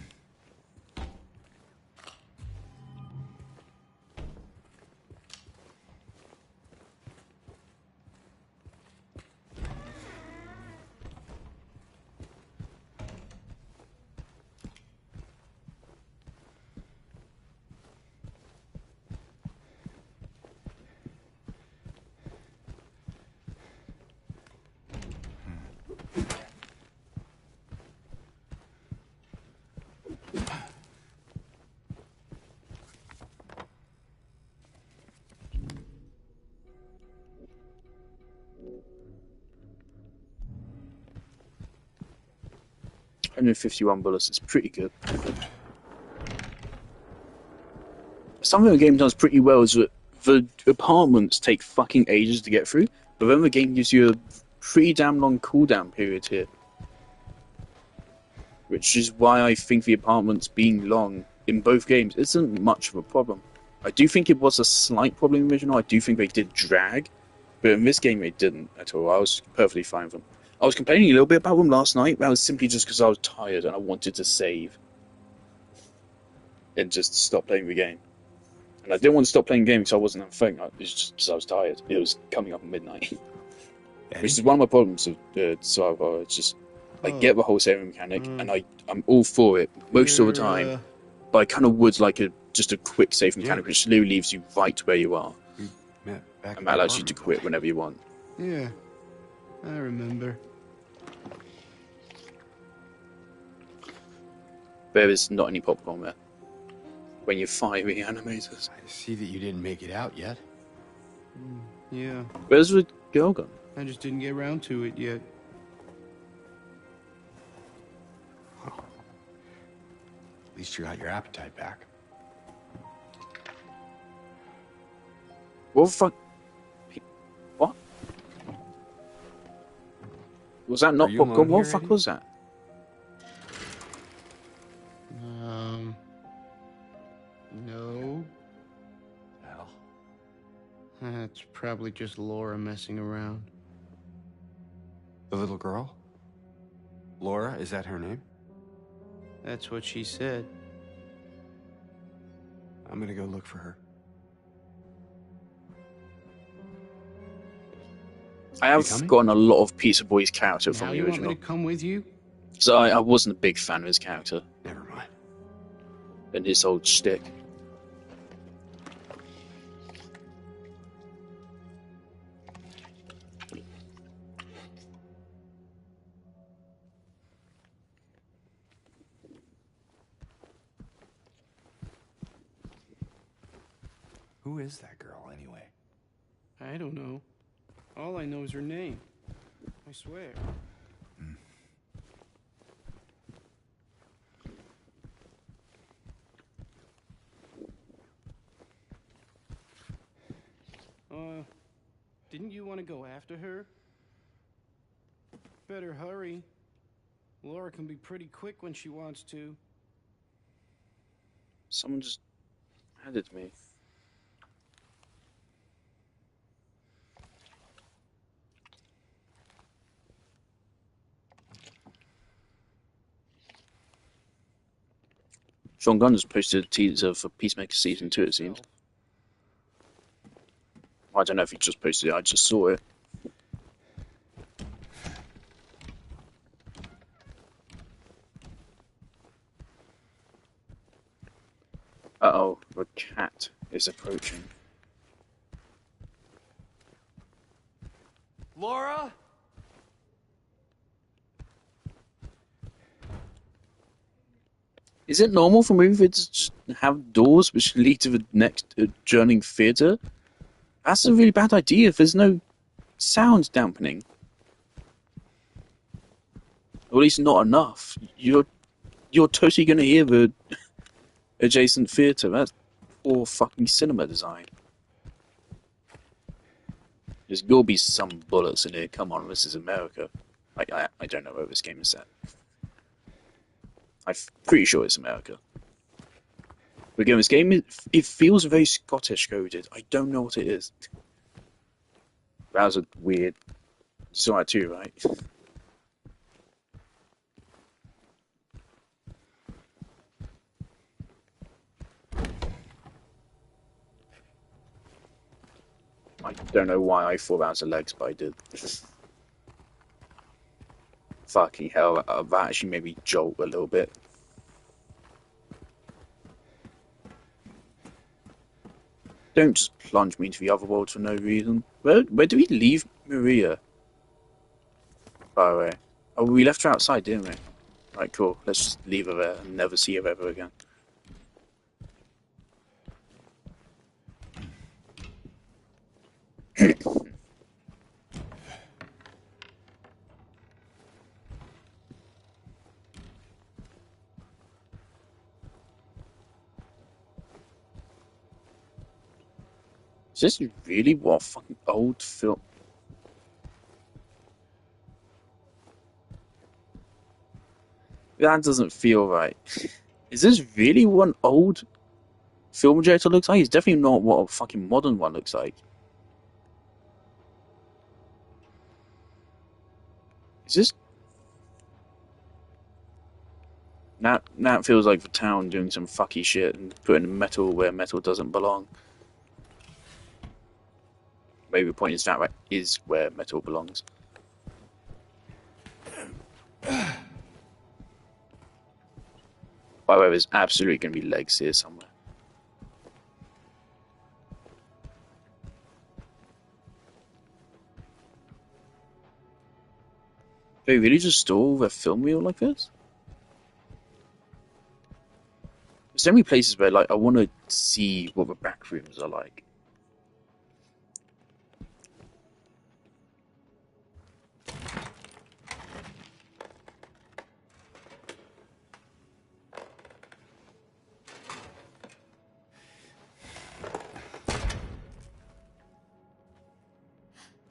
$151 is pretty good. Something the game does pretty well is that the apartments take fucking ages to get through, but then the game gives you a pretty damn long cooldown period here. Which is why I think the apartments being long in both games isn't much of a problem. I do think it was a slight problem in the original. I do think they did drag, but in this game they didn't at all. I was perfectly fine with them. I was complaining a little bit about them last night, but that was simply just because I was tired and I wanted to save and just stop playing the game. And I didn't want to stop playing the game because I wasn't having fun. It was just because I was tired. It was coming up at midnight. Which is one of my problems with Survivor. It's just, I get the whole saving mechanic, and I'm all for it most of the time, but I kind of would like just a quick save mechanic, which literally leaves you right where you are. And that allows you to quit whenever you want. Yeah, I remember. There is not any popcorn there. When you fire the animators. I see that you didn't make it out yet. Yeah, Where's the girl gone? I just didn't get around to it yet. At least you got your appetite back. What the fuck? What? Was that not Are you popcorn? alone What here, the fuck Eddie? was that? No. Hell. That's probably just Laura messing around. The little girl? Laura, is that her name? That's what she said. I'm gonna go look for her. I have coming? gotten a lot of Pizza Boy's character from Now the you want me original. to come with you? So I wasn't a big fan of his character Never mind. and his whole shtick. Who is that girl, anyway? I don't know. All I know is her name. I swear. Didn't you want to go after her? Better hurry. Laura can be pretty quick when she wants to. Someone just handed to me. Sean Gunn has posted a teaser for Peacemaker Season 2, it seems. I don't know if he just posted it, I just saw it. Uh-oh, the cat is approaching. Laura? Is it normal for movies to just have doors which lead to the next adjourning theatre? That's a really bad idea if there's no sound dampening. Or at least not enough. You're totally gonna hear the adjacent theatre. That's poor fucking cinema design. There's gonna be some bullets in here. Come on, this is America. I don't know where this game is set. I'm pretty sure it's America. But again, this game, it feels very Scottish coded. I don't know what it is. That was a weird... You saw that too, right? I don't know why I thought that was the legs, but I did. Fucking hell, that actually made me jolt a little bit. Don't just plunge me into the other world for no reason. Where do we leave Maria? By the way. Oh, we left her outside, didn't we? Right, cool. Let's just leave her there and never see her ever again. Is this really what a fucking old film? That doesn't feel right. Is this really what an old film projector looks like? It's definitely not what a fucking modern one looks like. Is this... Now it feels like the town doing some fucky shit and putting metal where metal doesn't belong. Maybe the point is that is where metal belongs. By the way, there's absolutely going to be legs here somewhere. They really just store their film reel like this? There's so many places where, like, I want to see what the back rooms are like.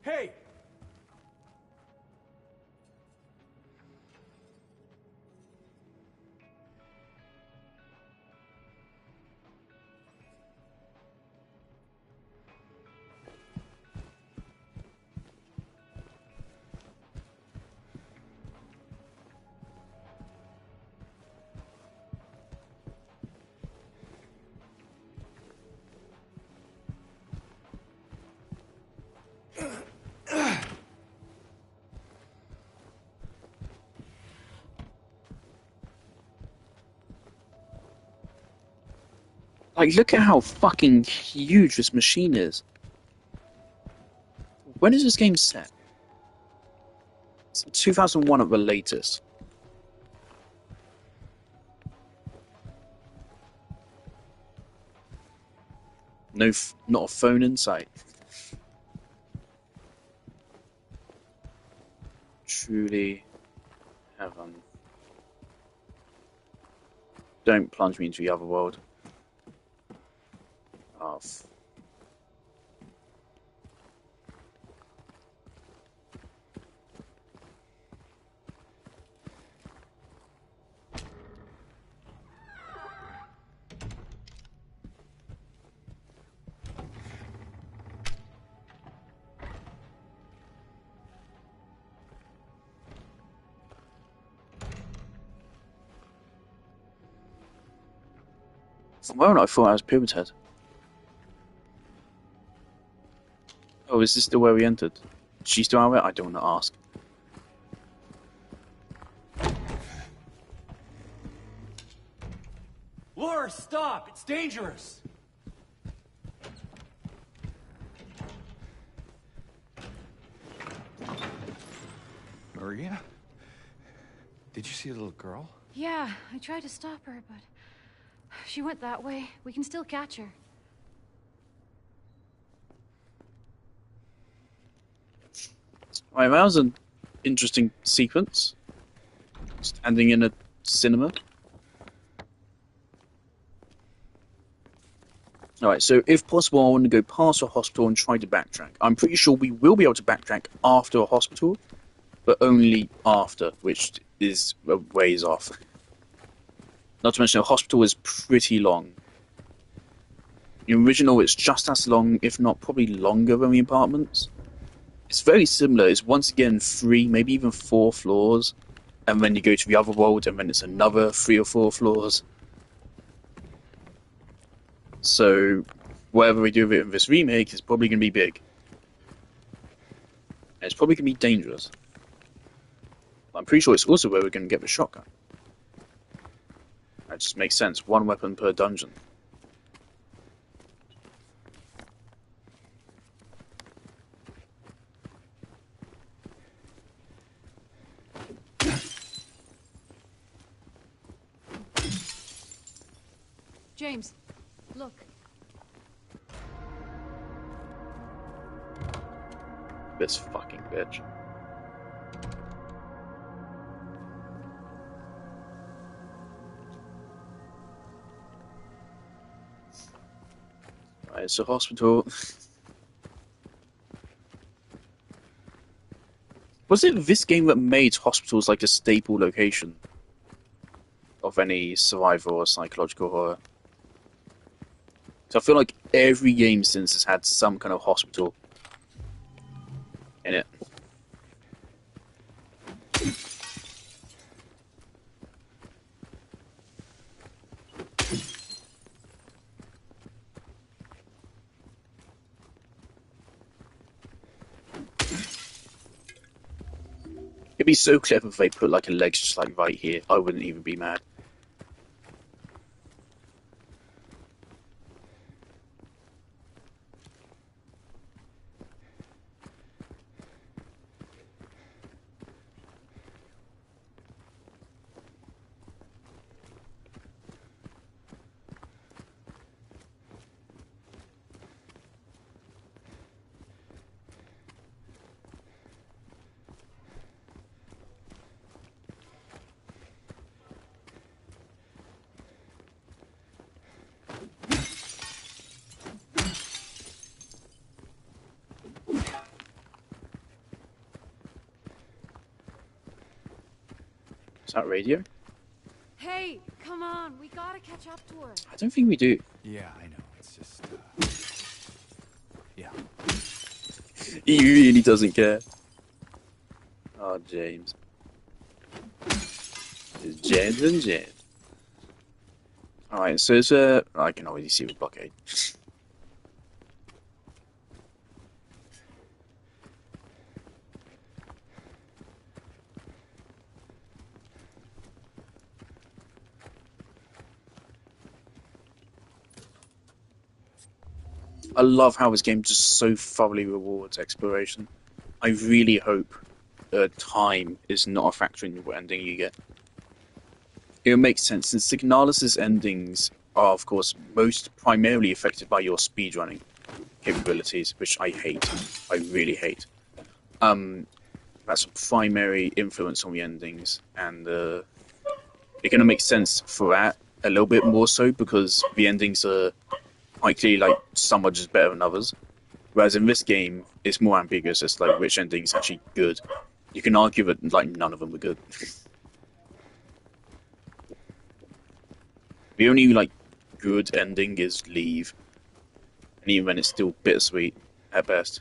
Hey! Like, look at how fucking huge this machine is. When is this game set? It's 2001 at the latest. No, not a phone in sight. Truly heaven. Don't plunge me into the other world. Oh. From where I thought I was Pyramid Head. Oh, is this still where we entered? She's still out there? I don't want to ask. Laura, stop! It's dangerous! Maria? Did you see the little girl? Yeah, I tried to stop her, but she went that way. We can still catch her. Right, that was an interesting sequence. Standing in a cinema. Alright, so if possible, I want to go past a hospital and try to backtrack. I'm pretty sure we will be able to backtrack after a hospital, but only after, which is a ways off. Not to mention, a hospital is pretty long. The original is just as long, if not probably longer than the apartments. It's very similar. It's once again 3, maybe even 4 floors, and then you go to the other world, and then it's another 3 or 4 floors. So, whatever we do with it in this remake is probably going to be big. And it's probably going to be dangerous. I'm pretty sure it's also where we're going to get the shotgun. That just makes sense. 1 weapon per dungeon. James, look. This fucking bitch. Right, it's a hospital. Was it this game that made hospitals like a staple location of any survival or psychological horror? So I feel like every game since has had some kind of hospital in it. It'd be so clever if they put like a leg just like right here. I wouldn't even be mad. Is that radio? Hey, come on, we gotta catch up to her. I don't think we do. Yeah, I know. It's just, yeah. He really doesn't care. Oh, James. It's James and James. Alright, so it's I can already see the blockade. I love how this game just so thoroughly rewards exploration. I really hope time is not a factor in what ending you get. It would make sense, since Signalis' endings are, of course, most primarily affected by your speedrunning capabilities, which I hate. I really hate. That's a primary influence on the endings, and it's going to make sense for that a little bit more so, because the endings are quite clearly, like, some are just better than others. Whereas in this game, it's more ambiguous as like which ending is actually good. You can argue that like none of them were good. The only like good ending is Leave, and even then it's still bittersweet at best.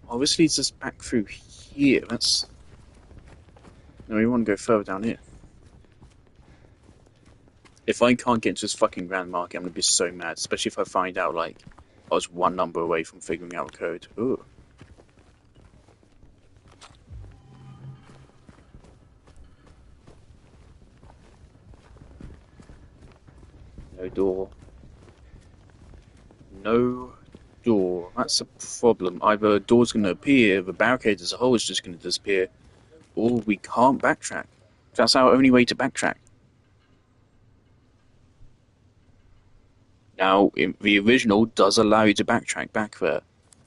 Oh, this leads us back through here. That's... No, we want to go further down here. If I can't get into this fucking Grand Market, I'm going to be so mad. Especially if I find out, like, I was one number away from figuring out the code. Ooh. No door. No door. That's a problem. Either a door's going to appear, the barricade as a whole is just going to disappear, or we can't backtrack. That's our only way to backtrack. Now, the original does allow you to backtrack back there,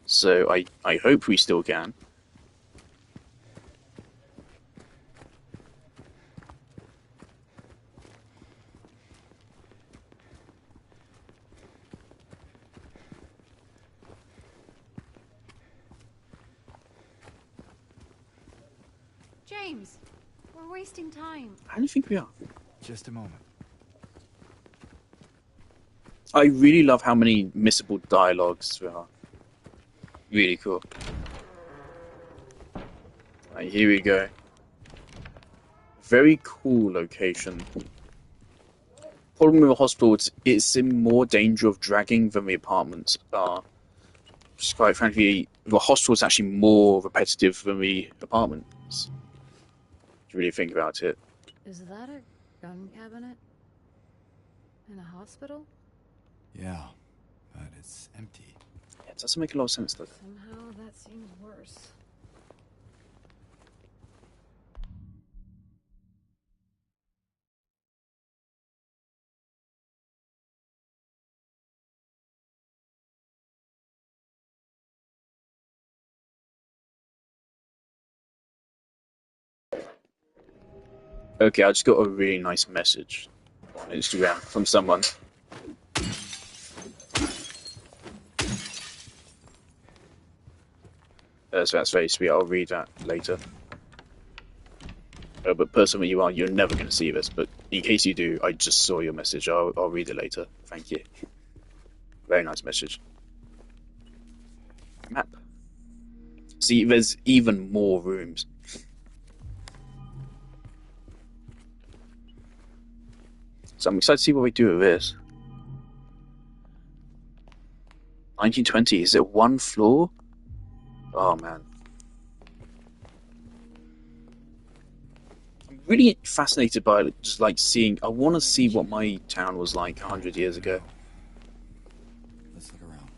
so I hope we still can. James, we're wasting time. How do you think we are? Just a moment. I really love how many missable dialogues there are. Really cool. Right, here we go. Very cool location. Problem with the hospital, it's in more danger of dragging than the apartments are. Just quite frankly, the hospital is actually more repetitive than the apartments. If you really think about it. Is that a gun cabinet? In a hospital? Yeah, but it's empty. Yeah, it doesn't make a lot of sense, does it? Somehow that seems worse. Okay, I just got a really nice message on Instagram from someone. So that's very sweet. I'll read that later. But personally, you're never going to see this. But in case you do, I just saw your message. I'll read it later. Thank you. Very nice message. Map. See, there's even more rooms. So I'm excited to see what we do with this. 1920. Is it one floor? Oh man. I'm really fascinated by it, just like seeing. I want to see what my town was like 100 years ago. Let's look around.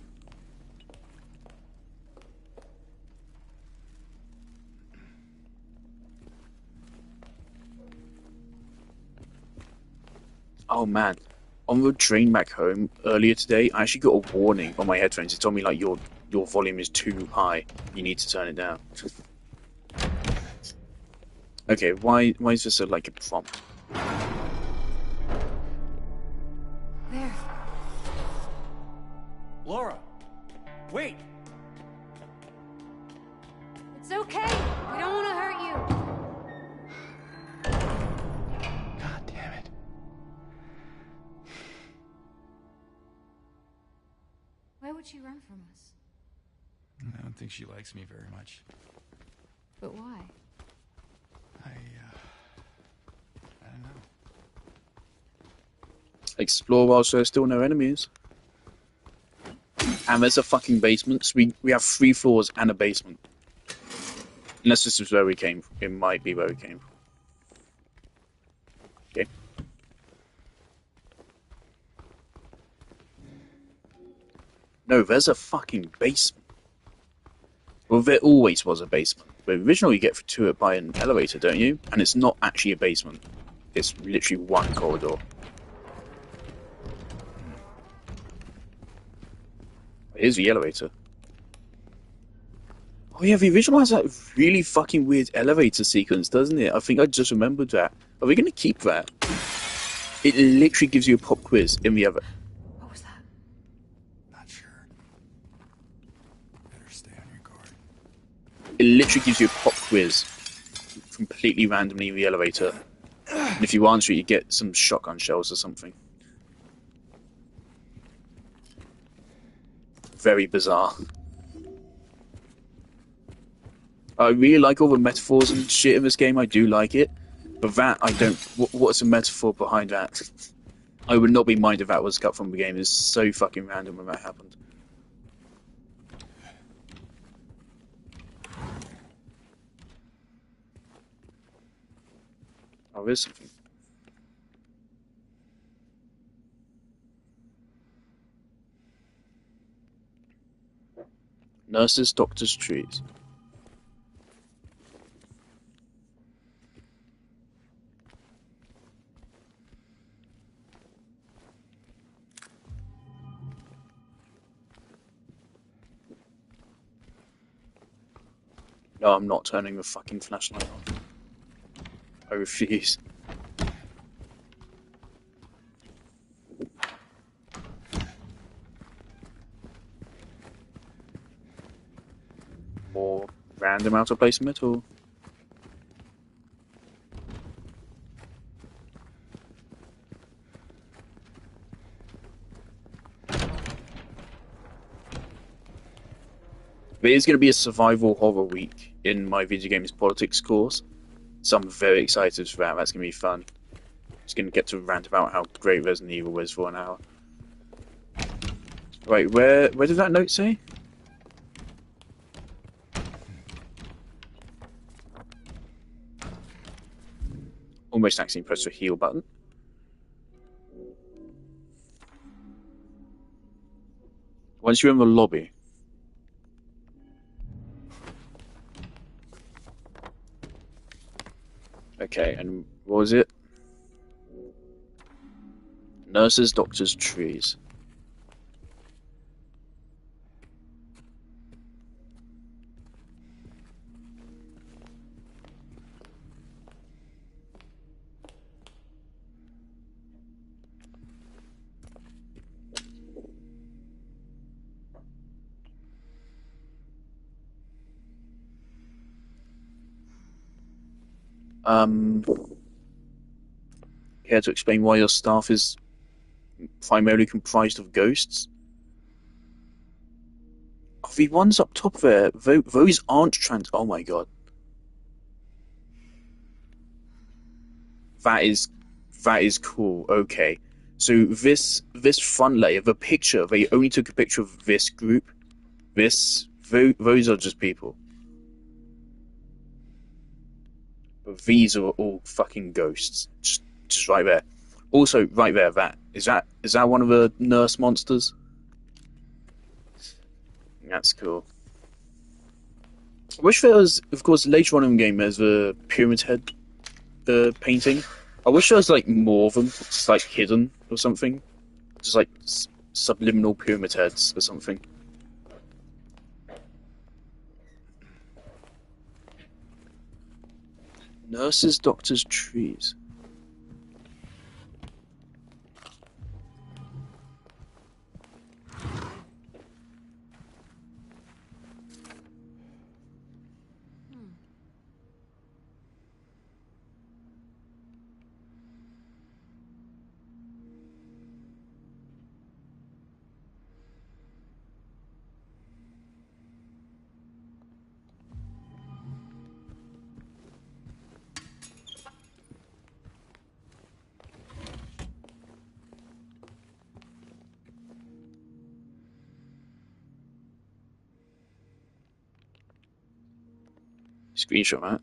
Oh man. On the train back home earlier today, I actually got a warning on my headphones. It told me like your volume is too high. You need to turn it down. Okay, why is this like a prompt? There. Laura! Wait! It's okay. We don't want to hurt you. God damn it. Why would she run from us? I don't think she likes me very much. But why? I don't know. Explore whilst there's still no enemies. And there's a fucking basement. So we have 3 floors and a basement. Unless this is where we came from. It might be where we came from. Okay. No, there's a fucking basement. Well, there always was a basement. But originally you get to it by an elevator, don't you? And it's not actually a basement. It's literally one corridor. Here's the elevator. Oh yeah, the original has that really fucking weird elevator sequence, doesn't it? I think I just remembered that. Are we going to keep that? It literally gives you a pop quiz in the other. What was that? Not sure. Better stay on your guard. It literally gives you a pop quiz completely randomly in the elevator. And if you answer it, you get some shotgun shells or something. Very bizarre. I really like all the metaphors and shit in this game. I do like it. But that, I don't... What's the metaphor behind that? I would not be mind if that was cut from the game. It's so fucking random when that happened. Oh, there's something. Nurses, doctors, trees. No, I'm not turning the fucking flashlight on. I refuse. More random out of place metal. There is going to be a survival horror week in my video games politics course, so I'm very excited for that. That's going to be fun. Just going to get to rant about how great Resident Evil is for an hour. Right, where did that note say? Almost accidentally pressed the heal button. Once you're in the lobby. Okay, and what was it? Nurses, doctors, trees. Care to explain why your staff is primarily comprised of ghosts? Oh, the ones up top there, those aren't trans. Oh my god. That is cool. Okay. So this front layer, the picture, they only took a picture of this group. Those are just people. But these are all fucking ghosts. Just right there. Also, right there, is that one of the nurse monsters? That's cool. I wish there was, of course, later on in the game, there's the Pyramid Head painting. I wish there was like more of them, just like hidden or something, just like subliminal Pyramid Heads or something. Nurses, doctors, trees. Screenshot that.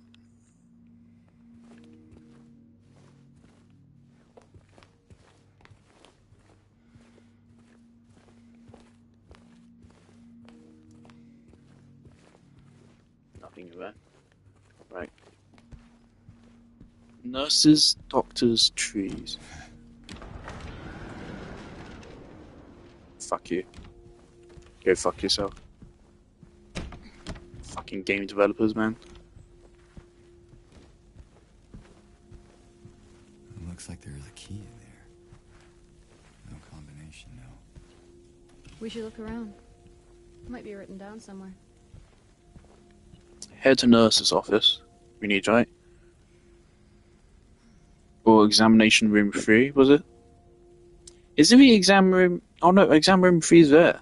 Nothing there. Right. Nurses, doctors, trees. Fuck you. Go fuck yourself. Fucking game developers, man. It looks like there's a key in there. No combination, no. We should look around. It might be written down somewhere. Head to nurse's office. We need, right? Or examination room 3, was it? Is it the exam room? Oh no, exam room 3 is there.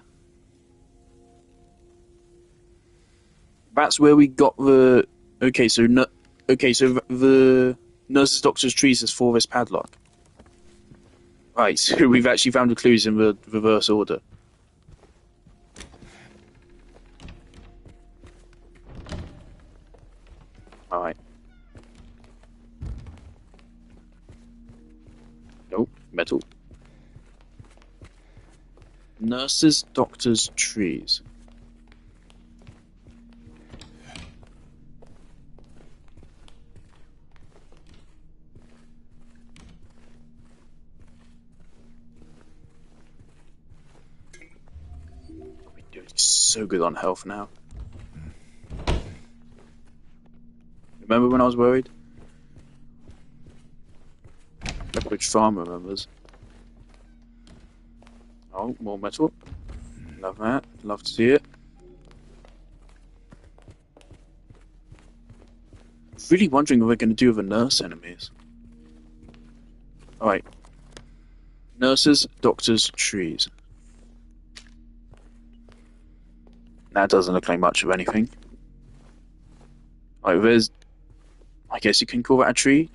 That's where we got the. Okay, so the nurses, doctors, trees is for this padlock. Right, so we've actually found the clues in the reverse order. Alright. Metal. Nurses, doctors, trees. We're doing so good on health now. Remember when I was worried? Pepperidge Farm remembers. Oh, more metal. Love that. Love to see it. Really wondering what we're going to do with the nurse enemies. Alright. Nurses, doctors, trees. That doesn't look like much of anything. Alright, there's... I guess you can call that a tree.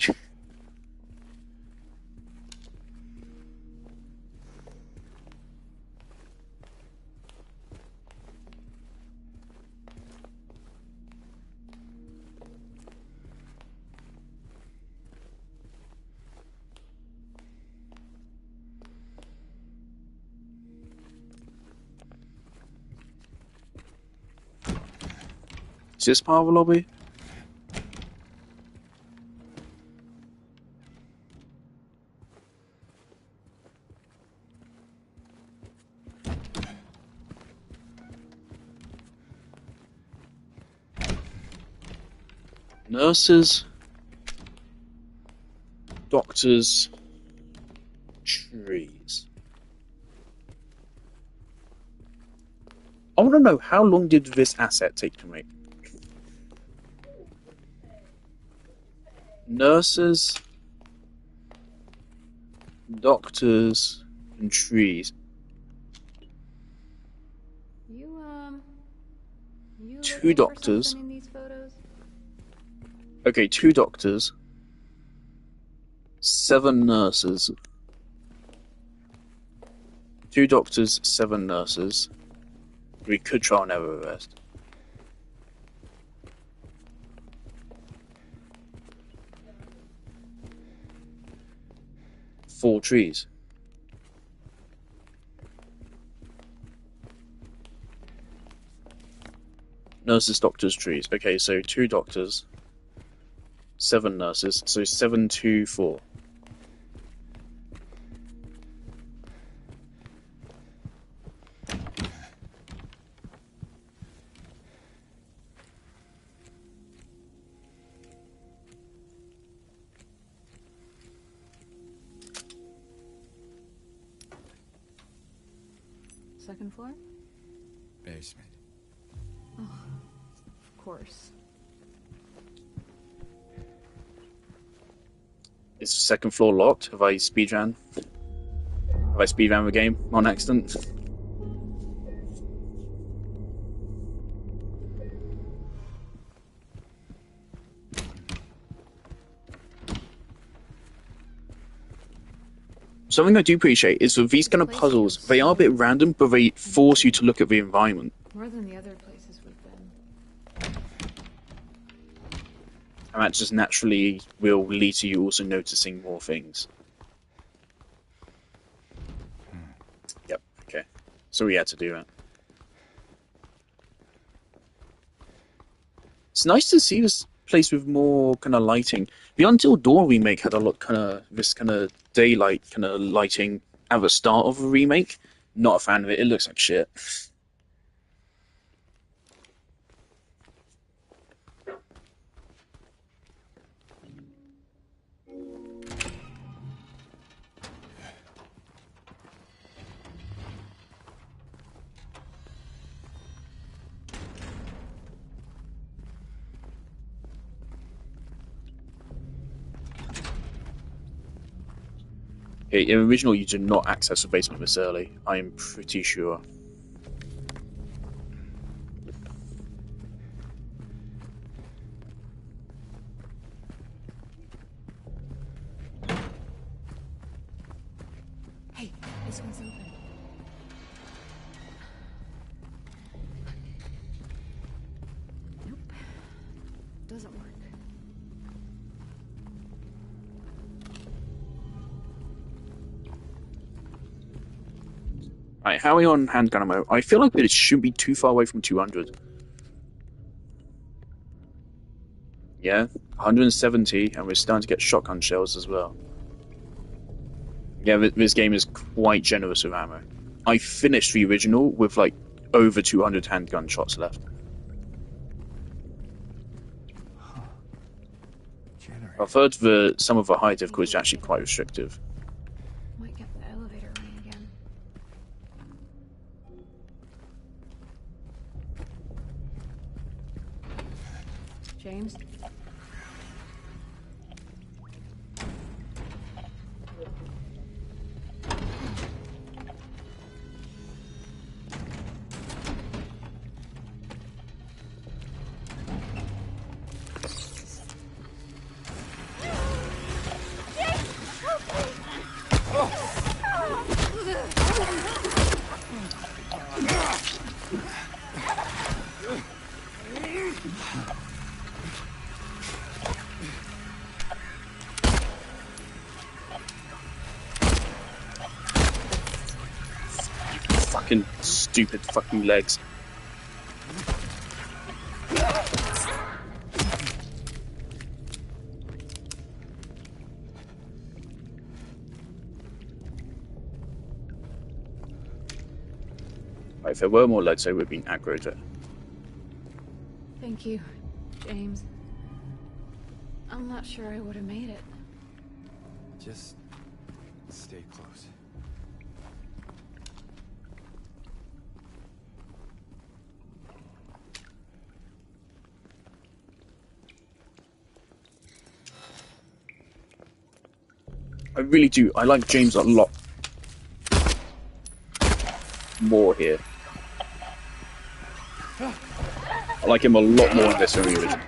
Is this part of the lobby? Nurses, doctors, trees. I want to know, how long did this asset take to make? Nurses, doctors, and trees. You Two looking for doctors. something in these photos? Okay, 2 doctors, 7 nurses. 2 doctors, 7 nurses. We could try and have a rest. Four trees. Nurses, doctors, trees. Okay, so 2 doctors, 7 nurses, so 7, 2, 4. Second floor? Basement. Of course. Is the 2nd floor locked? Have I speedran? Have I speedran the game on accident? Something I do appreciate is with these kind of puzzles, they are a bit random, but they force you to look at the environment. More than the other places we've been. And that just naturally will lead to you also noticing more things. Yep, okay. So we had to do that. It's nice to see this place with more kind of lighting. The Until Dawn remake had a lot this kind of daylight kind of lighting at the start of the remake. Not a fan of it. It looks like shit. In the original, you did not access the basement this early. I am pretty sure. Hey, this one's open. Nope. Doesn't work. Right, how are we on handgun ammo? I feel like it shouldn't be too far away from 200. Yeah, 170, and we're starting to get shotgun shells as well. Yeah, this game is quite generous with ammo. I finished the original with like over 200 handgun shots left. Generous. I've heard some of the high difficulty is actually quite restrictive. Might get the elevator running again. James? Fucking stupid fucking legs. Right, if there were more legs, they would have been aggroed there. Thank you, James. I'm not sure I would have made it. Just stay close. I really do. I like James a lot more here. I like him a lot more in this than the original.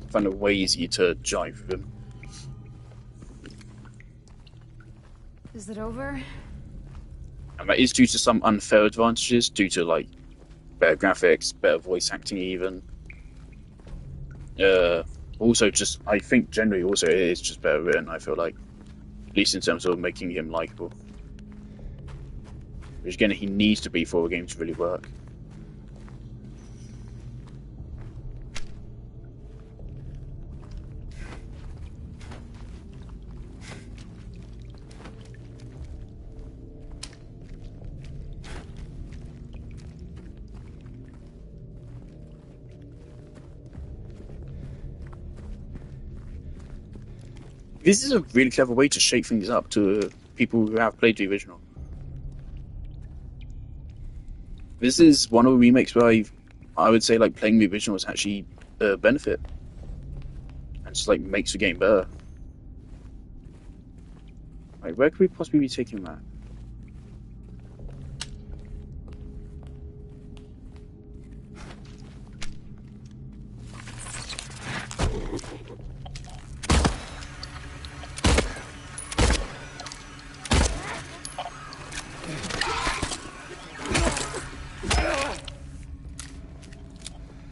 I find it way easier to jive with him. Is it over? And that is due to some unfair advantages, due to like better graphics, better voice acting even. Also just, I think generally also it is just better written, I feel like. At least in terms of making him likable. Which again, he needs to be for a game to really work. This is a really clever way to shake things up to people who have played the original. This is one of the remakes where I would say like playing the original is actually a benefit. And just like makes the game better. Right, where could we possibly be taking that?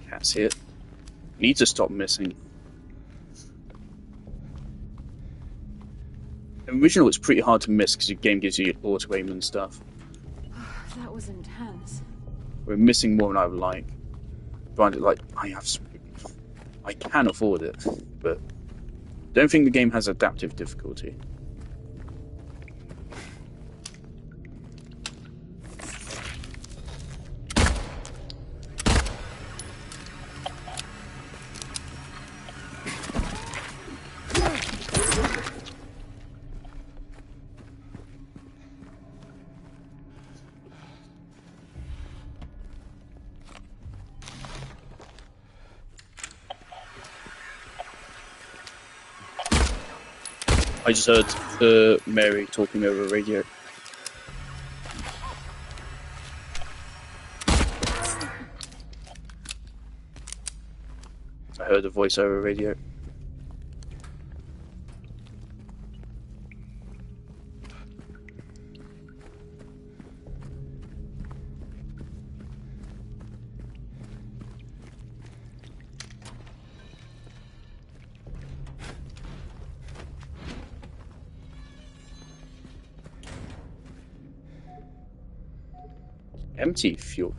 Can't see it. Need to stop missing. The original it's pretty hard to miss because the game gives you auto aim and stuff. That was intense. We're missing more than I would like. Granted, like I can afford it, but don't think the game has adaptive difficulty. I just heard Mary talking over the radio. I heard a voice over radio. Empty fuel.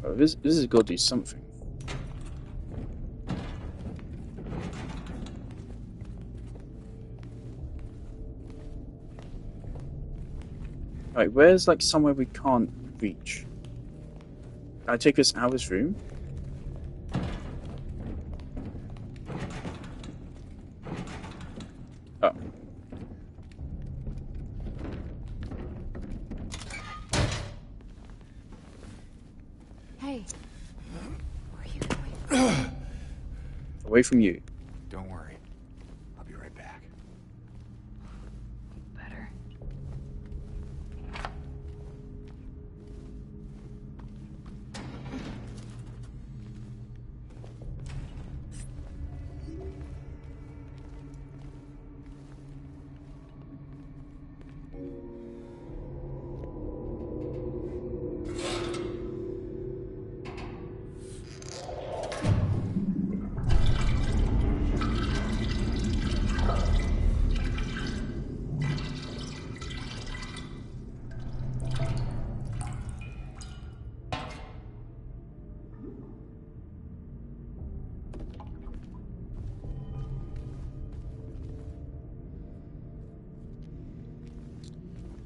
Oh, this has got to do something. Right, where's like somewhere we can't reach? Can I take this out of this room? Oh. Hey. Where are you going? Away from you. Don't worry. I'll be right back. Better.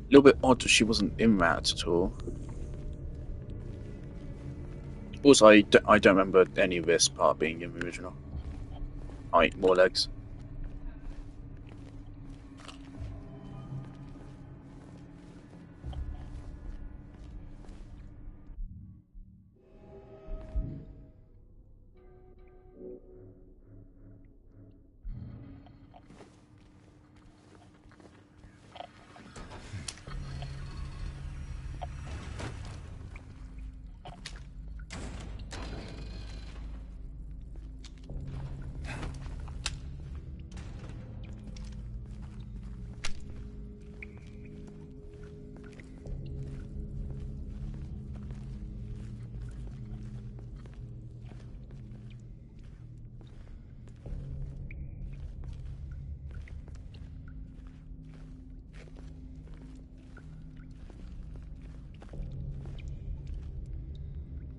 A little bit odd that she wasn't in that at all. Also, I don't remember any of this part being in the original. Alright, more legs.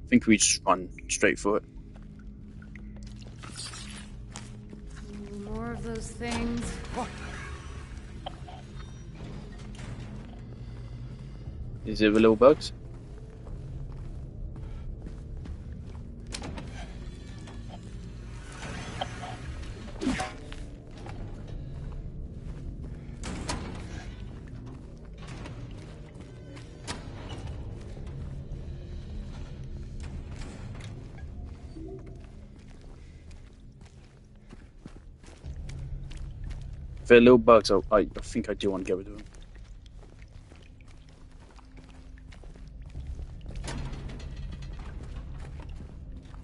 I think we just run straight for it. More of those things. Is it the little bugs? If they're little bugs, I think I do want to get rid of them.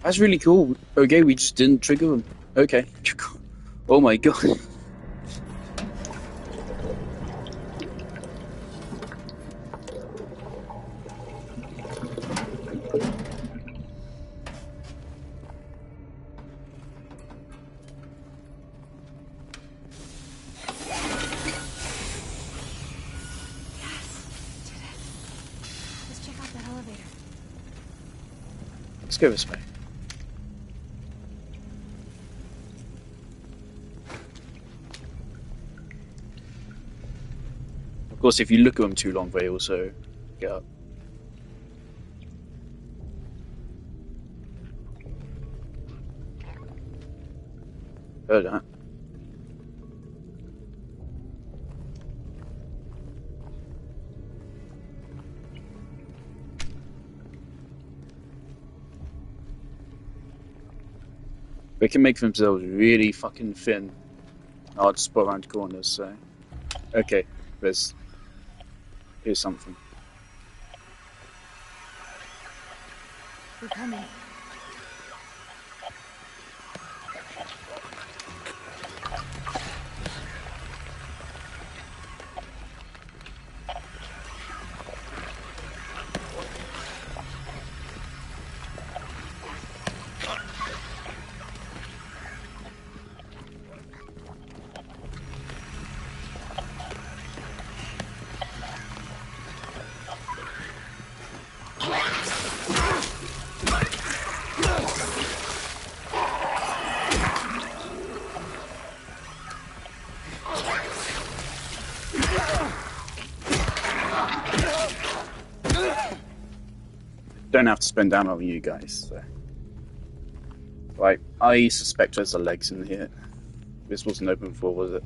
That's really cool. Okay, we just didn't trigger them. Okay. Oh my god. Let's check out that elevator. Let's go this way. Of course, if you look at them too long, they also get up. Heard that. They can make themselves really fucking thin. Hard to spot around corners, so... Okay, here's something. We're coming. don't have to spend down on you guys. So. Right, I suspect there's a legs in here. This wasn't open before, was it?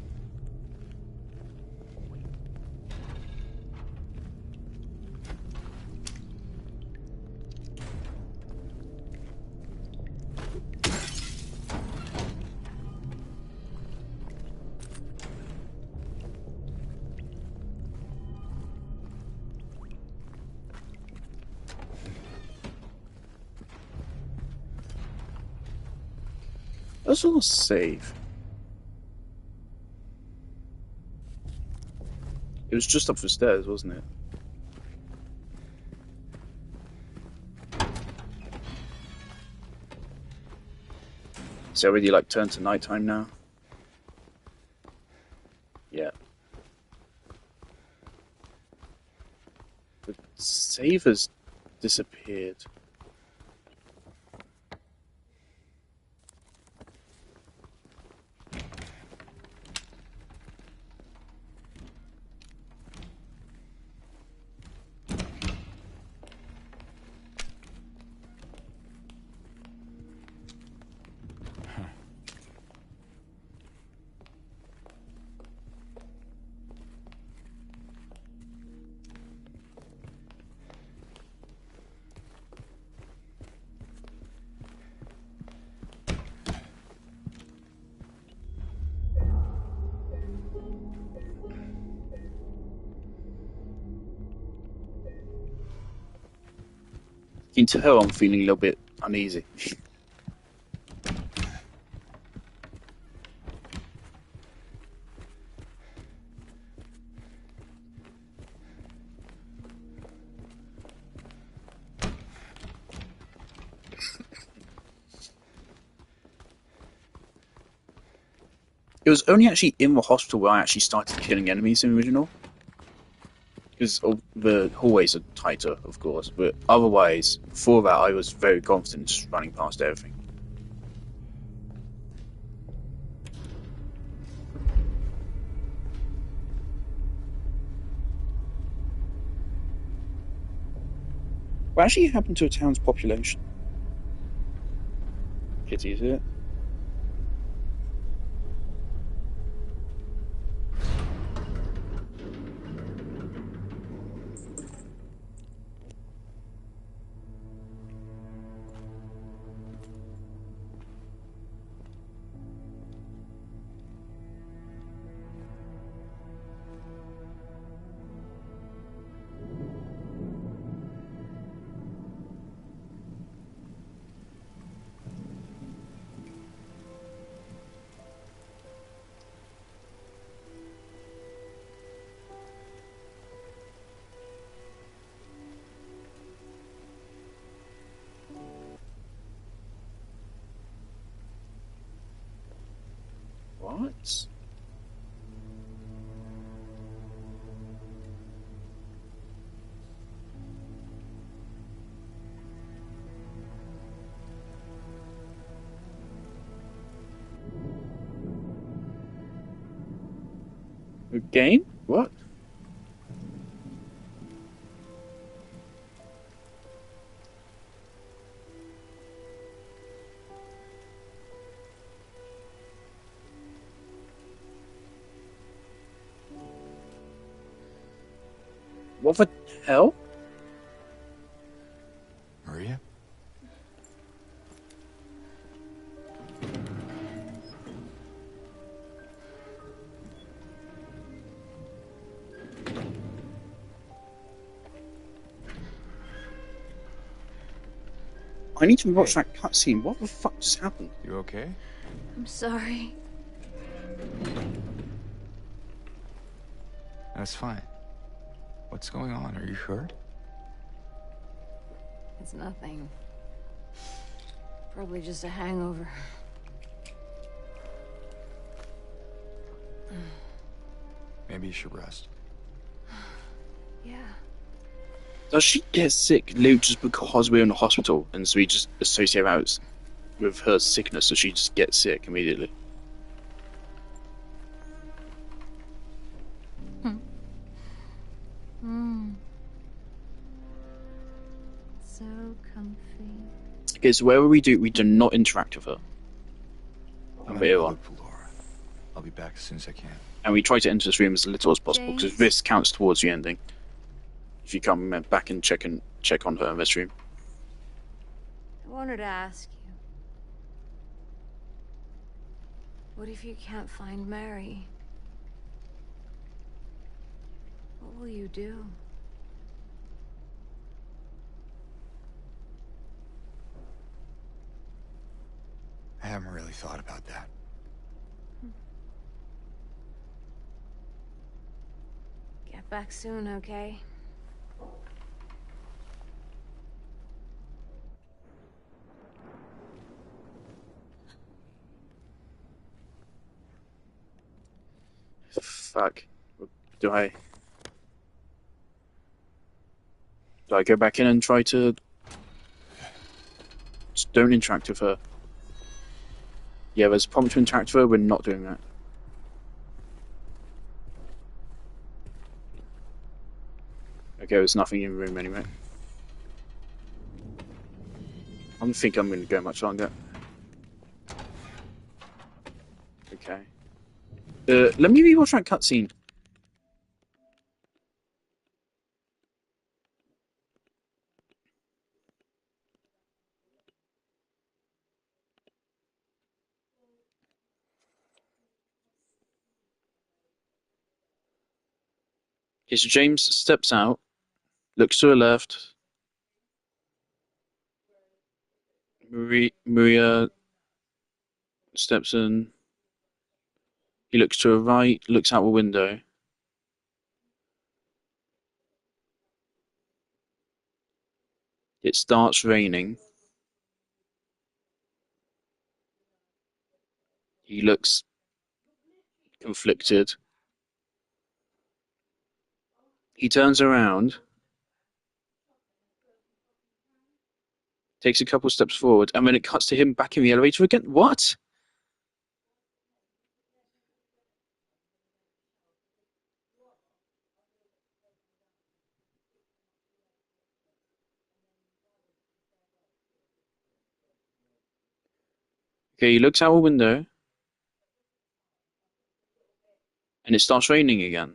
Let's all save. It was just up the stairs, wasn't it? It's already like turned to nighttime now. Yeah. The save has disappeared. You can tell I'm feeling a little bit uneasy. It was only actually in the hospital where I actually started killing enemies in the original. Because the hallways are tighter, of course, but otherwise, before that, I was very confident just running past everything. What actually happened to a town's population? Pity, is it? What? A game? What? What the hell? Maria? I need to watch that cutscene. What the fuck just happened? You okay? I'm sorry. That's fine. What's going on? Are you hurt? It's nothing. Probably just a hangover. Maybe you should rest. Yeah. Does she get sick, Luke, just because we're in the hospital, and so we just associate that with her sickness, so she just gets sick immediately? so comfy. Okay, so wherever we do not interact with her. I'm And gonna we, look for Laura. I'll be back as soon as I can. and we try to enter this room as little as possible, because James? this counts towards the ending. If you come back and check on her in this room. I wanted to ask you. What if you can't find Mary? What will you do? I haven't really thought about that. Get back soon, okay? Fuck. Do I go back in and try to... Just don't interact with her. Yeah, there's a prompt to interact with her, we're not doing that. Okay, there's nothing in the room anyway. I don't think I'm going to go much longer. Okay. Let me rewatch that cutscene. Okay, so James steps out, looks to the left. Maria steps in. He looks to the right, looks out the window. It starts raining. He looks conflicted. He turns around, takes a couple steps forward, and then it cuts to him back in the elevator again. What? Okay, he looks out the window, and it starts raining again.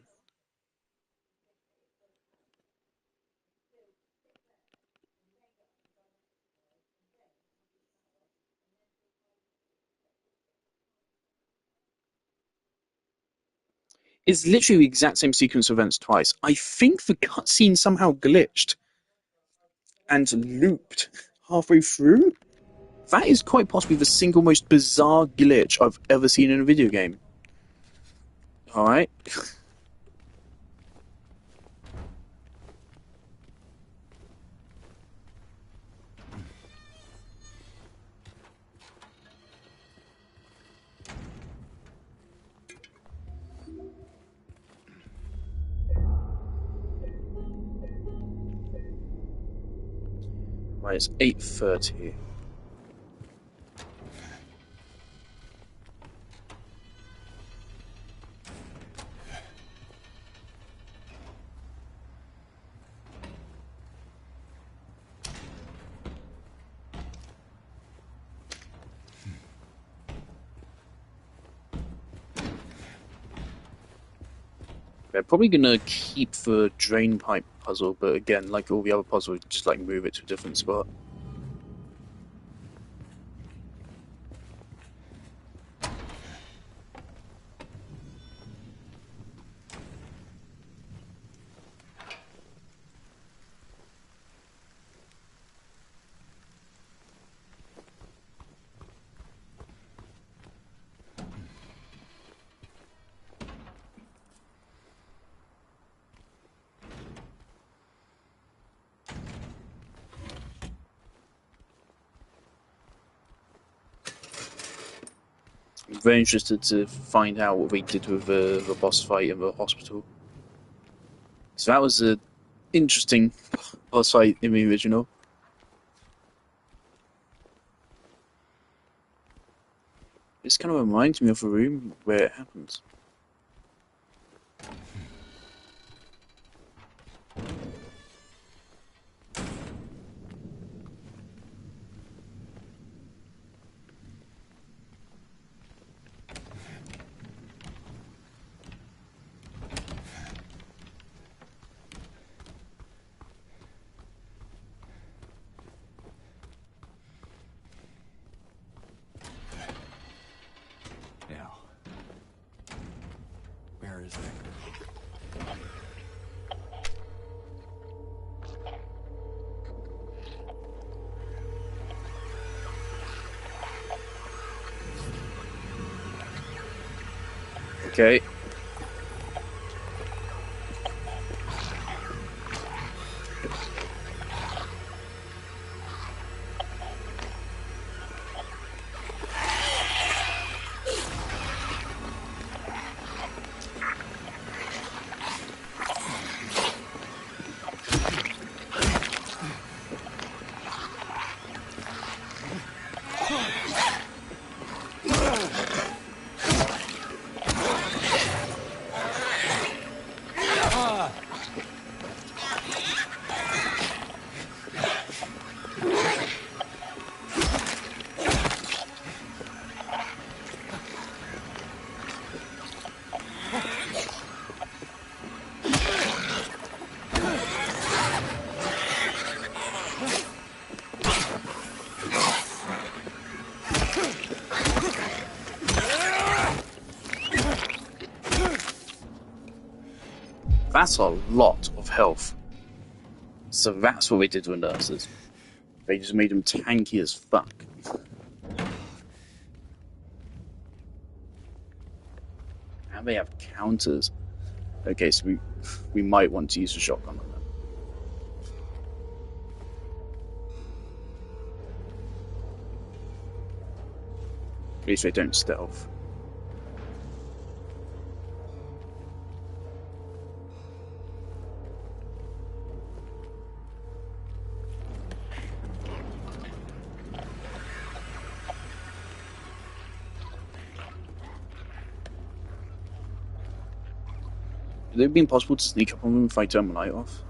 It's literally the exact same sequence of events twice. I think the cutscene somehow glitched and looped halfway through. That is quite possibly the single most bizarre glitch I've ever seen in a video game. Alright. Right, it's 8:30. They're probably gonna keep the drain pipe puzzle, but again, like all the other puzzles, just like move it to a different spot. I'm very interested to find out what they did with the boss fight in the hospital. So that was an interesting boss fight in the original. This kind of reminds me of a room where it happens. is it? Okay. That's a lot of health. So that's what they did with nurses. They just made them tanky as fuck. And they have counters. Okay, so we might want to use a shotgun on them. At least they don't stealth. Would it have been possible to sneak up on them if I turn my light off?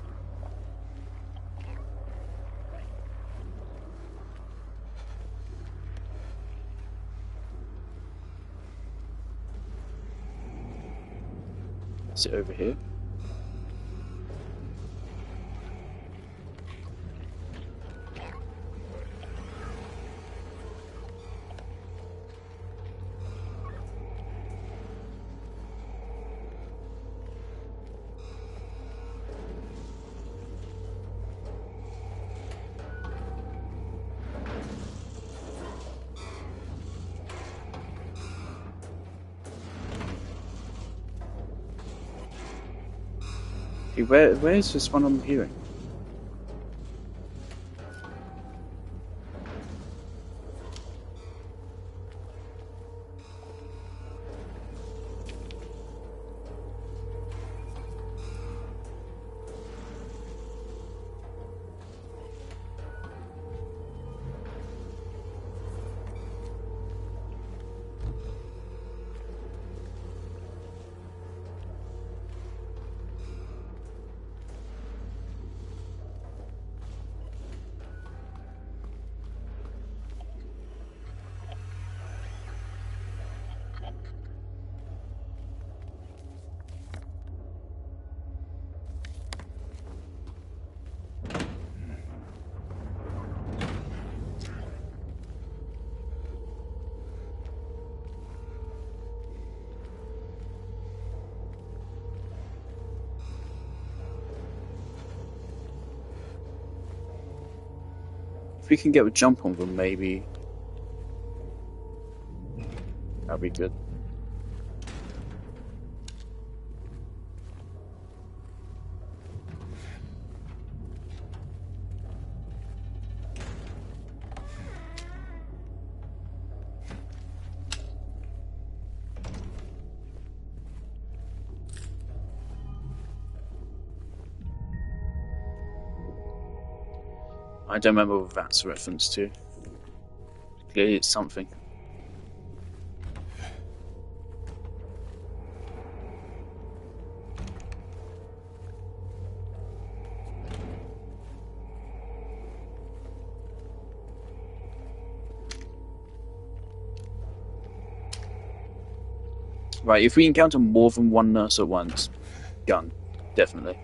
Is it over here? Hey, where's this one I'm hearing? If we can get a jump on them, maybe that'd be good. I don't remember what that's a reference to. Clearly it's something. Right, if we encounter more than one nurse at once, gun, definitely.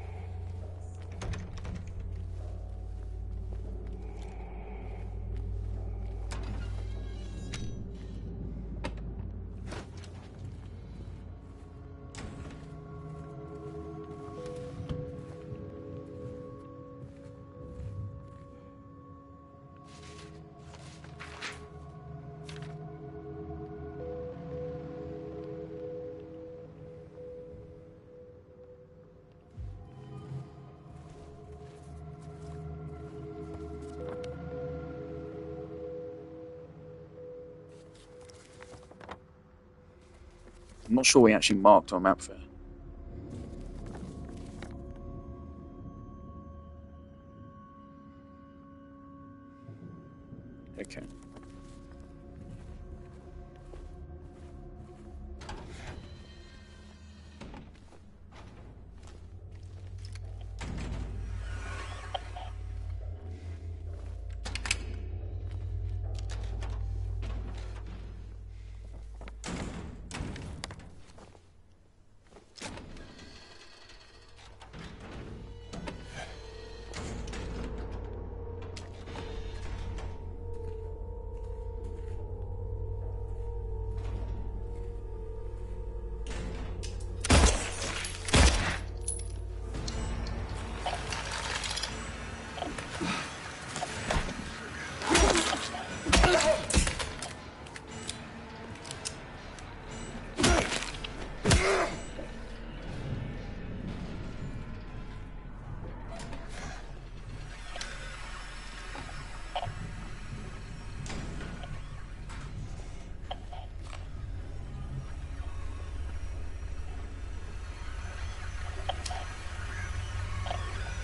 I'm not sure we actually marked on map there. Okay.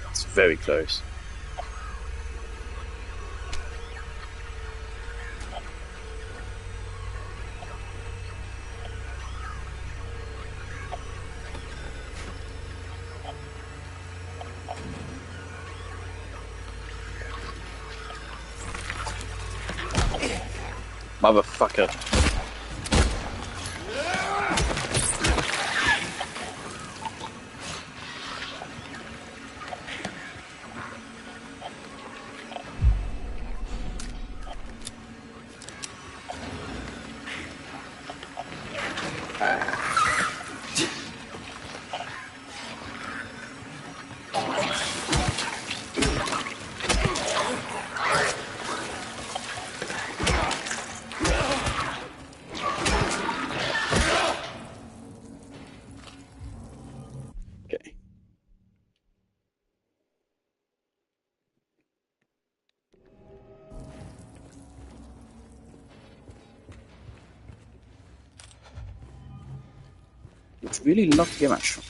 It's very close. Motherfucker. Okay. Would really love to get that shot.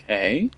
Okay.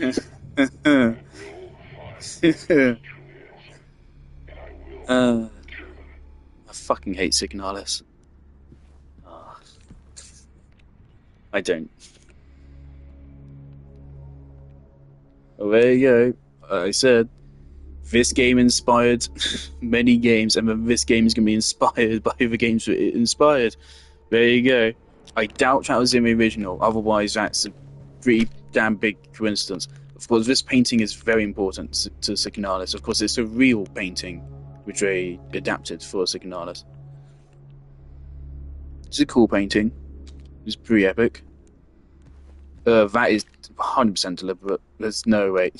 I fucking hate Signalis. Ah, I don't. Well, there you go. I said this game inspired many games, and then this game is going to be inspired by the games that it inspired. There you go. I doubt that was in the original, otherwise that's a pretty damn big coincidence. Of course, this painting is very important to Signalis. Of course, it's a real painting which they adapted for Signalis. It's a cool painting. It's pretty epic. That is 100% deliberate. There's no way.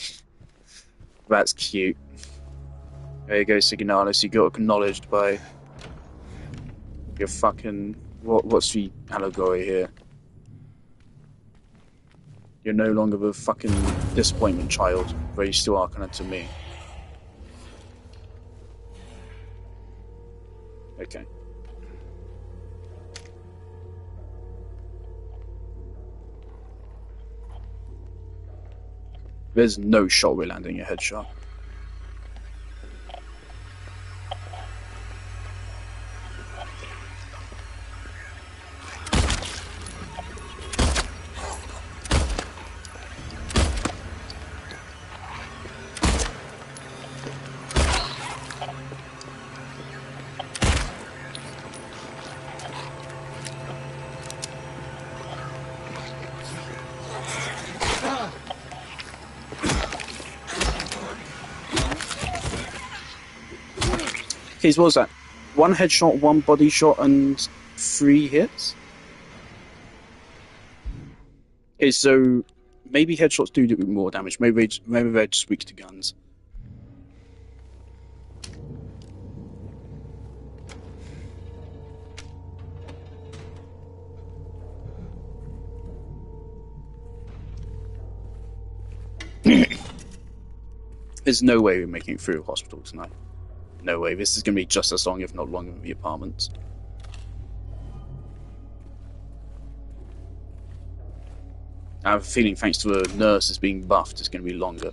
That's cute. There you go, Signalis. You got acknowledged by your fucking... What's the allegory here? You're no longer the fucking disappointment child, but you still are connected to me. Okay. There's no shot we're landing a headshot. Okay, so what was that? 1 headshot, 1 body shot, and 3 hits? Okay, so maybe headshots do more damage. Maybe they're just weak to guns. There's no way we're making it through hospital tonight. No way. This is going to be just as long, if not longer, than the apartments. I have a feeling, thanks to the nurses being buffed, it's going to be longer.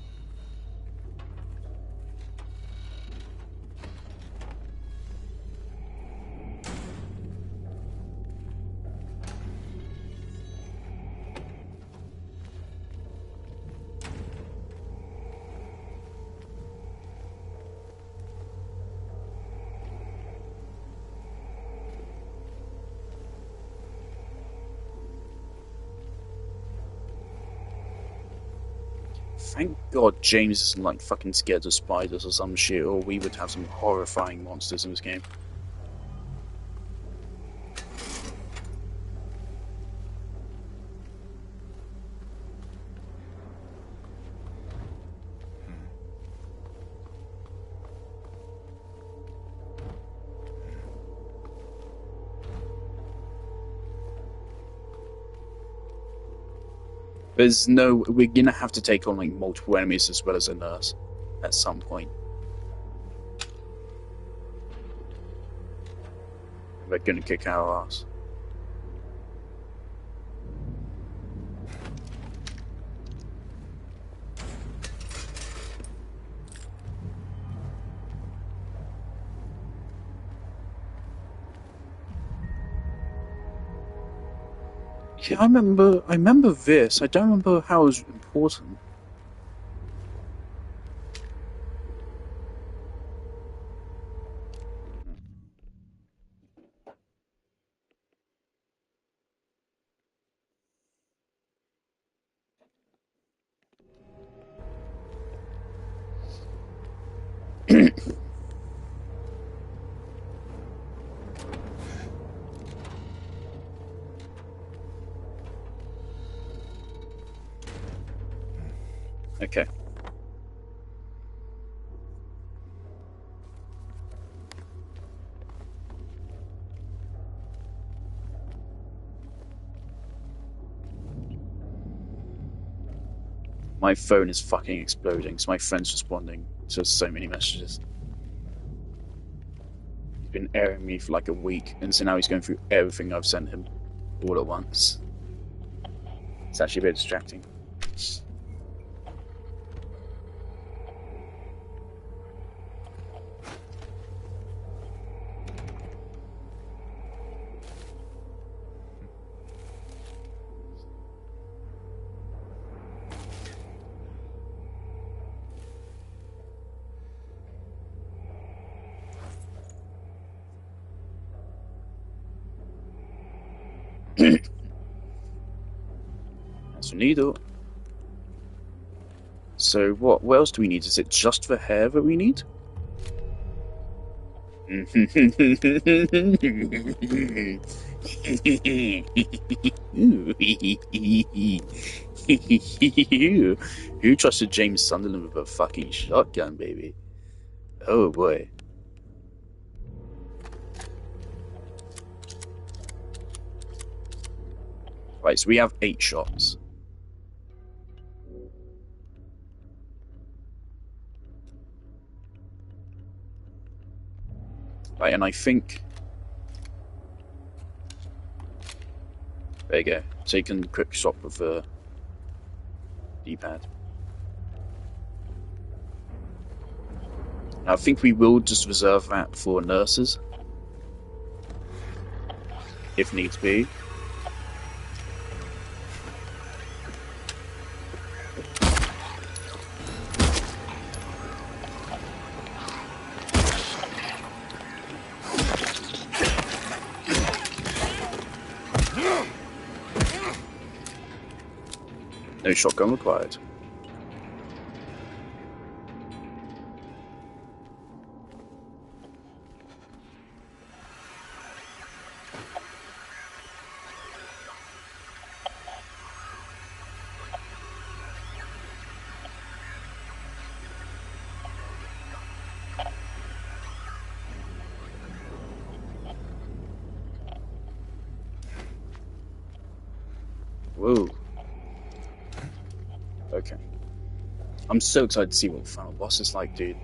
Thank God James isn't like fucking scared of spiders or some shit, or we would have some horrifying monsters in this game. We're gonna have to take on like multiple enemies as well as a nurse at some point. They're gonna kick our ass. Yeah, I remember this. I don't remember how it was important. Okay. My phone is fucking exploding, so my friend's responding to so many messages. He's been airing me for like a week, and so now he's going through everything I've sent him all at once. It's actually a bit distracting. That's a needle. So what else do we need? Is it just the hair that we need? Who trusted James Sunderland with a fucking shotgun, baby? Oh boy. Right, so we have 8 shots. Right, and I think... There you go. So you can quick swap with the D-pad. I think we will just reserve that for nurses. If needs be. No shotgun required. Whoa. Okay. I'm so excited to see what the final boss is like, dude.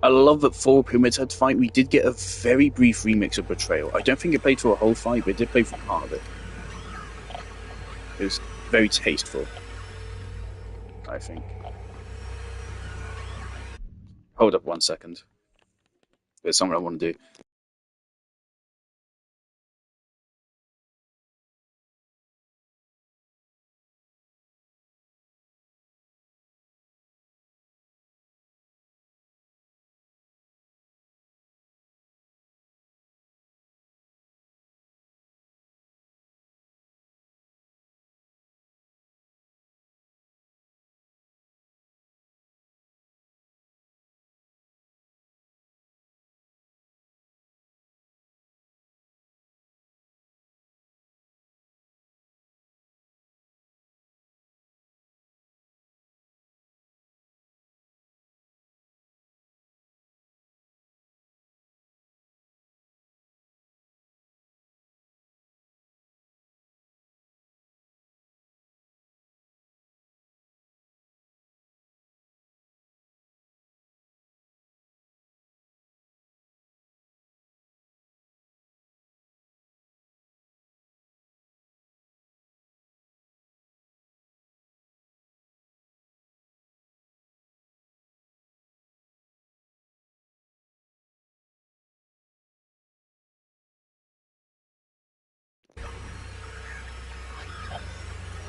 I love that for Pyramid Head fight, we did get a very brief remix of Betrayal. I don't think it played for a whole fight, but it did play for part of it. It was very tasteful, I think. Hold up 1 second. There's something I want to do.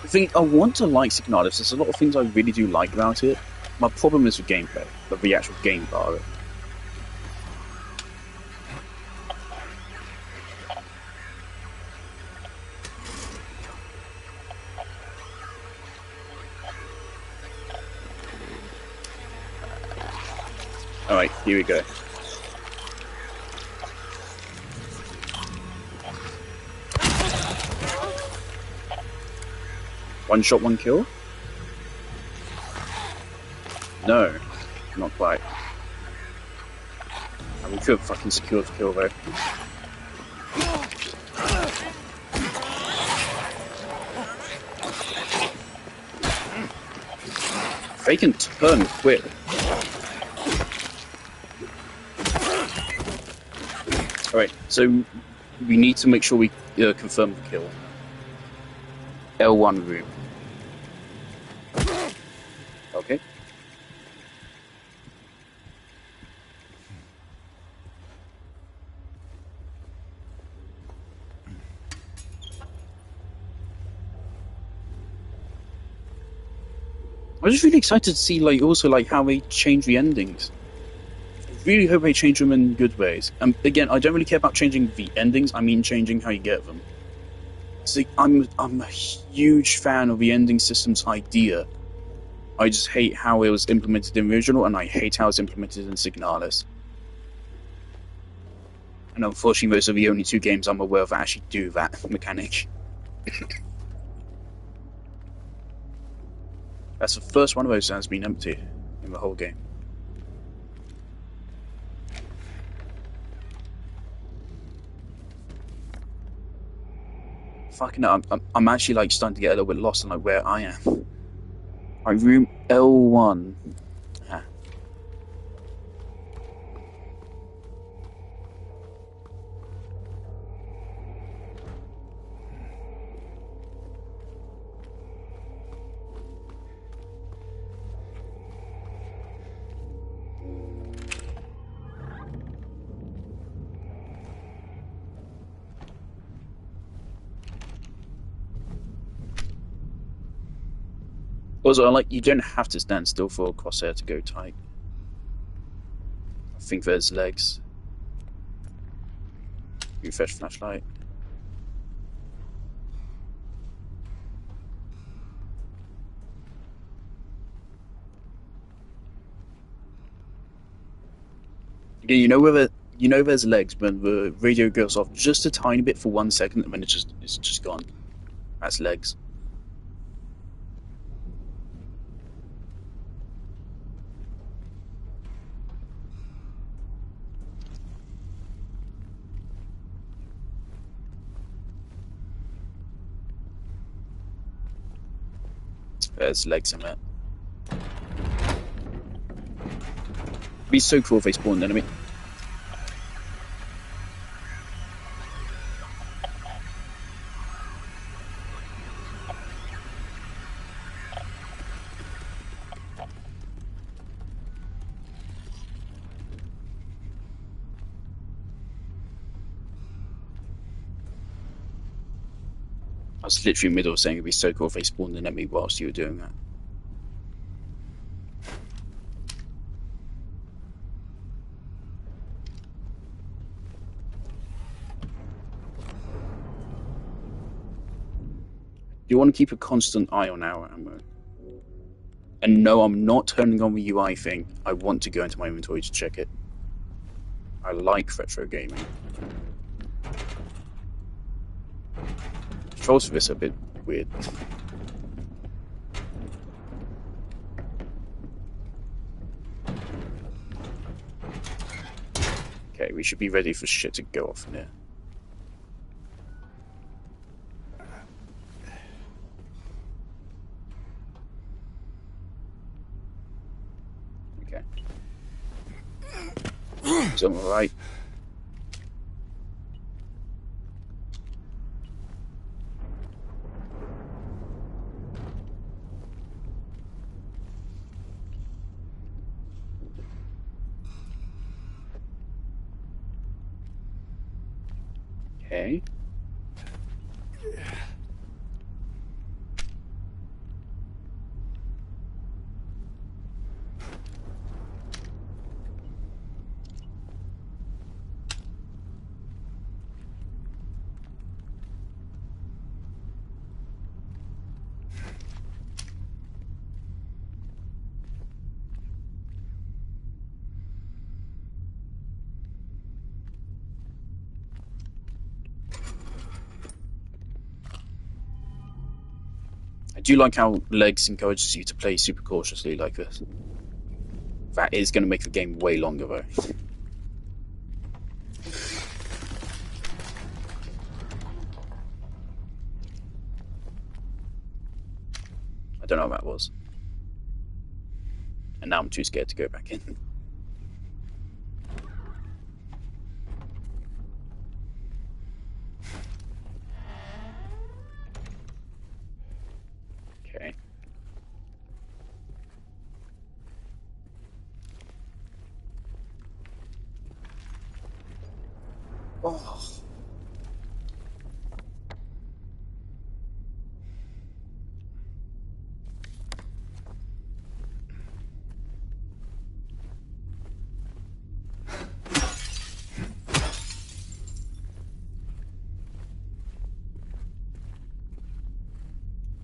The thing, I want to like Signalis. There's a lot of things I really do like about it. My problem is with gameplay, but the actual game part of it. Alright, here we go. One shot, one kill? No, not quite. I mean, could have fucking secured the kill though. They can turn quick. Alright, so we need to make sure we confirm the kill. L1 room. Okay. I'm just really excited to see, like, also, like, how they change the endings. really hope they change them in good ways. Again, I don't really care about changing the endings. I mean, changing how you get them. See, I'm a huge fan of the ending system's idea. I just hate how it was implemented in the original, and I hate how it's implemented in Signalis. And unfortunately, those are the only two games I'm aware of that actually do that mechanic. That's the first one of those that has been empty in the whole game. Fucking hell, I'm actually like starting to get a little bit lost on like where I am. Like room L1. Ah. Also, like, you don't have to stand still for a crosshair to go tight. I think there's legs. Refresh flashlight. Again, you know there's legs when the radio goes off just a tiny bit for 1 second, and then it's just gone. That's legs. There's legs in there. It'd be so cool if they spawned an enemy. I was literally in the middle of saying it'd be so cool if they spawned an enemy whilst you were doing that. You want to keep a constant eye on our ammo. And no, I'm not turning on the UI thing. I want to go into my inventory to check it. I like retro gaming. Controls for this are a bit weird. Okay, we should be ready for shit to go off in here. Okay. Is that alright? Okay. I do like how Legs encourages you to play super cautiously like this. That is going to make the game way longer though. I don't know what that was. And now I'm too scared to go back in. Okay. Oh.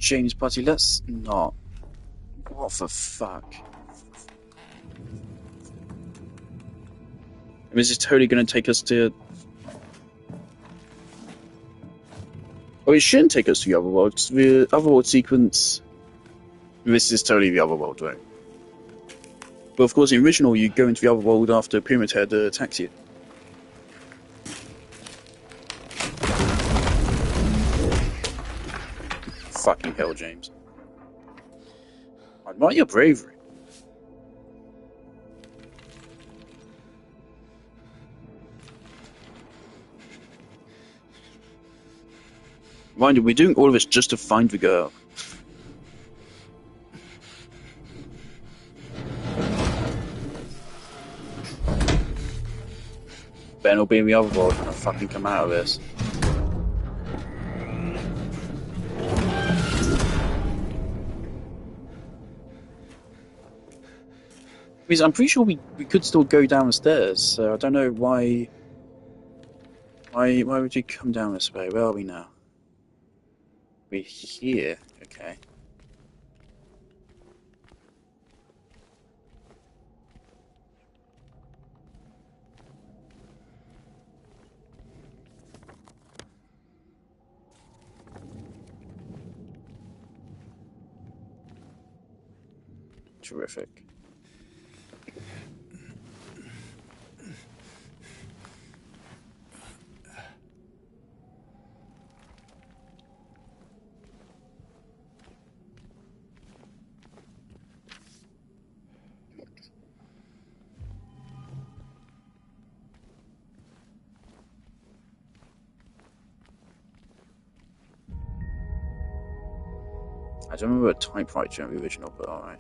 James, buddy, let's not. What the fuck? And this is totally going to take us to... Oh, it shouldn't take us to the other world. The other world sequence... This is totally the other world, right? But of course, in the original, you go into the other world after Pyramid Head attacks you. Fucking hell, James. I admire your bravery. Mind you, we're doing all of this just to find the girl. Ben will be in the other world when I fucking come out of this. Because I'm pretty sure we could still go down the stairs, so I don't know why would you come down this way? Where are we now? We're here, okay. Terrific. I don't remember a typewriter in the original, but alright.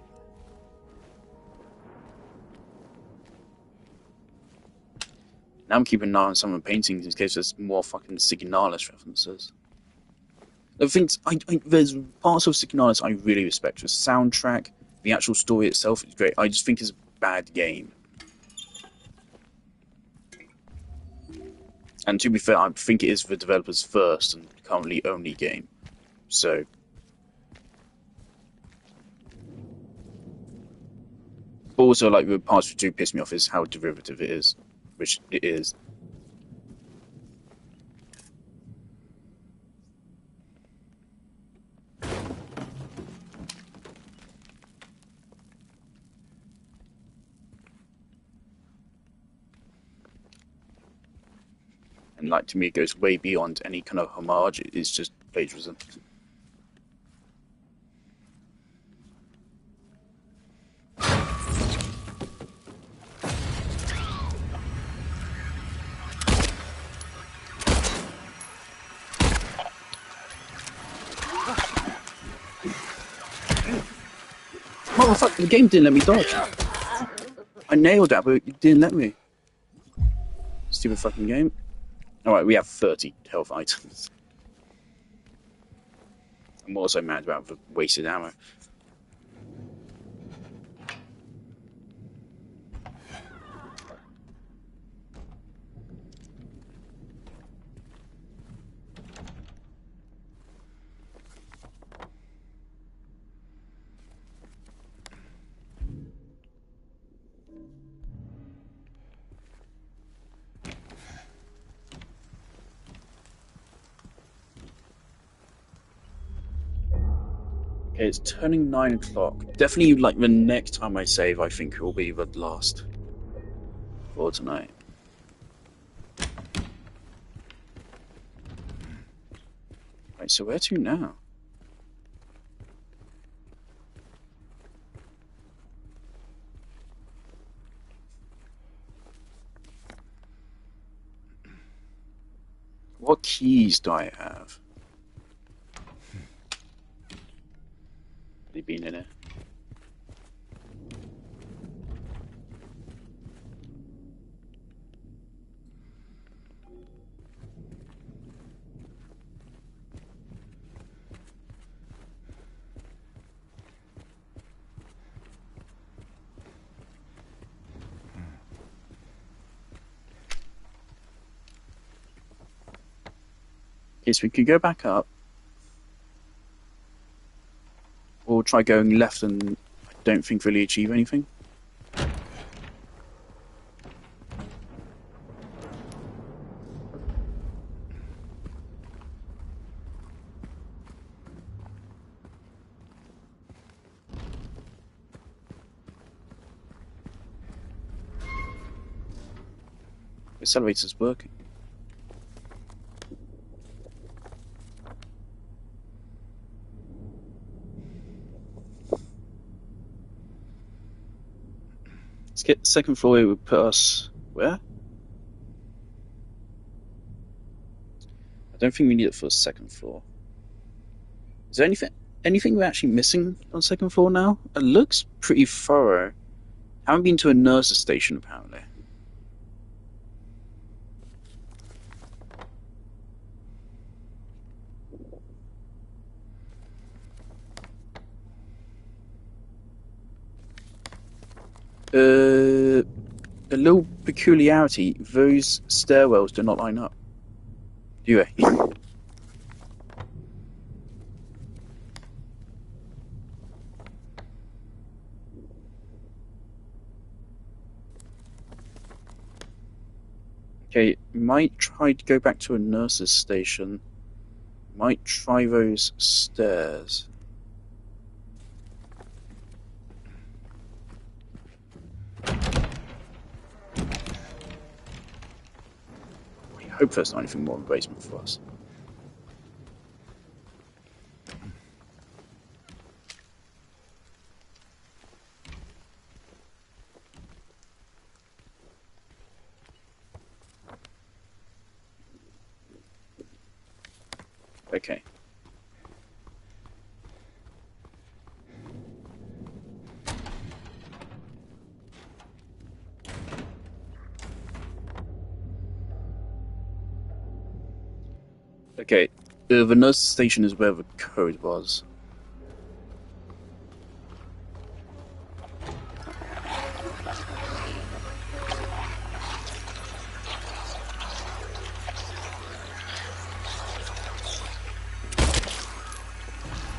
Now I'm keeping an eye on some of the paintings in case there's more fucking Signalis references. The things, there's parts of Signalis I really respect. The soundtrack, the actual story itself is great. I just think it's a bad game. And to be fair, I think it is the developer's first and currently only game. So... But also, like, the parts that do piss me off is how derivative it is. Which it is. And, like, to me, it goes way beyond any kind of homage. It's just plagiarism. Motherfucker, the game didn't let me dodge. I nailed that, but it didn't let me. Stupid fucking game. Alright, we have 30 health items. I'm also mad about the wasted ammo. Okay, it's turning 9 o'clock. Definitely, like, the next time I save, I think it will be the last for tonight. Right, so where to now? What keys do I have? They been in it. Okay, so we could go back up. try going left and I don't think really achieve anything. This elevator's working. Let's get the second floor. It would put us where? I don't think we need it for the second floor. Is there anything we're actually missing on the second floor now? It looks pretty thorough. Haven't been to a nurse's station apparently. A little peculiarity, those stairwells do not line up. Do they? Okay, might try to go back to a nurse's station. Might try those stairs. I hope there's not anything more in the basement for us. Okay. Okay, the nurse station is where the code was.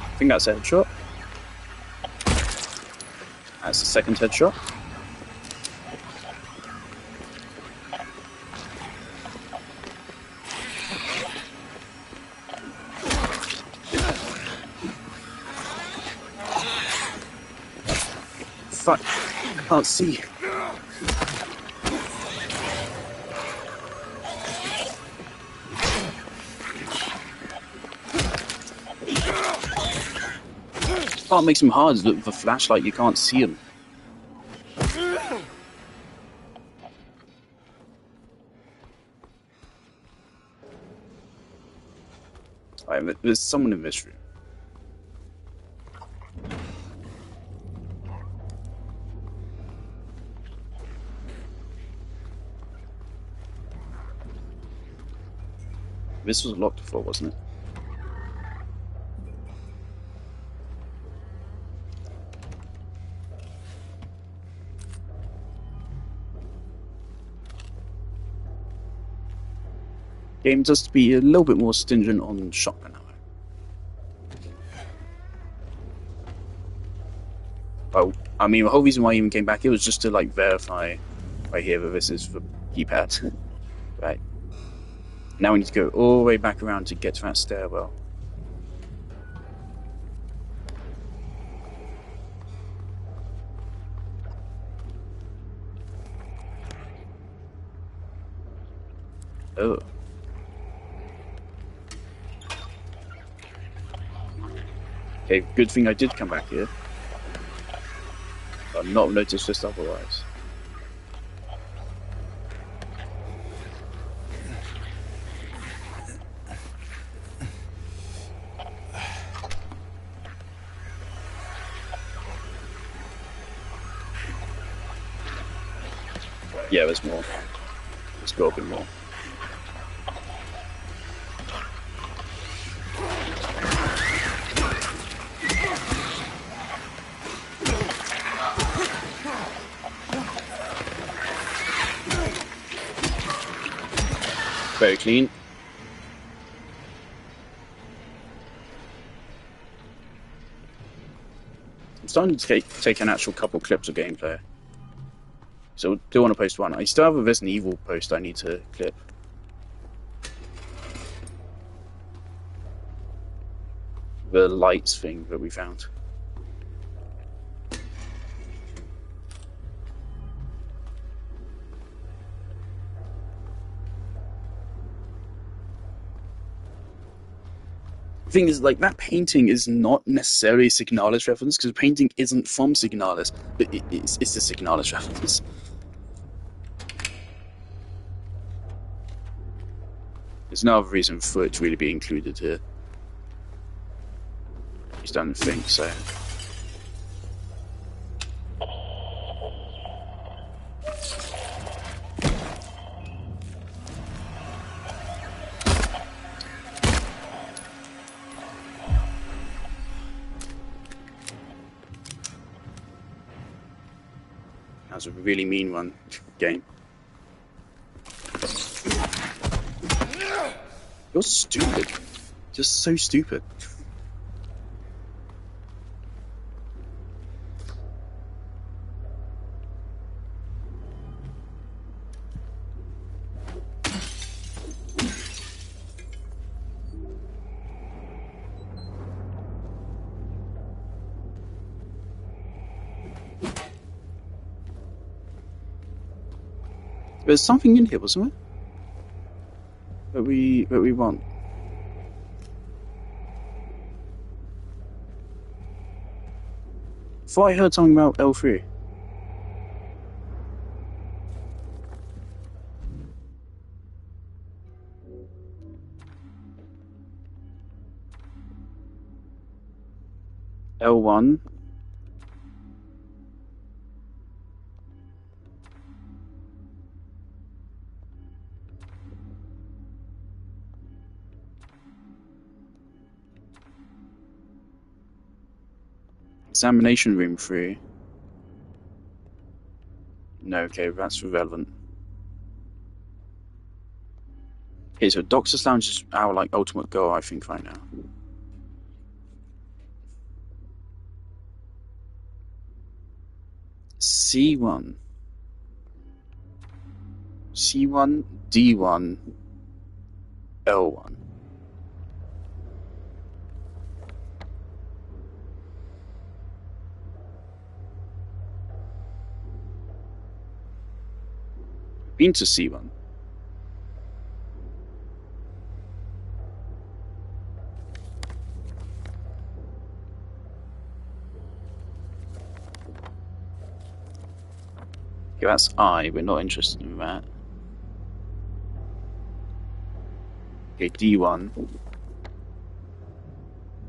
I think that's a headshot. That's the second headshot. Fuck, I can't see. Part makes them hard is that with a flashlight you can't see them. Alright, there's someone in this room. This was locked before, wasn't it? Game does be a little bit more stringent on shotgun ammo. Oh, I mean, the whole reason why I even came back here was just to like verify right here that this is the keypad. Right. Now we need to go all the way back around to get to that stairwell. Oh. Okay, good thing I did come back here. I've not noticed this otherwise. Yeah, there's more. There's got to be more. Very clean. starting to take an actual couple clips of gameplay. So I do want to post one. I still have a Resident Evil post I need to clip. The lights thing that we found. The thing is, like, that painting is not necessarily a Signalis reference, because the painting isn't from Signalis, but it's a Signalis reference. There's no other reason for it to really be included here. I just don't think so. That's a really mean one, game. You're stupid. Just so stupid. There's something in here, wasn't there? That we want. I thought I heard something about L3. L1. Examination room 3. No, okay, that's irrelevant. Okay, so Doctor's Lounge is our, like, ultimate goal, I think, right now. C1. C1, D1, L1. Been to C1. Okay, that's I. We're not interested in that. Okay, D1.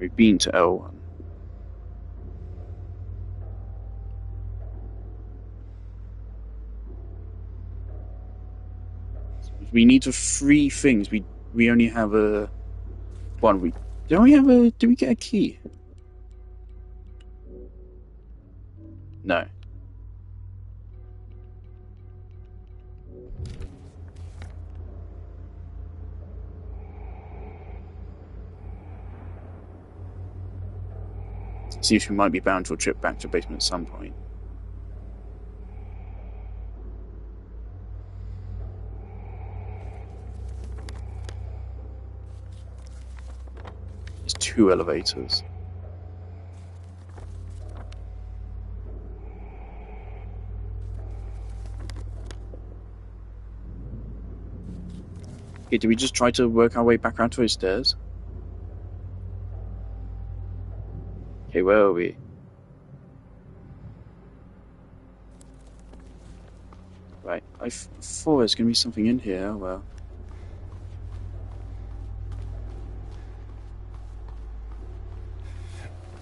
We've been to L1. We need 3 things. We only have a one. Do we get a key? No. See if we might be bound to a trip back to the basement at some point. There's 2 elevators. Okay, do we just try to work our way back around to those stairs? Okay, where are we? Right, I thought there's going to be something in here. Oh, well.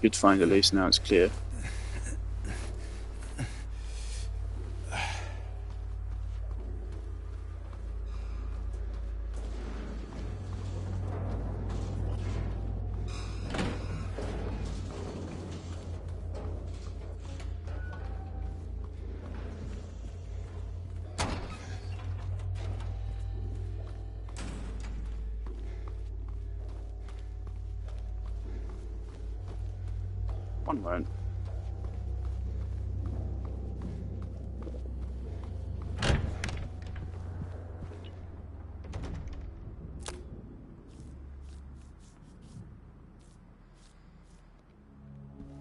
Good find, at least now it's clear. One won't.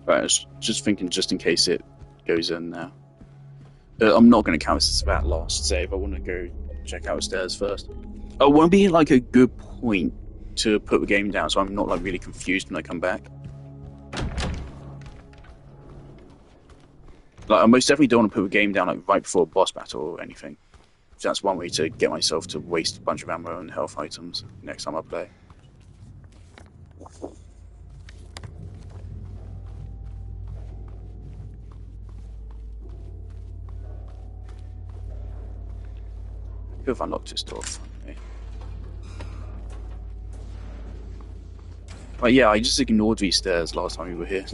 Right, I was just thinking, just in case it goes in now. I'm not going to count this as that lost save. I want to go check out the stairs first. It won't be like a good point to put the game down, so I'm not like really confused when I come back. Like, I most definitely don't want to put the game down like right before a boss battle or anything. So that's one way to get myself to waste a bunch of ammo and health items next time I play. Could have unlocked this door. Okay. But yeah, I just ignored these stairs last time we were here.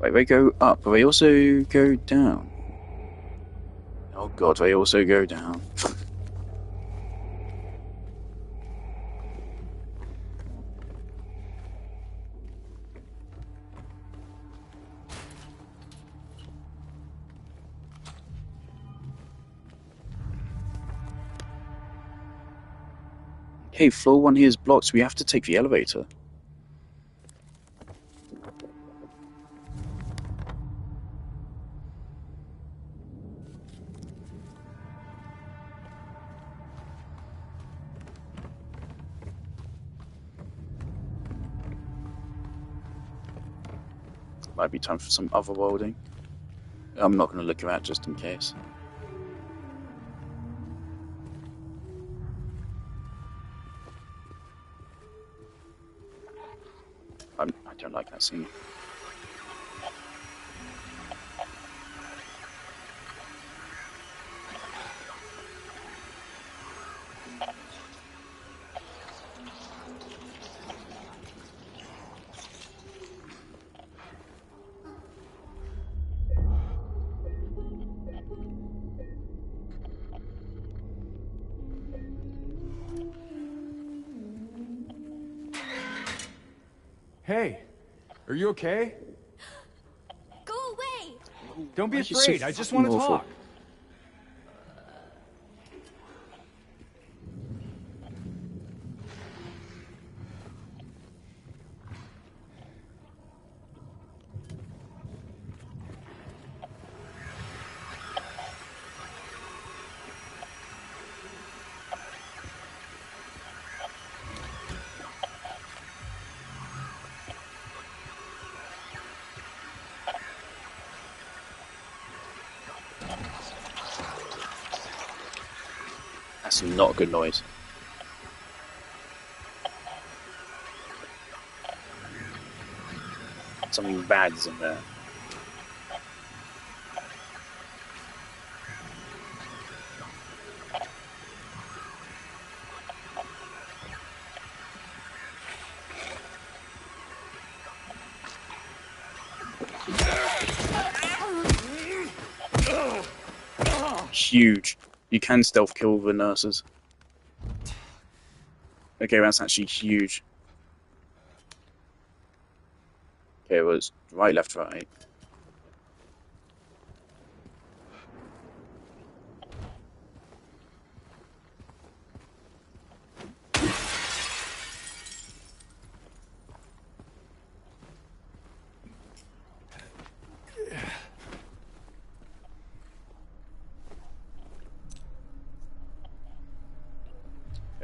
Wait, they go up, but they also go down. Oh god, they also go down. Okay, floor 1 here is blocked, so we have to take the elevator. Might be time for some otherworlding. I'm not going to look at that just in case. I don't like that scene. Hey, are you okay? Go away! Don't be Why is he so afraid. I just fucking want to awful? talk. That's not a good noise. Something bad's in there. Huge. You can stealth kill the nurses. Okay, that's actually huge. Okay, well, it's right, left, right.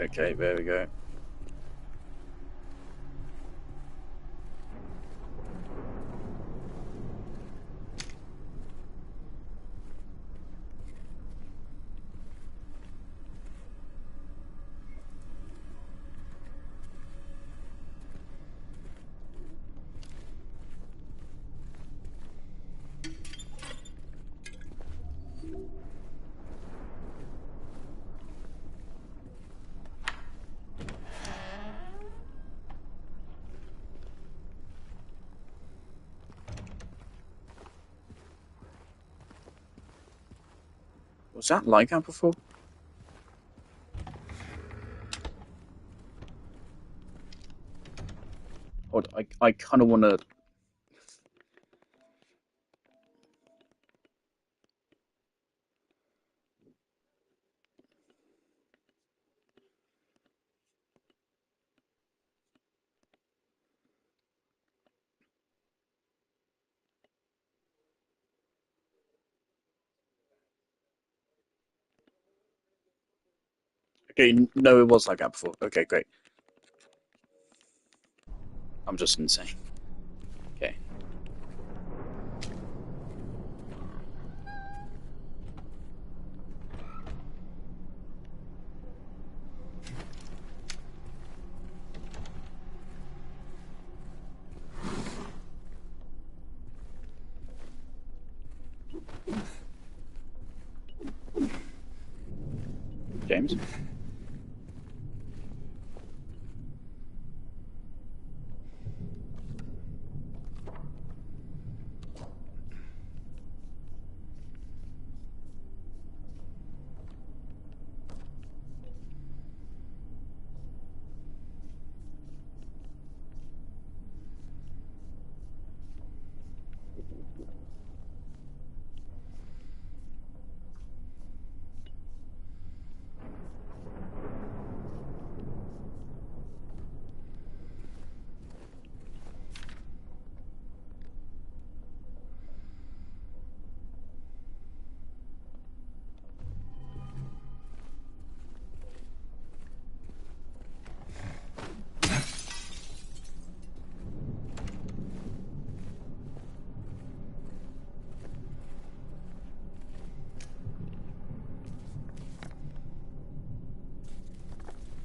Okay, there we go. Was that like that before? Or I kind of want to. Okay, no, it was like that before. Okay, great. I'm just insane. Okay. James?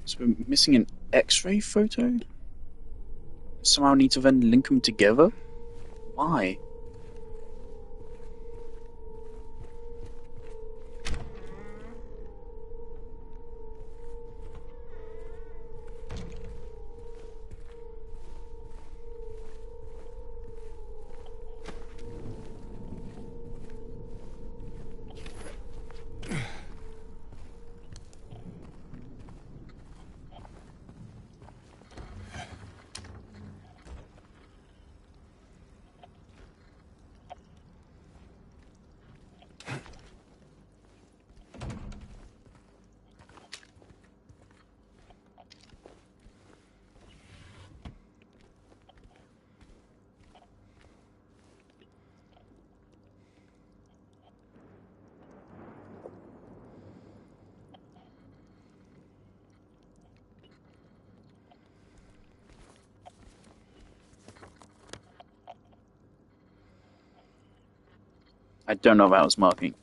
So we're missing an X-ray photo? Somehow need to then link them together? Why? I don't know if that was marking.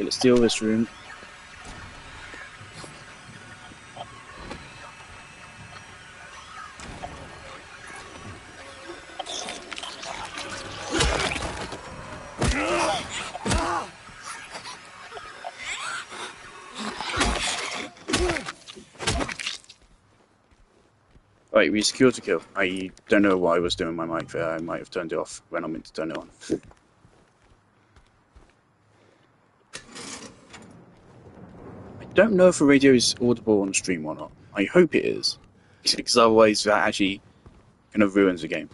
Okay, let's steal this room. Right, we secured the kill. I don't know what I was doing with my mic there. I might have turned it off when I meant to turn it on. I don't know if the radio is audible on stream or not. I hope it is. Because otherwise that actually kind of ruins the game.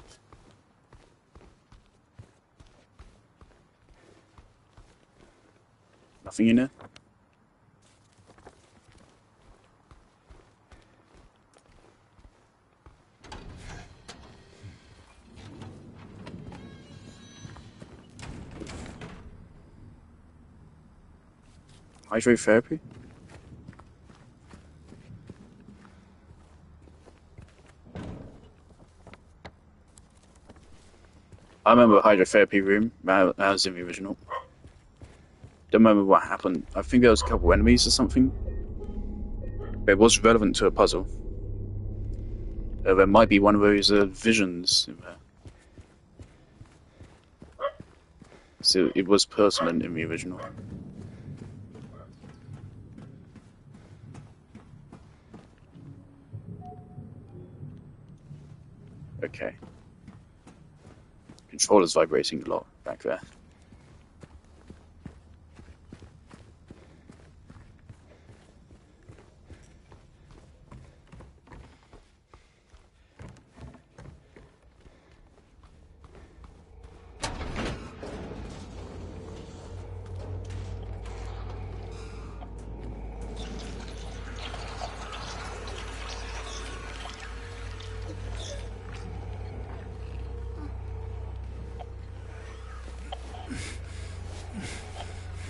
Nothing in there? Hydrotherapy? I remember hydrotherapy room. That was in the original. Don't remember what happened. I think there was a couple enemies or something. But it was relevant to a puzzle. There might be one of those visions in there. So it was pertinent in the original. Okay. Controller's vibrating a lot back there.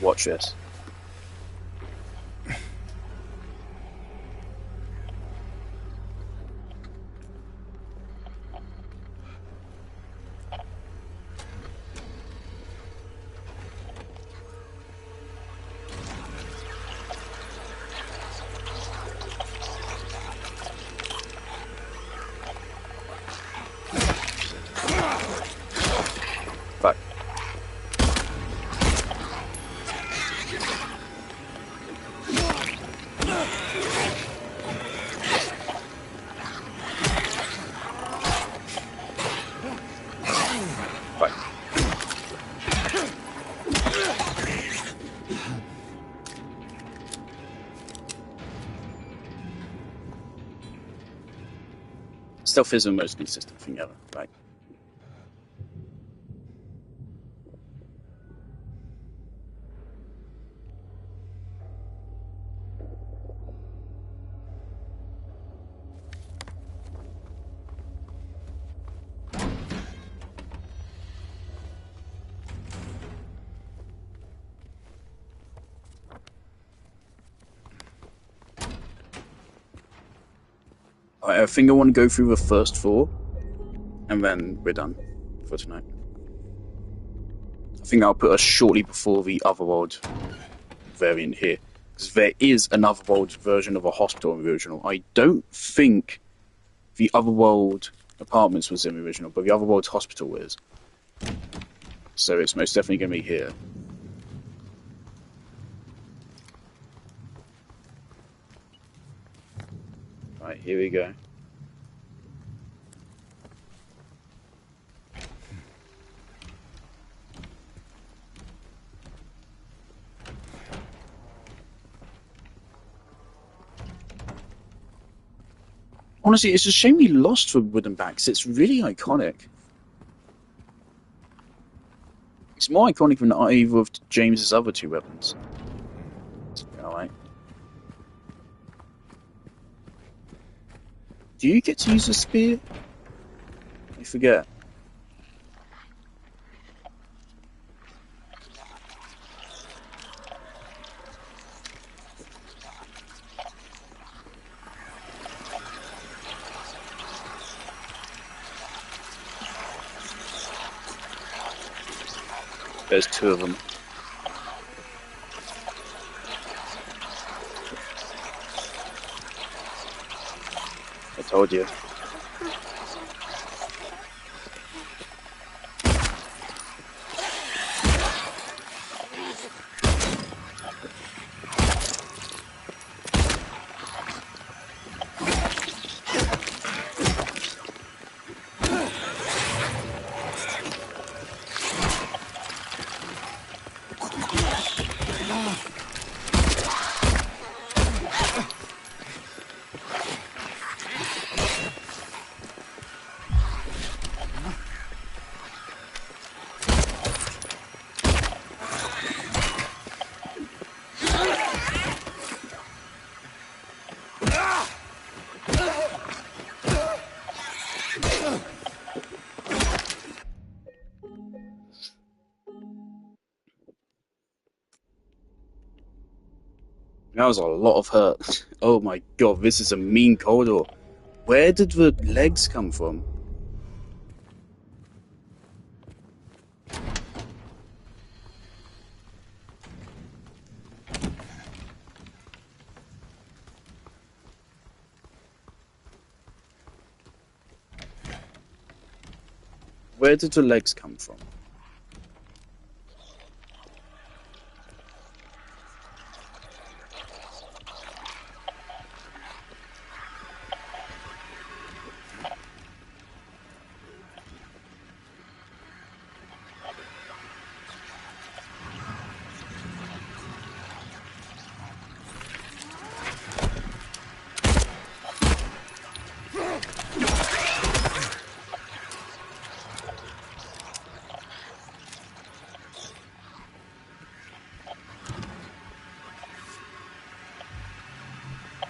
Watch this. Fuck. Fuck. Stealth is the most consistent thing ever, right? I think I want to go through the first 4, and then we're done for tonight. I think I'll put us shortly before the Otherworld variant here, because there is an Otherworld version of a hospital in the original. I don't think the Otherworld apartments was in the original, but the Otherworld hospital is. So it's most definitely going to be here. Right, here we go. Honestly, it's a shame we lost the wooden backs. It's really iconic. It's more iconic than either of James's other 2 weapons. Alright. Do you get to use a spear? I forget. There's 2 of them. I told you. That was a lot of hurt. Oh my god, this is a mean corridor. Where did the legs come from? Where did the legs come from?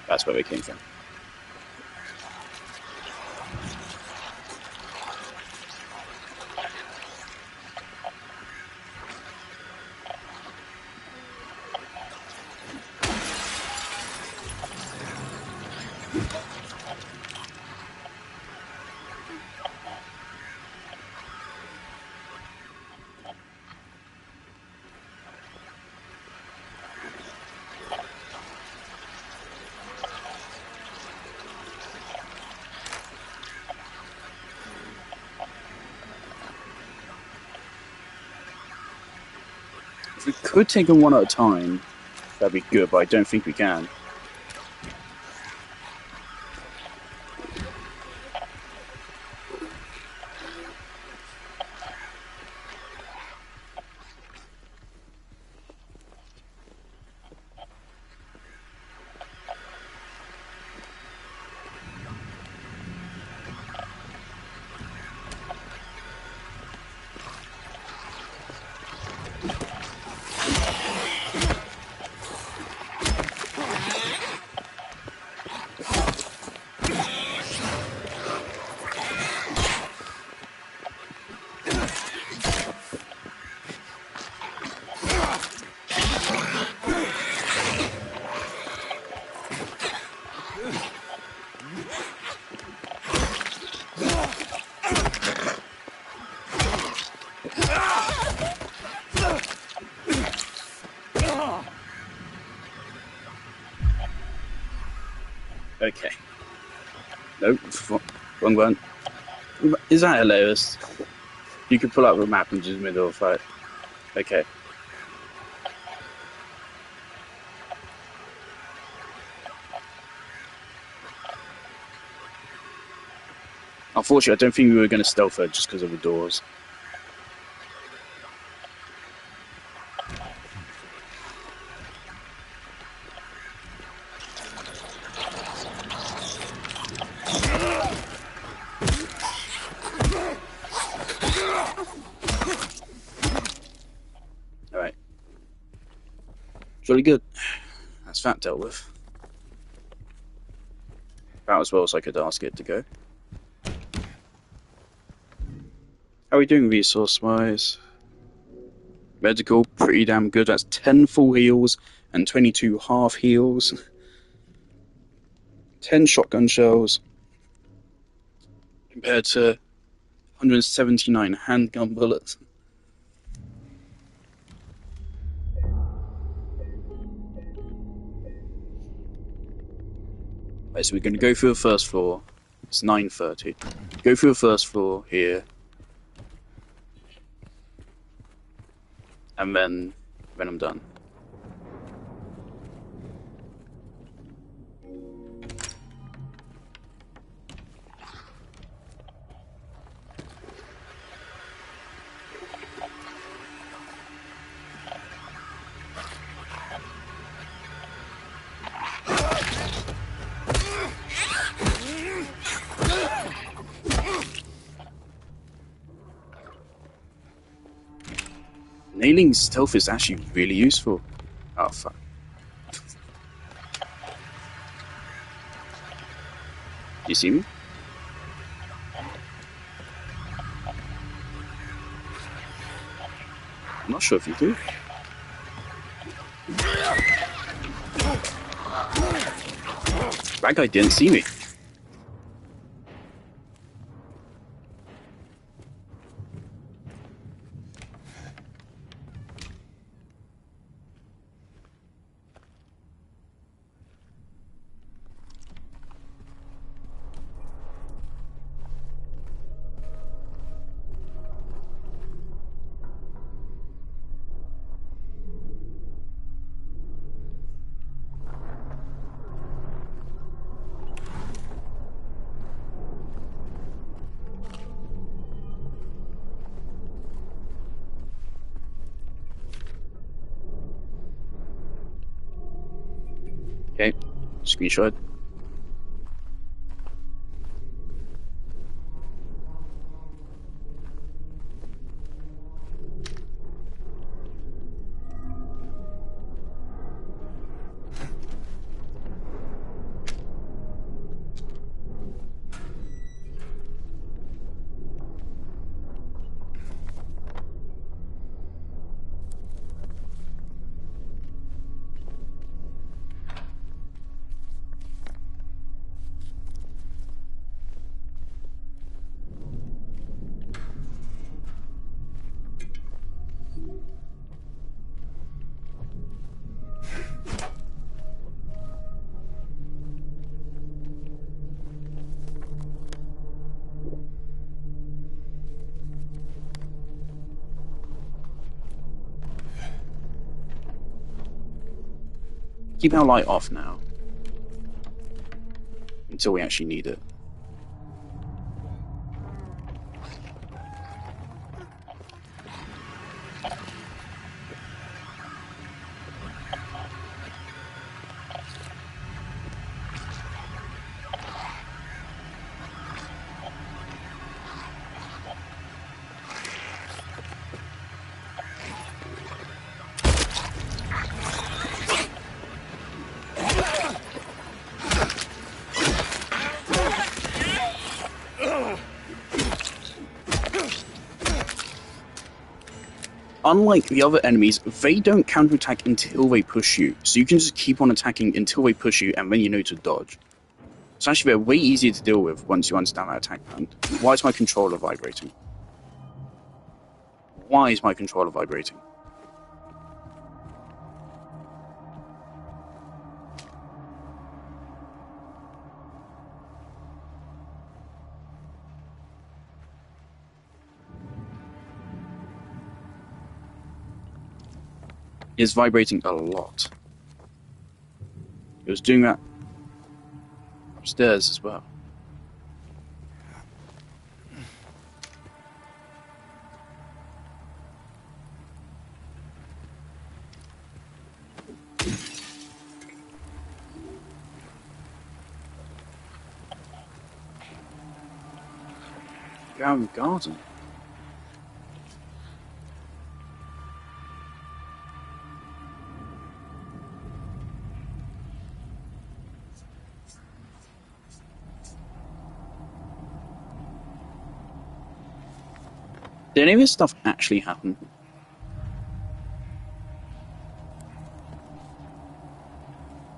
That's where they came from. If we could take them one at a time, that'd be good, but I don't think we can. Okay. Nope, wrong one. Is that hilarious? You could pull up a map and just middle of a fight. Okay. Unfortunately, I don't think we were going to stealth her just because of the doors. Alright. Really good. That's that dealt with. About as well as I could ask it to go. How are we doing resource-wise? Medical, pretty damn good. That's 10 full heals and 22 half heals. 10 shotgun shells. Compared to 179 handgun bullets. Right, so we're going to go through the first floor. It's 9:30. Go through the first floor here. And then I'm done. Nailing stealth is actually really useful. Oh, fuck. You see me? I'm not sure if you do. That guy didn't see me. Okay, screenshot. Keep our light off now. Until we actually need it. Unlike the other enemies, they don't counterattack until they push you, so you can just keep on attacking until they push you and then you know to dodge. So actually they're way easier to deal with once you understand that attack pattern. Why is my controller vibrating? Why is my controller vibrating? It's vibrating a lot. It was doing that upstairs as well. Go out in the garden. Did any of this stuff actually happen?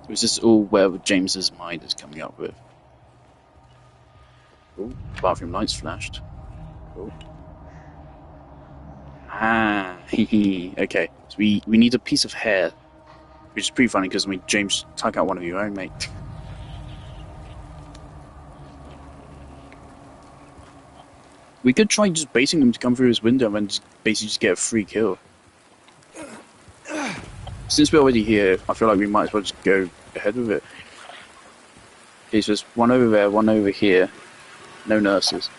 Or is this all where James's mind is coming up with? Oh, bathroom lights flashed. Cool. Ah, okay. So we need a piece of hair, which is pretty funny because I mean James took out one of your own, mate. We could try just baiting him to come through his window and just basically just get a free kill. Since we're already here, I feel like we might as well just go ahead with it. Okay, so there's one over there, one over here. No nurses.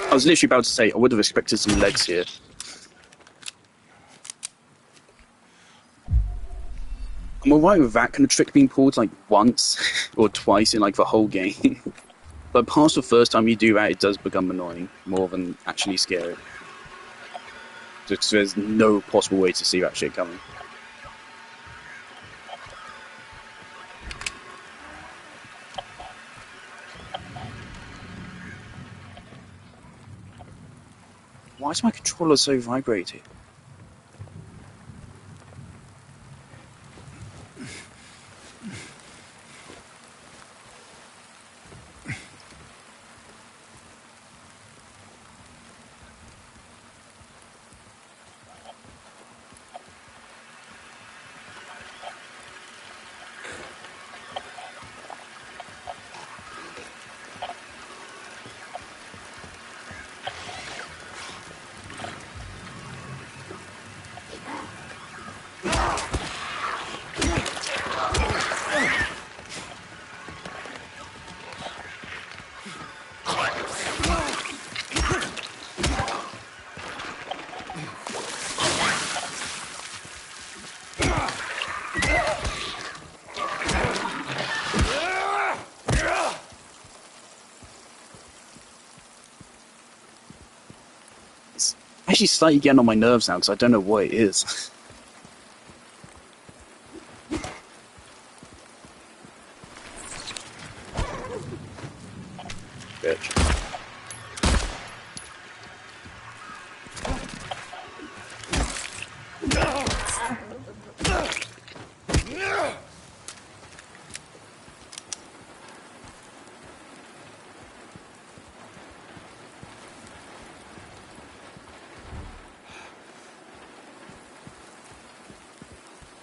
I was literally about to say, I would have expected some legs here. I'm alright with that kind of trick being pulled like once or twice in like the whole game. But past the first time you do that, it does become annoying more than actually scary. Just there's no possible way to see that shit coming. Why is my controller so vibrating? actually slightly getting on my nerves now because I don't know what it is. Bitch.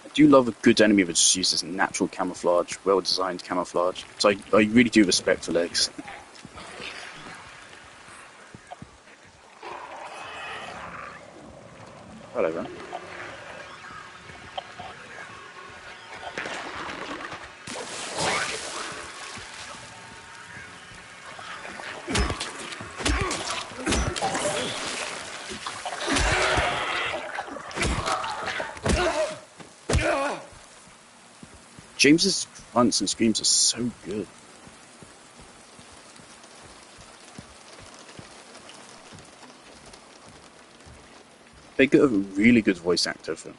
I do love a good enemy that just uses natural camouflage, well-designed camouflage. So I really do respect the legs. Hello, man. James's grunts and screams are so good. They got a really good voice actor for him.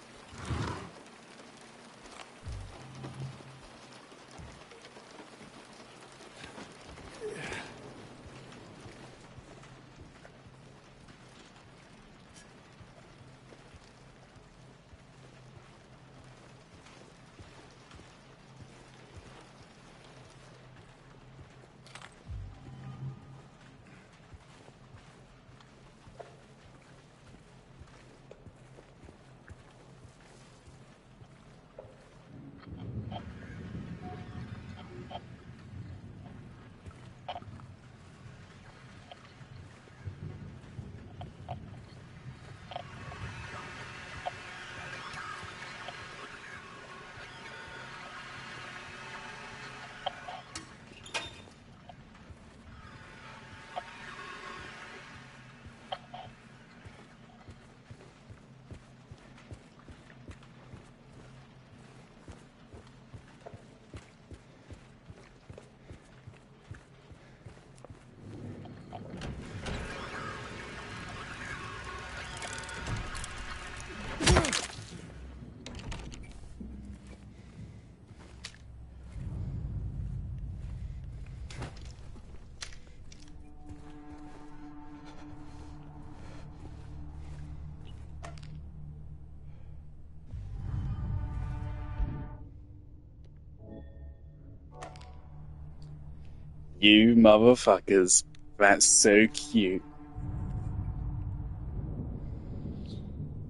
You motherfuckers. That's so cute.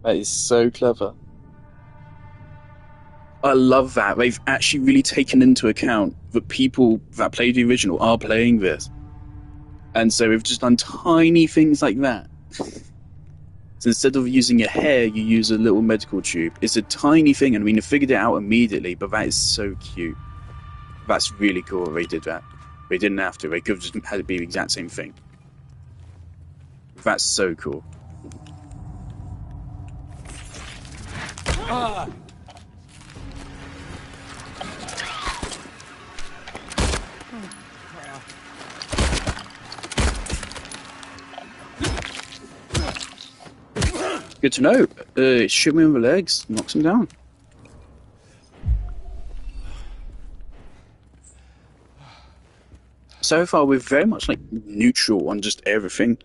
That is so clever. I love that. They've actually really taken into account that people that play the original are playing this. And so we've just done tiny things like that. So instead of using your hair, you use a little medical tube. It's a tiny thing, and we figured it out immediately, but that is so cute. That's really cool that they did that. They didn't have to. They could have just had it be the exact same thing. That's so cool. Good to know. Shoot me in the legs, knocks him down. So far, we're very much like neutral on just everything.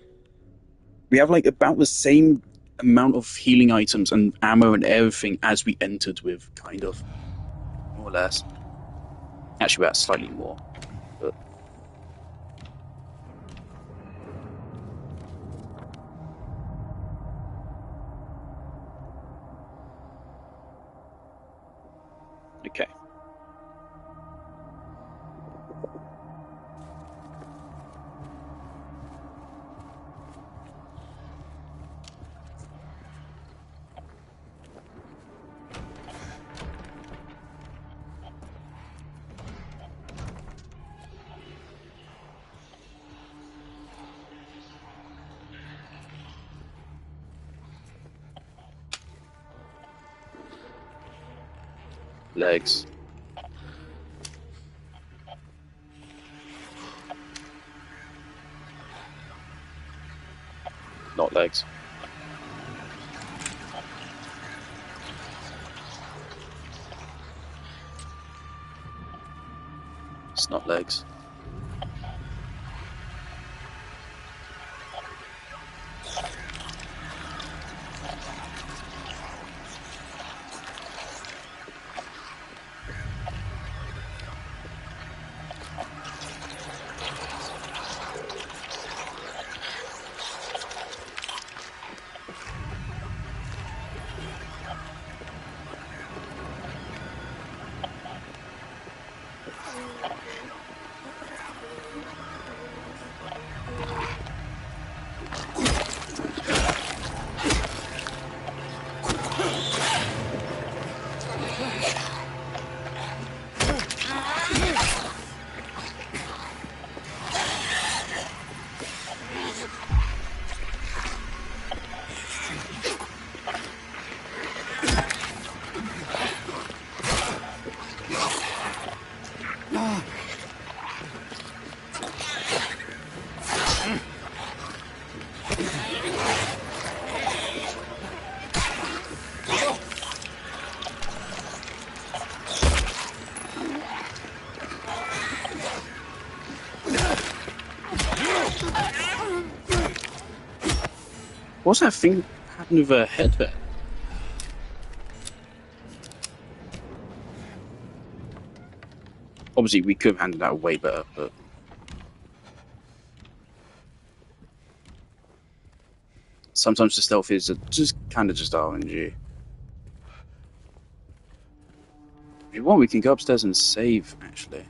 We have like about the same amount of healing items and ammo and everything as we entered with, kind of. More or less. Actually, that's slightly more. But... Okay. Legs. Not legs. It's not legs. What's that thing happened with her head there? Obviously, we could have handled that way better, but... sometimes the stealth is just kind of just RNG. If you want, we can go upstairs and save, actually.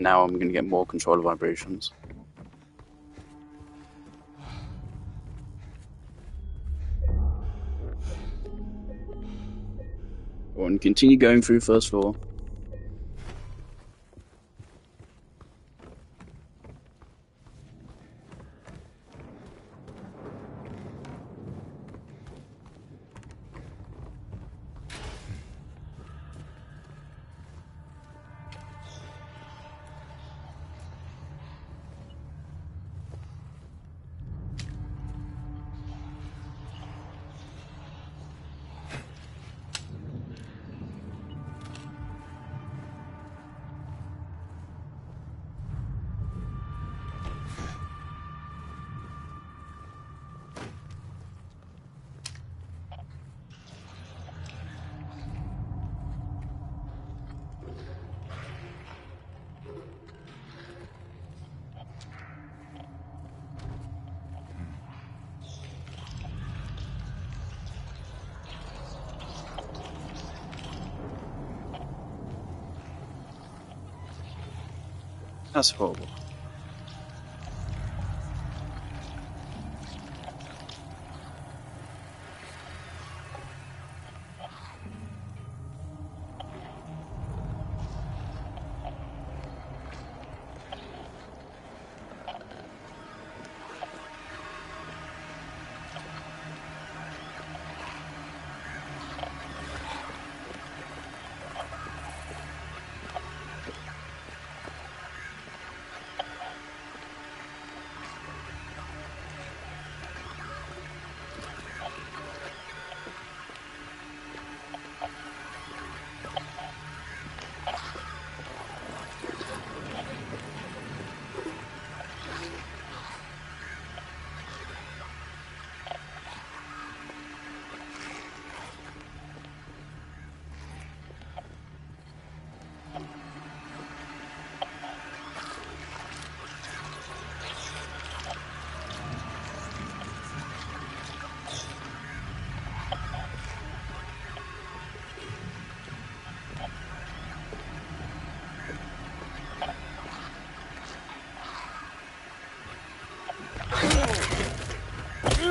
Now I'm going to get more control of vibrations. Go on, continue going through first floor. That's horrible.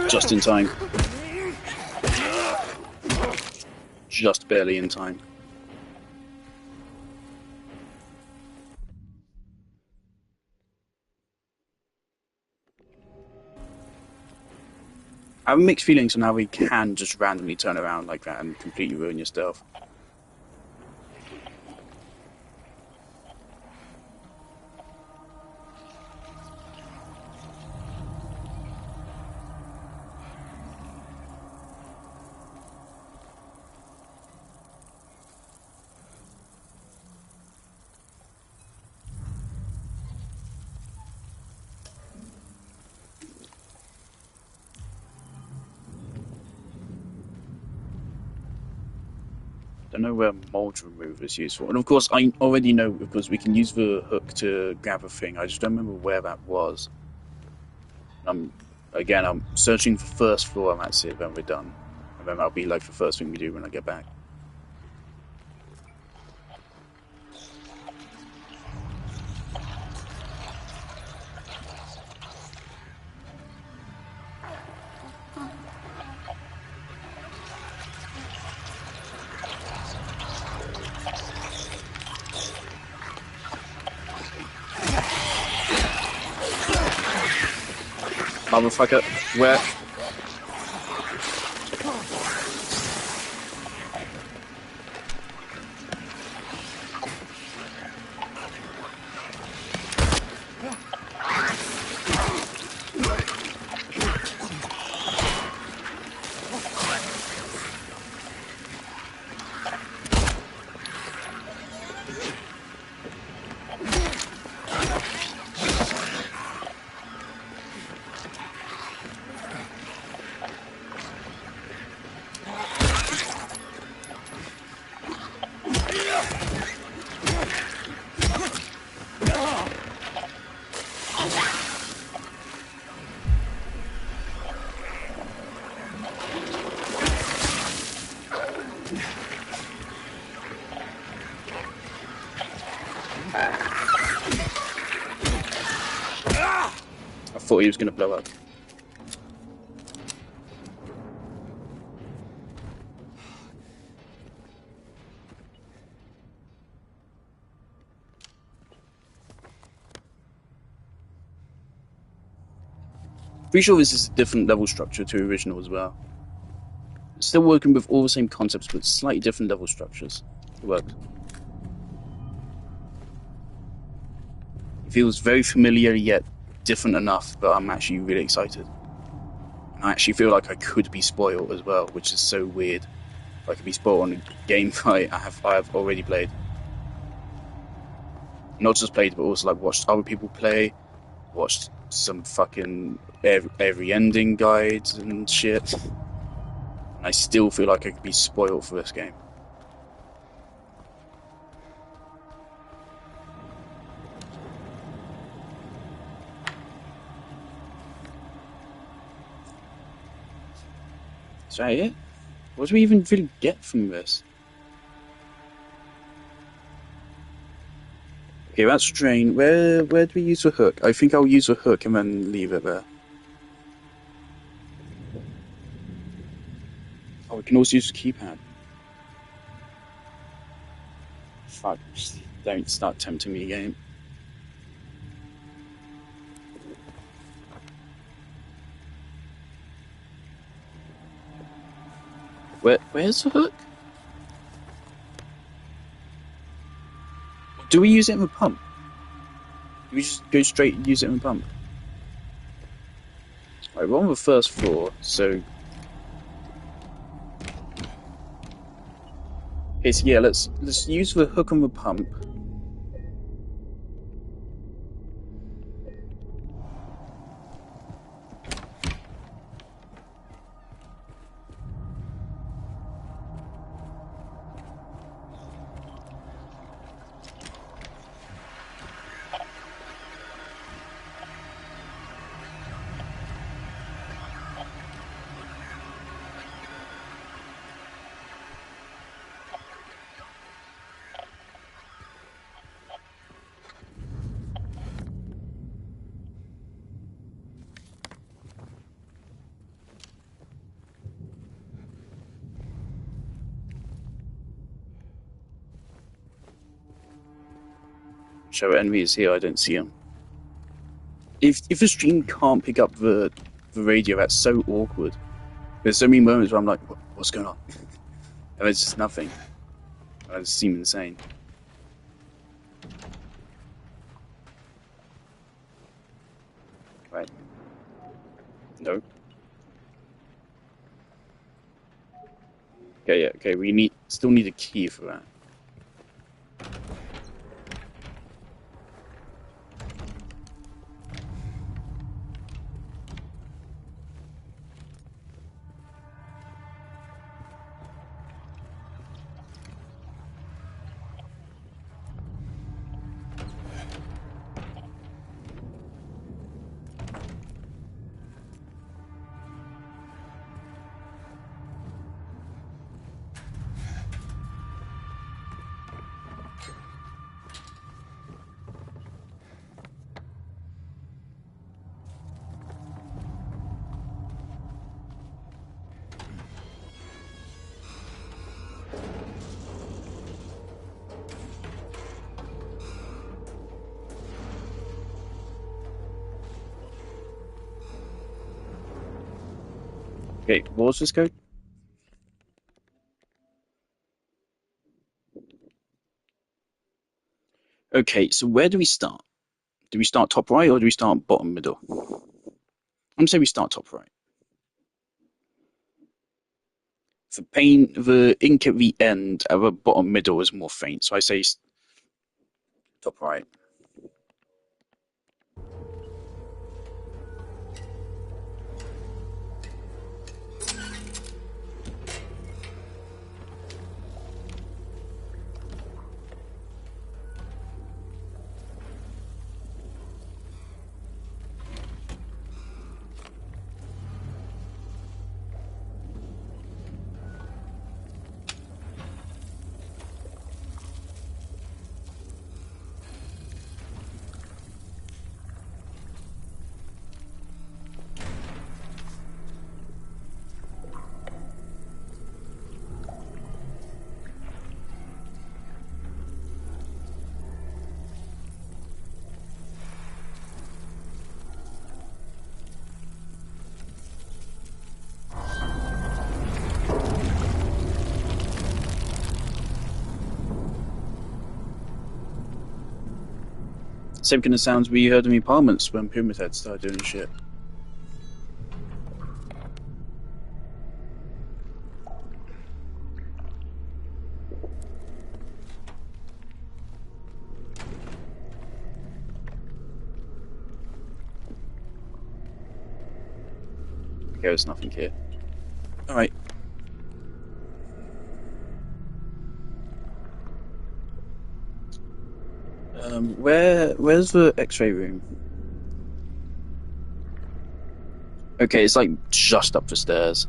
Just in time. Just barely in time. I have mixed feelings on how we can just randomly turn around like that and completely ruin your stealth. Don't know where mold remover is useful. And of course, I already know because we can use the hook to grab a thing. I just don't remember where that was. I'm searching for first floor, and that's it. Then we're done, and then that'll be like the first thing we do when I get back. Motherfucker, where? I thought he was going to blow up. Pretty sure this is a different level structure to original as well. Still working with all the same concepts, but slightly different level structures. It works. It feels very familiar yet different enough, but I'm actually really excited. And I actually feel like I could be spoiled as well, which is so weird. I could be spoiled on a game I have already played. Not just played, but also like watched other people play, watched some fucking every ending guides and shit. And I still feel like I could be spoiled for this game. Is that it? What do we even really get from this? Okay, that's drain. Where do we use the hook? I think I'll use the hook and then leave it there. Oh, we can also use the keypad. Fuck, don't start tempting me again. Where's the hook? Do we use it in the pump? Do we just go straight and use it in the pump? Right, we're on the first floor, so... Okay, so yeah, let's use the hook on the pump. Show enemies here, I don't see them. If the stream can't pick up the radio, that's so awkward. There's so many moments where I'm like, what's going on? And it's just nothing. I just seem insane. Right. No. Okay, yeah, okay, we still need a key for that. Okay, what was this code? Okay, so where do we start? Do we start top right or do we start bottom middle? I'm gonna say we start top right. The ink at the end of the bottom middle is more faint, so I say top right. Same kind of sounds we heard in the apartments when Pyramid Head started doing shit. Okay, there's nothing here. Alright. Where's the X-ray room? Okay, it's like just up the stairs.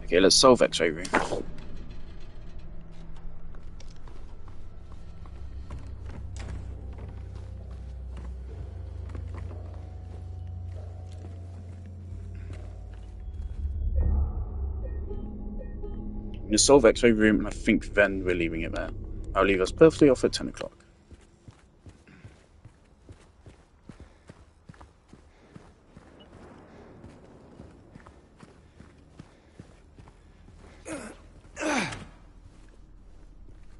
Okay, let's solve X-ray room. I'm gonna solve X-ray room, and I think then we're leaving it there. I'll leave us perfectly off at 10 o'clock.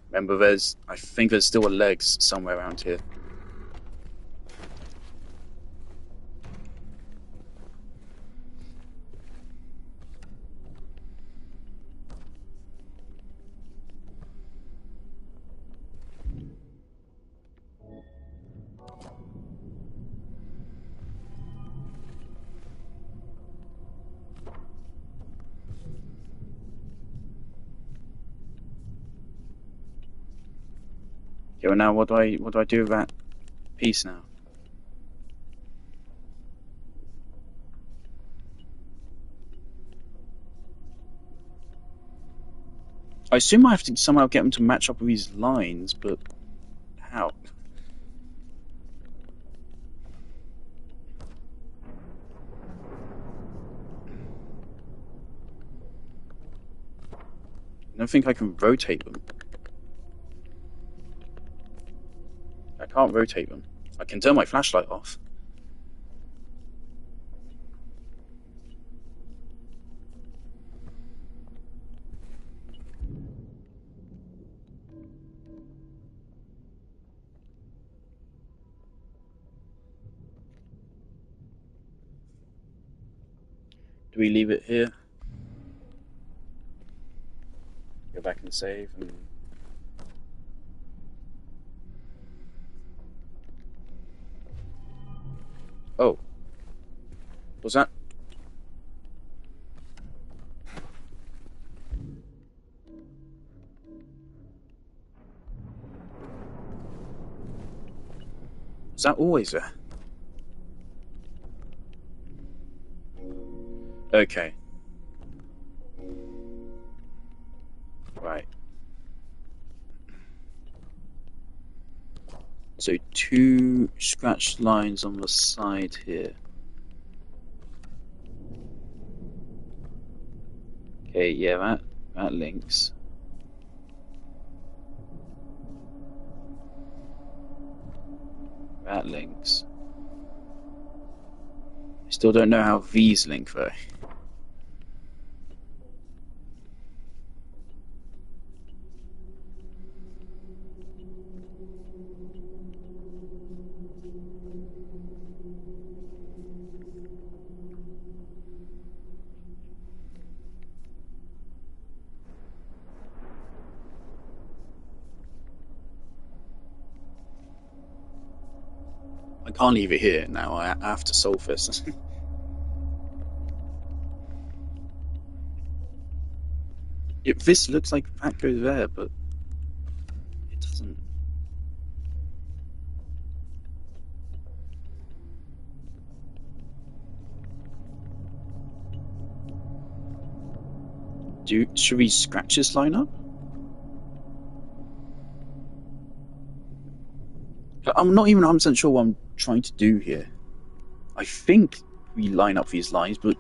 Remember, I think there's still a legs somewhere around here. Okay, well now what do I do with that piece now? I assume I have to somehow get them to match up with these lines, but how? I don't think I can rotate them. I can't rotate them. I can turn my flashlight off. Do we leave it here? Go back and save and... Oh. What's that? Is that always there? Okay. Right. So 2 scratched lines on the side here. Okay, yeah, that links. That links. Still don't know how V's link though. I can't leave it here now. I have to solve this. This looks like that goes there, but it doesn't. Should we scratch this line up? I'm not even 100% sure what I'm trying to do here. I think we line up these lines, but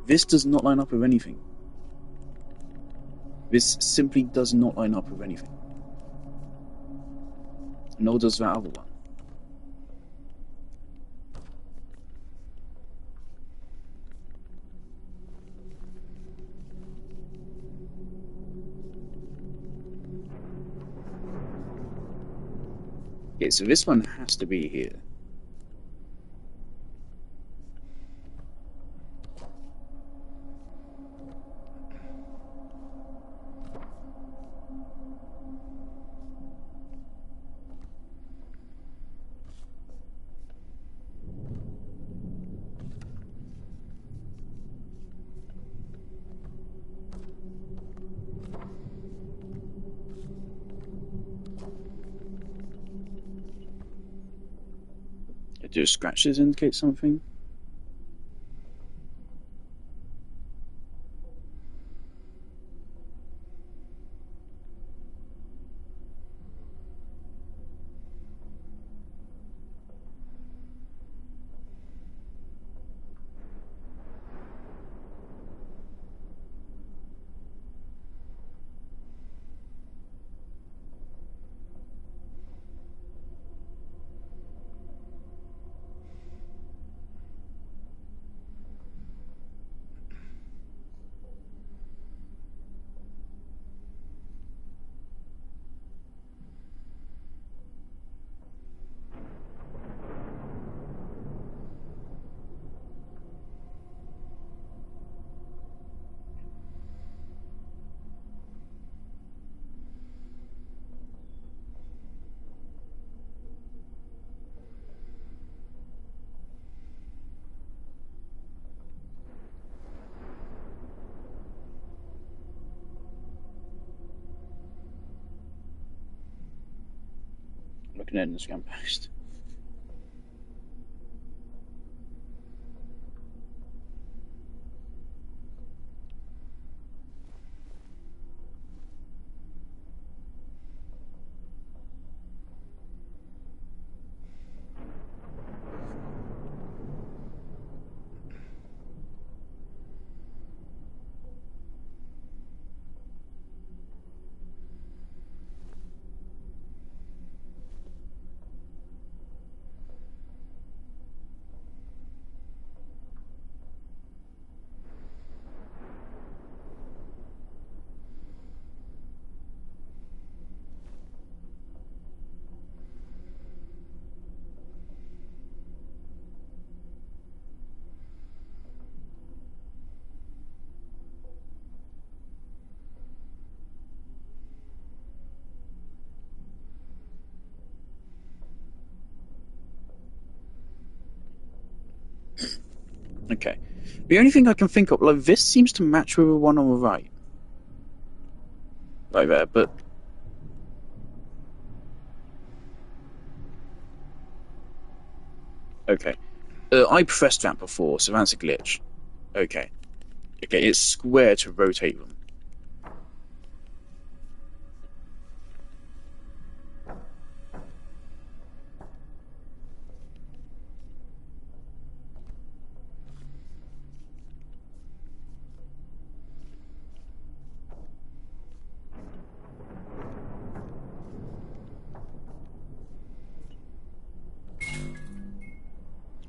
this does not line up with anything. This simply does not line up with anything. Nor does that other one. Okay, so this one has to be here. Do scratches indicate something? Looking at Instagram post. Okay. The only thing I can think of, like, this seems to match with the one on the right. Right there, but... Okay. I pressed that before, so that's a glitch. Okay. Okay, it's square to rotate them.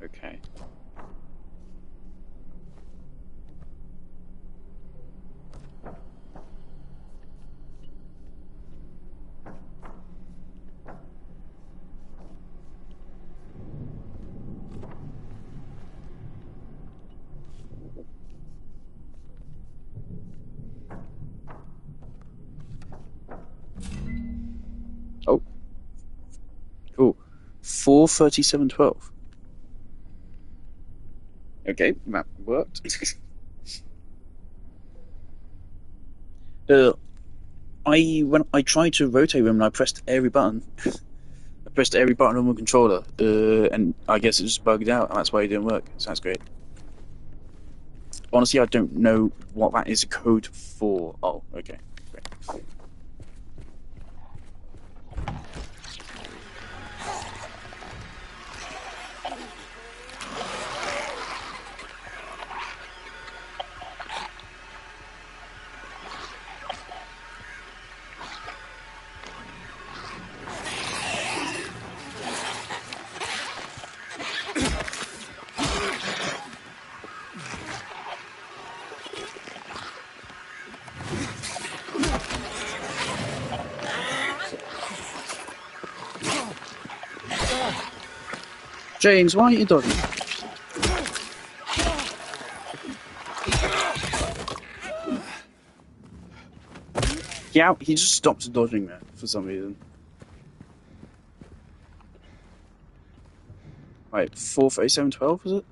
Okay. 4:37:12. Okay, that worked. When I tried to rotate them, I pressed every button. I pressed every button on the controller, and I guess it just bugged out, and that's why it didn't work. So that's great. Honestly, I don't know what that is a code for. Oh, okay, great. James, why aren't you dodging? Yeah, he just stopped dodging there for some reason. Right, 4:37:12 was it?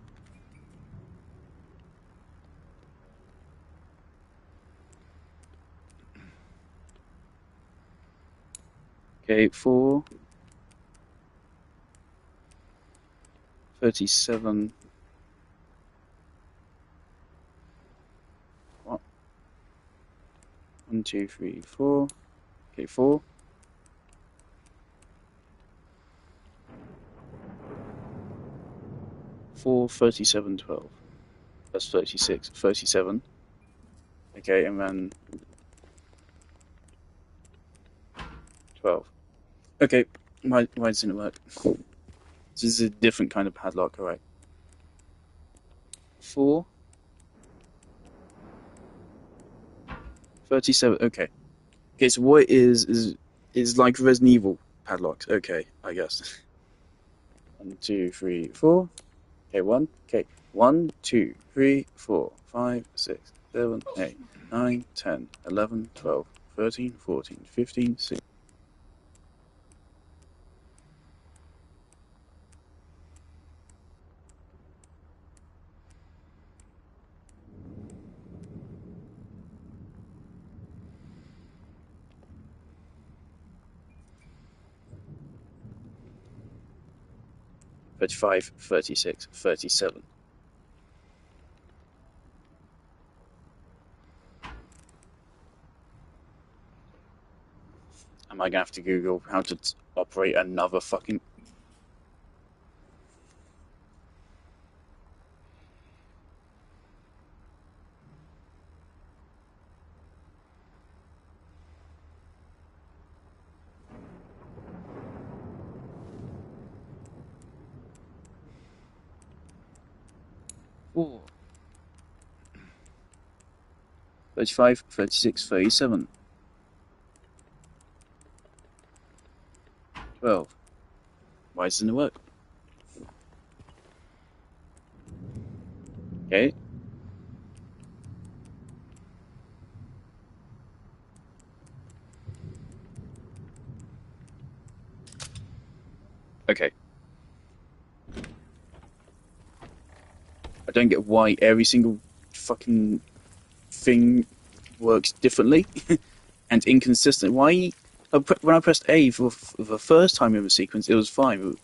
Okay, 4:37. What? 1, 2, 3, 4. Okay, 4. 4:37:12. That's 36. 37. Okay, and then 12. Okay, why doesn't it work? This is a different kind of padlock, alright. 4. 37. Okay. Okay, so what is like Resident Evil padlocks. Okay, I guess. 1, 2, 3, 4. Okay, 1. Okay, 1, 2, 3, 4, 5, 6, 7, 8, 9, 10, 11, 12, 13, 14, 15, 16. 35, 36, 37. Am I gonna have to Google how to operate another fucking... Ooh. 35, 36, 37. 12. Why doesn't it work? Okay. Okay. I don't get why every single fucking thing works differently and inconsistent. Why? When I pressed A for the first time in the sequence, it was fine. But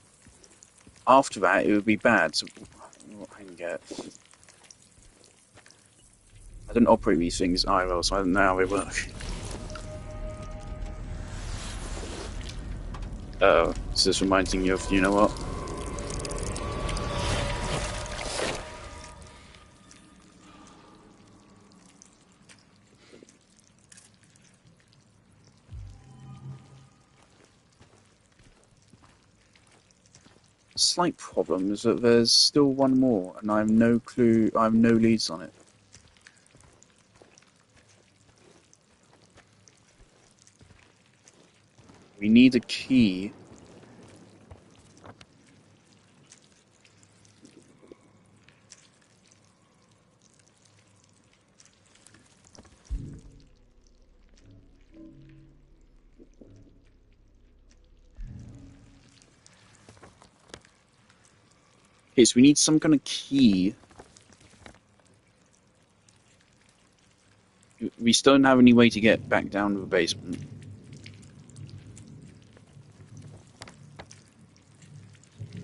after that, it would be bad. So I can get. I don't operate these things IRL, so I don't know how they work. Oh, this is reminding you of, you know what? Slight problem is that there's still one more, and I have no clue. I have no leads on it. We need a key. Okay, so we need some kind of key. We still don't have any way to get back down to the basement.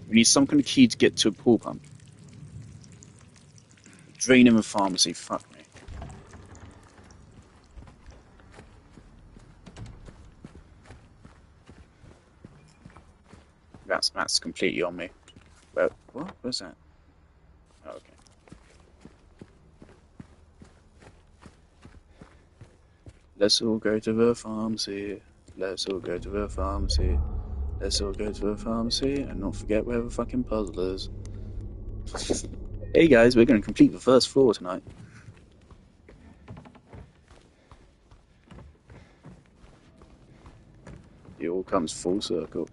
We need some kind of key to get to a pool pump. Drain in the pharmacy, fuck me. That's completely on me. Well, what was that? Oh, okay. Let's all go to the pharmacy. Let's all go to the pharmacy. Let's all go to the pharmacy and not forget where the fucking puzzle is. Hey guys, we're going to complete the first floor tonight. It all comes full circle.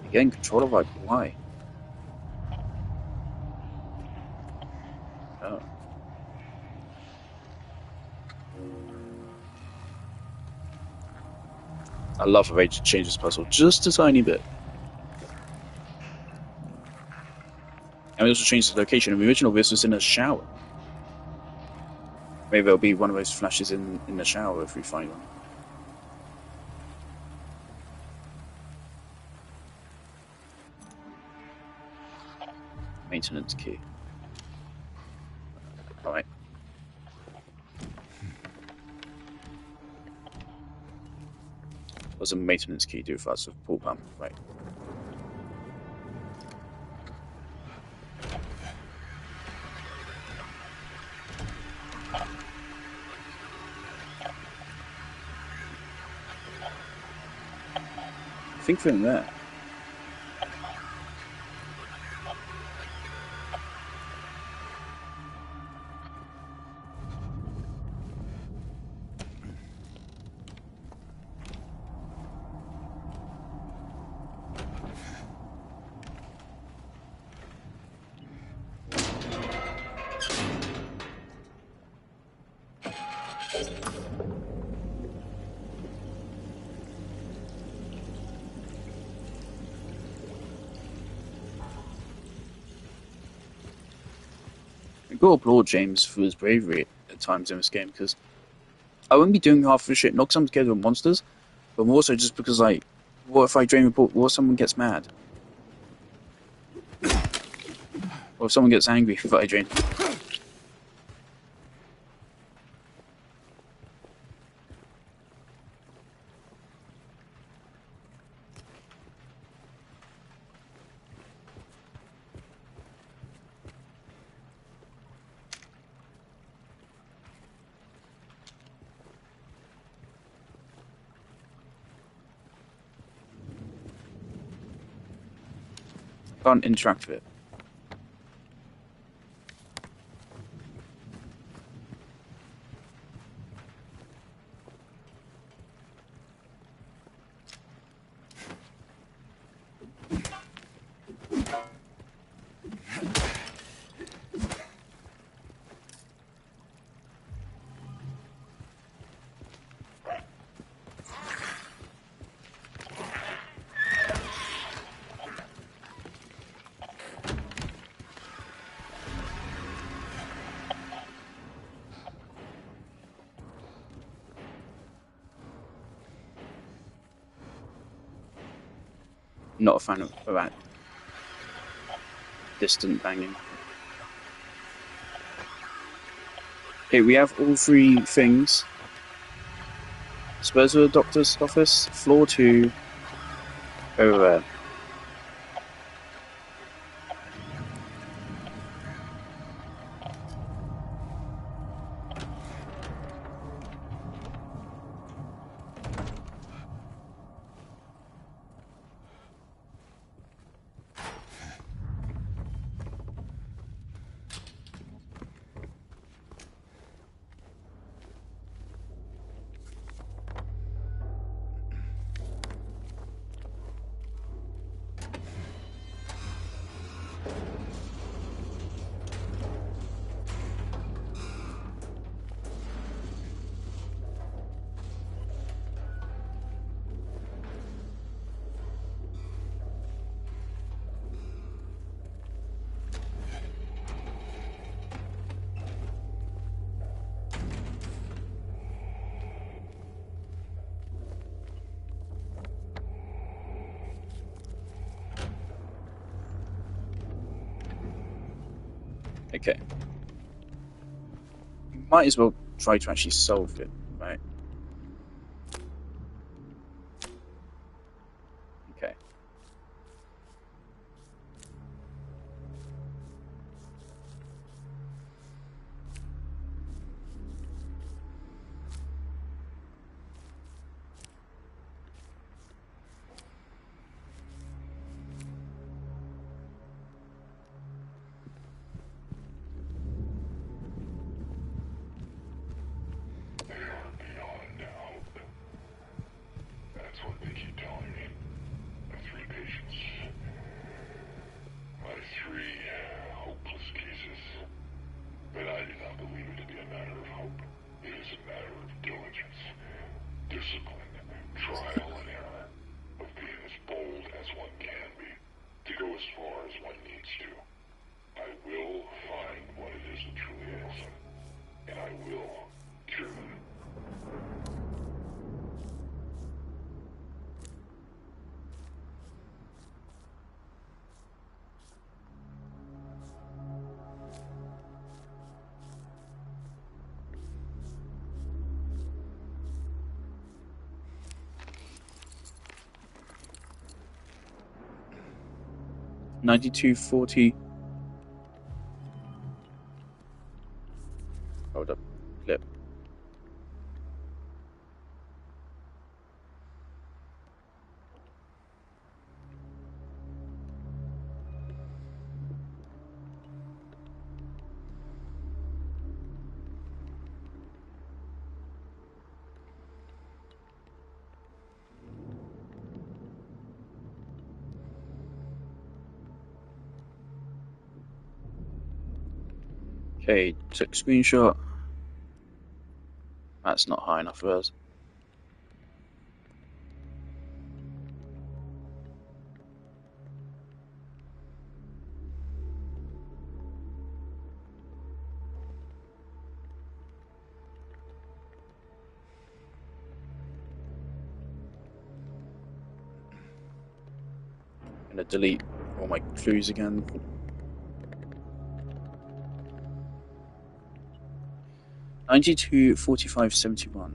Again, controller like why? Oh. I love the way to change this puzzle just a tiny bit. And we also changed the location. In the original, this was in a shower. Maybe there'll be one of those flashes in the shower if we find one. Maintenance key. Alright. What does a maintenance key do for us with pool pump? Right. I think we're in there. I've got to applaud James for his bravery at times in this game, because I wouldn't be doing half the shit, not because I'm scared of monsters, but more so just because, like, what if I drain the pool? What if someone gets mad? Or if someone gets angry if I drain? Can't interact with it. Not a fan of that distant banging. Okay, we have all three things. Suppose the doctor's office, floor 2, over there. Okay. Might as well try to actually solve it, right? Okay. That's what they keep telling me. My 3 patients. My 3 hopeless cases. But I do not believe it to be a matter of hope. It is a matter of diligence, discipline, trial and error, of being as bold as one can be, to go as far as one needs to. I will find what it is that truly ails him, and I will cure them. $92.40. Hold up. Flip. Okay, took screenshot. That's not high enough for us. I'm gonna delete all my clues again. $92.45.71.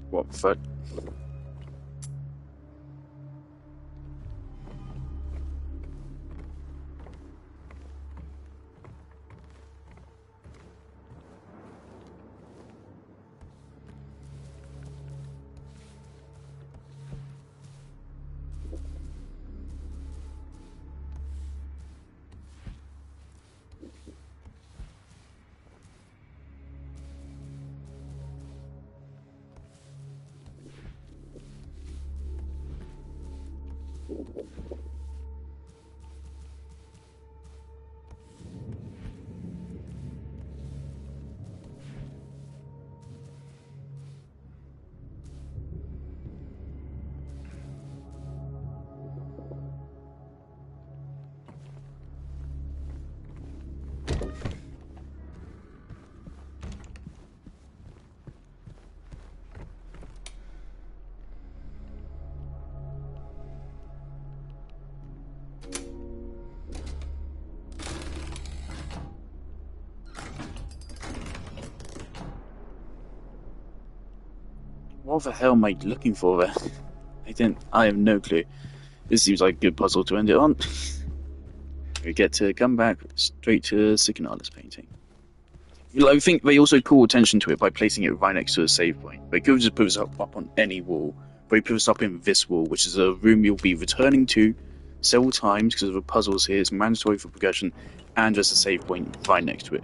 What the fuck? What the hell am I looking for there? I have no clue. This seems like a good puzzle to end it on. We get to come back straight to Psychonalis painting. I think they also call attention to it by placing it right next to a save point. They could just put us up on any wall. They put us up in this wall, which is a room you'll be returning to several times because of the puzzles here. It's mandatory for progression, and there's a save point right next to it.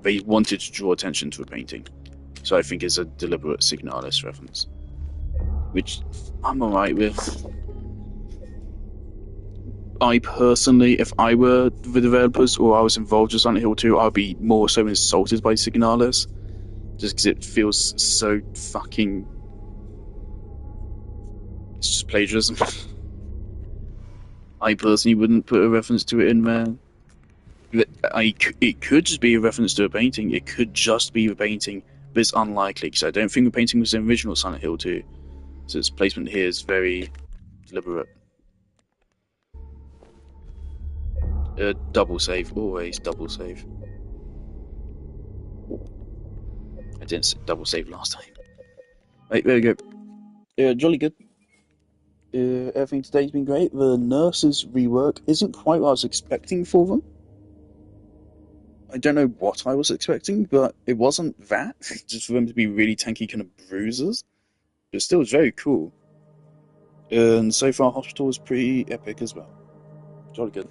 They wanted to draw attention to the painting, so I think it's a deliberate Signalis reference, which I'm alright with. I personally, if I were the developers or I was involved with Silent Hill 2, I'd be more so insulted by Signalis, just because it feels so fucking... It's just plagiarism. I personally wouldn't put a reference to it in there. It could just be a reference to a painting. It could just be the painting, but it's unlikely because I don't think the painting was the original Silent Hill 2. So its placement here is very deliberate. Double save, always double save. I didn't double save last time. Right, there we go. Jolly good. Everything today's been great. The nurse's rework isn't quite what I was expecting for them. I don't know what I was expecting, but it wasn't that. Just for them to be really tanky kind of bruisers. But still, it's very cool. And so far, Hospital was pretty epic as well. Jolly good.